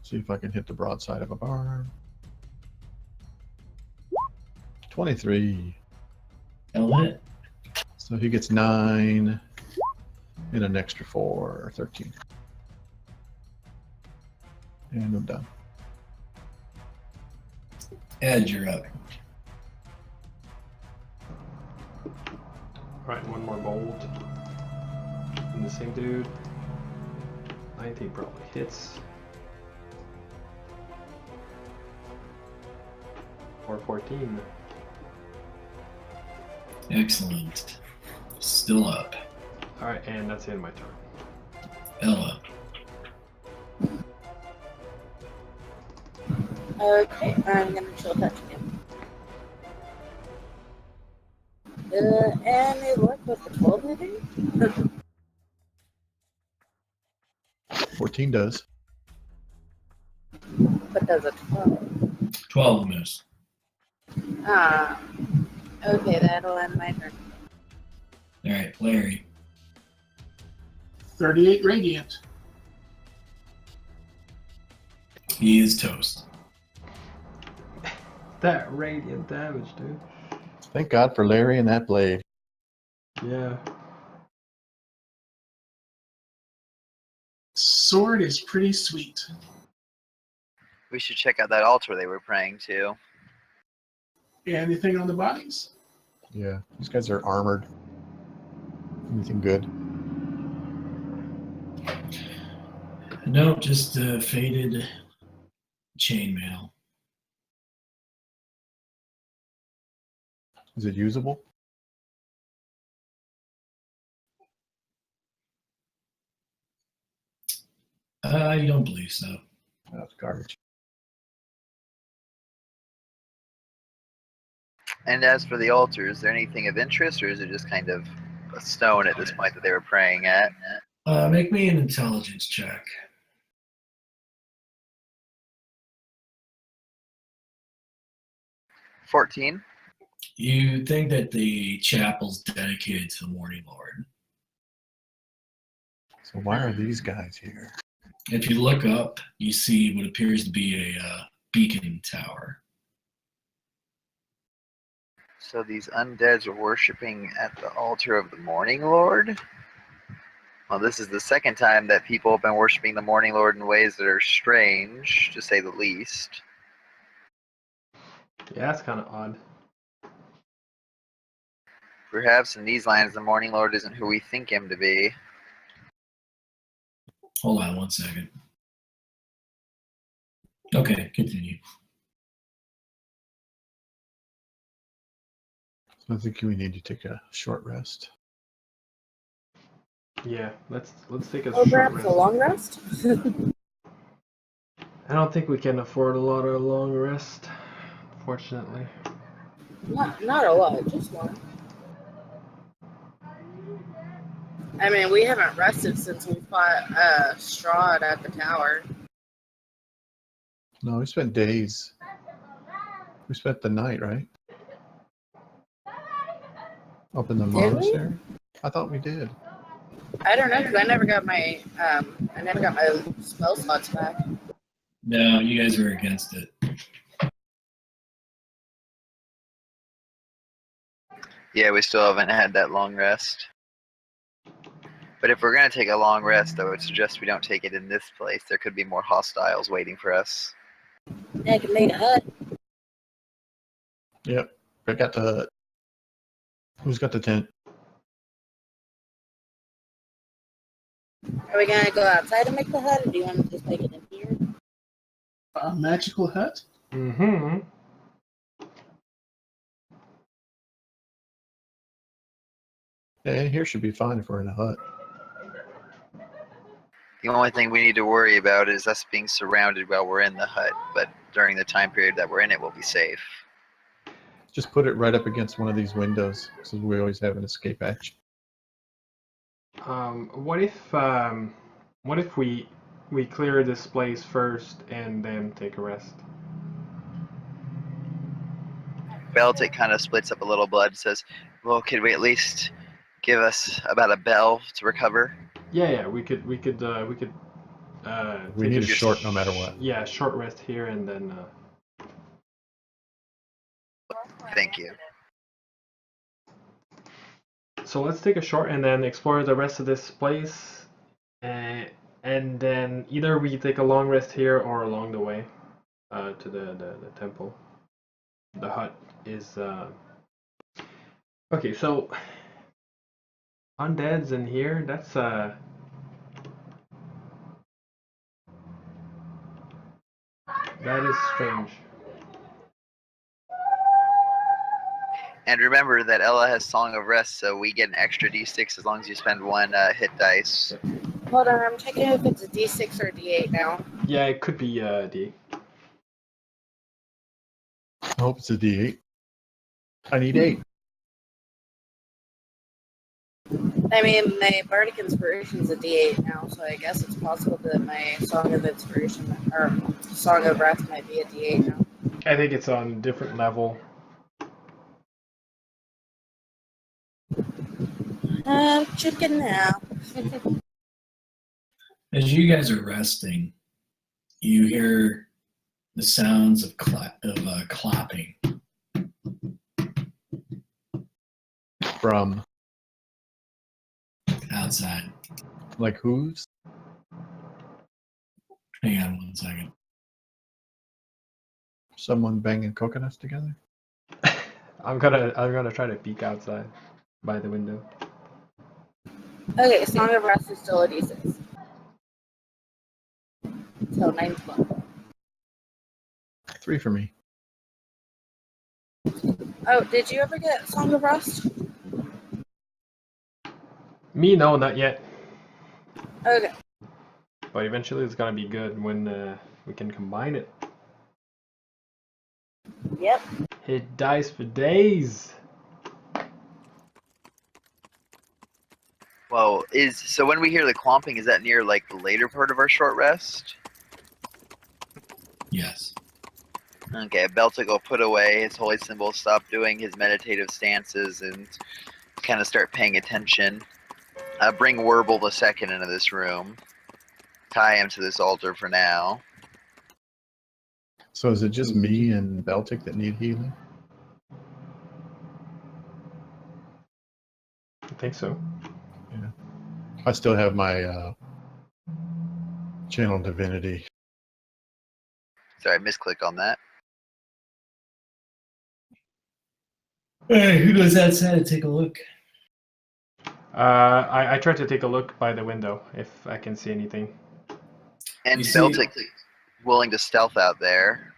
See if I can hit the broadside of a barn. 23. That'll hit. So he gets 9 and an extra 4, 13. And I'm done. Ed, you're up. Alright, one more bolt. And the same dude. 19 probably hits. Or 14. Excellent. Still up. Alright, and that's the end of my turn. Ella. Okay, I'm gonna chill touch again. And it worked with the 12, I think. 14 does. But does a 12. 12 miss. Okay, that'll end my turn. All right, Larry. 38 radiant. He is toast. That radiant damage, dude. Thank God for Larry and that blade. Yeah. Sword is pretty sweet. We should check out that altar they were praying to. Anything on the bodies? Yeah, these guys are armored. Anything good? No, just faded chainmail. Is it usable? I don't believe so. That's garbage. And as for the altar, is there anything of interest, or is it just kind of a stone at this point that they were praying at? Make me an intelligence check. 14. You think that the chapel's dedicated to the Morning Lord. So why are these guys here? If you look up, you see what appears to be a beacon tower. So these undeads are worshipping at the altar of the Morning Lord? Well, this is the second time that people have been worshipping the Morning Lord in ways that are strange, to say the least. Yeah, that's kind of odd. Perhaps in these lines, the Morning Lord isn't who we think him to be. Hold on 1 second. Okay, continue. So I think we need to take a short rest. Yeah, let's take a Or short perhaps rest. a long rest? I don't think we can afford a lot of long rest, fortunately. Not a lot, just one. I mean, we haven't rested since we fought Strahd at the tower. No, we spent days. We spent the night, right? Up in the Did we? monastery? I thought we did. I don't know, because I never got my spell slots back. No, you guys were against it. Yeah, we still haven't had that long rest. But if we're going to take a long rest, I would suggest we don't take it in this place. There could be more hostiles waiting for us. I can make a hut. Yep. I got the hut. Who's got the tent? Are we going to go outside and make the hut, or do you want to just make it in here? A magical hut? Mm-hmm. Yeah, here should be fine if we're in a hut. The only thing we need to worry about is us being surrounded while we're in the hut, but during the time period that we're in it, we'll be safe. Just put it right up against one of these windows, so we always have an escape hatch. What if we clear this place first and then take a rest? Beltic kind of splits up a little blood and says, well, could we at least give us about a bell to recover? Yeah, we could We take need a just- short no matter what. Yeah, short rest here and then Thank you. so let's take a short and then explore the rest of this place, and then either we take a long rest here or along the way to the temple. The hut is okay. So undeads in here. That's that is strange. And remember that Ella has Song of Rest, so we get an extra d6 as long as you spend one hit dice. Hold on, I'm checking if it's a D6 or a D8 now. Yeah, it could be D. I hope it's a D8. I need 8. I mean, my Bardic Inspiration is a D8 now, so I guess it's possible that my Song of Inspiration or Song of Wrath might be a D8 now. I think it's on a different level. Chicken now. As you guys are resting, you hear the sounds of clapping. From, Outside. like, hooves? Hang on 1 second. Someone banging coconuts together? I'm gonna try to peek outside by the window. Okay, Song of Wrath is still a D6. So 9th level. 3 for me. Oh, did you ever get Song of Rust? Me, no, not yet. Okay. But eventually it's gonna be good when we can combine it. Yep. Hit dice for days. Well, so when we hear the clomping, is that near like the later part of our short rest? Yes. Okay, Beltic will put away his holy symbol, stop doing his meditative stances, and kind of start paying attention. Bring Werble the second into this room. Tie him to this altar for now. So is it just me and Beltic that need healing? I think so. Yeah. I still have my channel divinity. Sorry, misclick on that. Hey, who goes outside to take a look? I tried to take a look by the window if I can see anything. And You see- Beltic willing to stealth out there.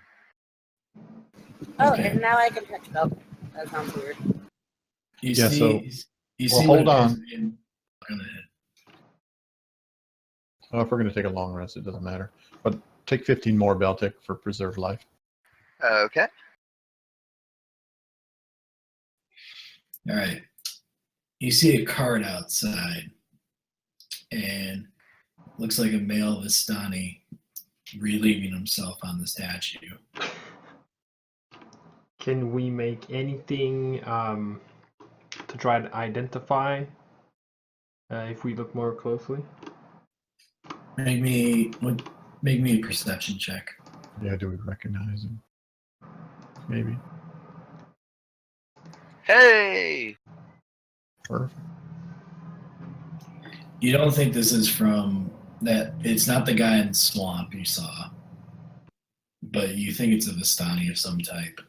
Oh, Okay. and now I can touch Belt. That sounds weird. You Yeah, see, so- you well, see hold what on. appears in- Go ahead. Oh, if we're going to take a long rest, it doesn't matter. But take 15 more Beltic for preserved life. Okay. All right. You see a cart outside, and looks like a male Vistani relieving himself on the statue. Can we make anything to try to identify if we look more closely? Make me a perception check. Yeah, do we recognize him? Maybe. Hey! Perfect. You don't think this is from that? It's not the guy in the swamp you saw, but you think it's a Vistani of some type.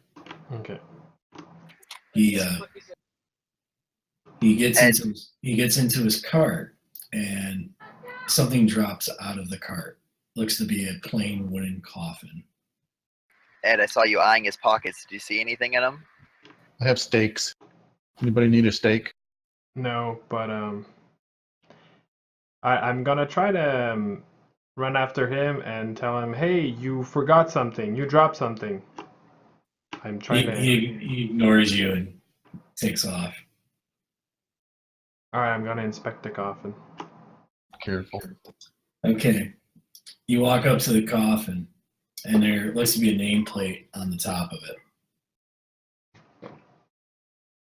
Okay. He gets into his cart, and something drops out of the cart. Looks to be a plain wooden coffin. Ed, I saw you eyeing his pockets. Did you see anything in them? I have stakes. Anybody need a stake? No, but I'm gonna try to run after him and tell him, "Hey, you forgot something. You dropped something." I'm trying to. He ignores you and takes off. All right, I'm gonna inspect the coffin. Careful. Okay. You walk up to the coffin, and there looks to be a nameplate on the top of it.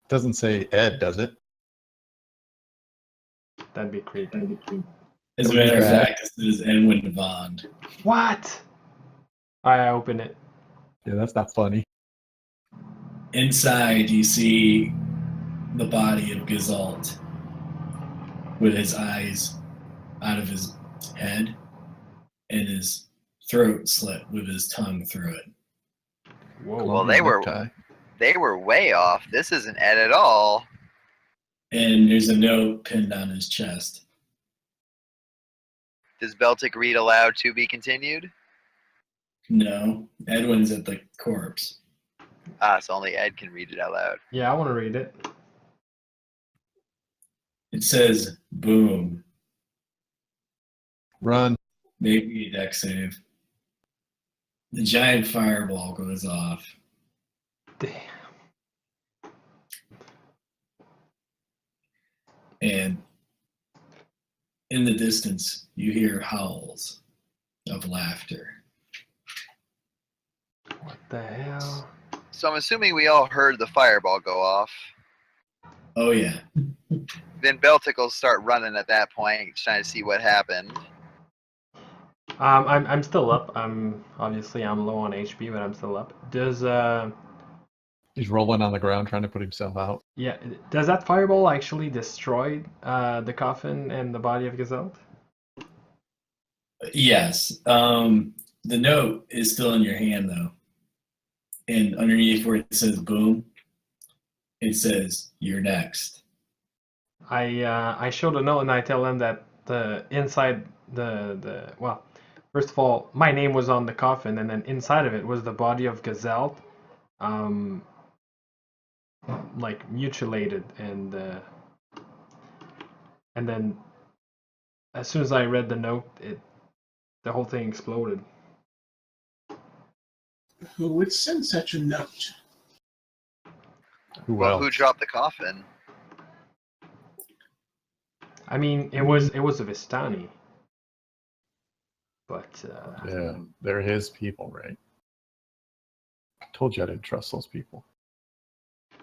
Doesn't say Ed, does it? That'd be creepy. As a matter of fact, this is Edwin Bond. What? I open it. Yeah, that's not funny. Inside, you see the body of Gazalt with his eyes out of his head and his throat slit with his tongue through it. Whoa. Well, they were way off. This isn't Ed at all. And there's a note pinned on his chest. Does Beltic read aloud to be continued? No, Edwin's at the corpse. So only Ed can read it out loud. Yeah, I want to read it. It says, boom. Run. Maybe a deck save. The giant fireball goes off. Damn. And in the distance, you hear howls of laughter. What the hell? So I'm assuming we all heard the fireball go off. Oh, yeah. Then Beltic will start running at that point, trying to see what happened. I'm still up. I'm low on HP, but I'm still up. He's rolling on the ground trying to put himself out. Yeah, does that fireball actually destroy the coffin and the body of Gazelle? Yes. The note is still in your hand, though. And underneath where it says boom, it says, you're next. I show the note and I tell them that the inside well, first of all, my name was on the coffin, and then inside of it was the body of Gazelle, like mutilated, and then as soon as I read the note, the whole thing exploded. Who would send such a note? Who else? Who dropped the coffin? I mean, it was a Vistani, but Yeah, they're his people, right? Told you I didn't trust those people.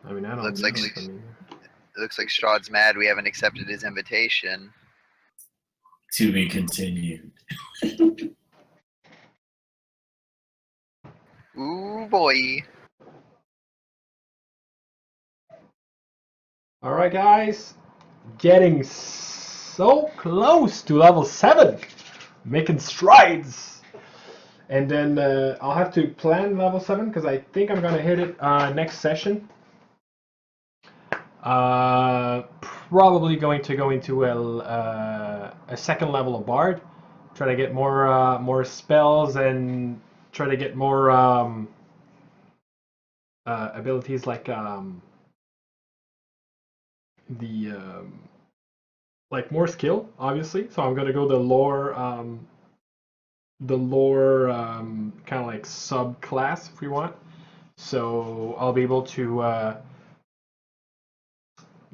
I mean, I don't Looks know. like I mean, It looks like Strahd's mad we haven't accepted his invitation. To be continued. Ooh boy. all right, guys, getting so close to level 7, making strides. And then I'll have to plan level 7 because I think I'm gonna hit it next session. Probably going to go into a second level of Bard, try to get more spells and try to get more abilities like like more skill, obviously. So I'm gonna go the lore kind of like subclass if we want. So I'll be able to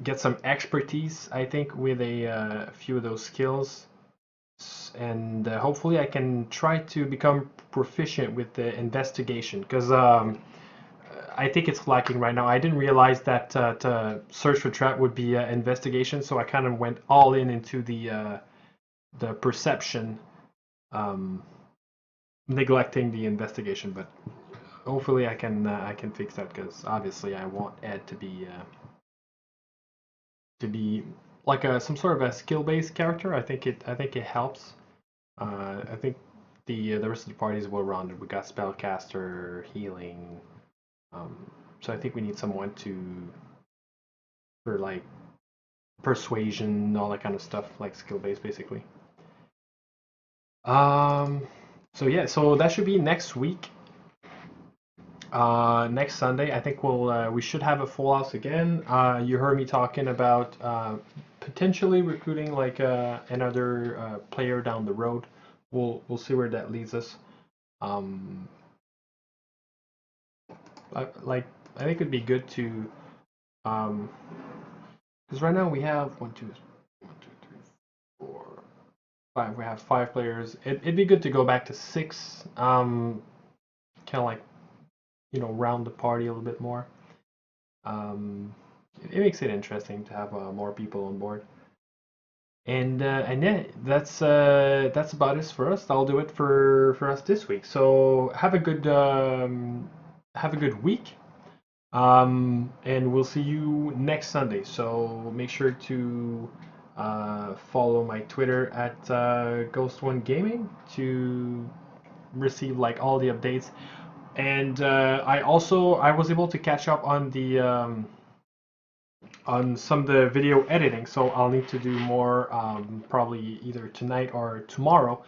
get some expertise, I think, with a few of those skills, and hopefully I can try to become proficient with the investigation because I think it's lacking right now. I didn't realize that to search for trap would be investigation, so I kind of went all into the perception, neglecting the investigation. But hopefully I can fix that because obviously I want Ed to be like some sort of a skill-based character. I think it helps. I think the rest of the party is well rounded. We got spellcaster, healing. So I think we need someone for like persuasion, all that kind of stuff, like skill-based, basically. So yeah, so that should be next week. Next Sunday, I think we should have a full house again. You heard me talking about potentially recruiting like another player down the road. We'll see where that leads us. I think it'd be good to because right now we have 1, 2, 3, 4, 5. We have 5 players. It'd be good to go back to 6. Kind of like round the party a little bit more. It makes it interesting to have more people on board. And yeah, that's about it for us. I'll do it for us this week. So have a good week. And we'll see you next Sunday. So make sure to follow my Twitter at Ghost1Gaming to receive like all the updates. And I was able to catch up on the on some of the video editing, so I'll need to do more probably either tonight or tomorrow.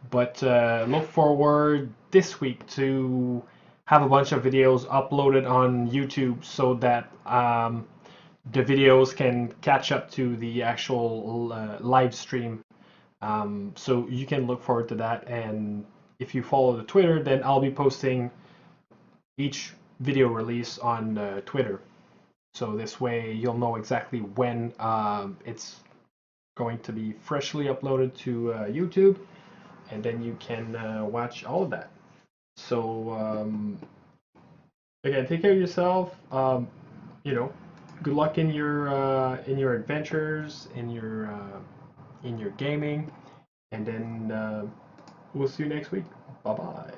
But look forward this week to have a bunch of videos uploaded on YouTube so that the videos can catch up to the actual live stream. So you can look forward to that. And if you follow the Twitter, then I'll be posting each video release on Twitter. So this way you'll know exactly when it's going to be freshly uploaded to YouTube, and then you can watch all of that. So again, take care of yourself. Good luck in your adventures, in your gaming, and then we'll see you next week. Bye bye.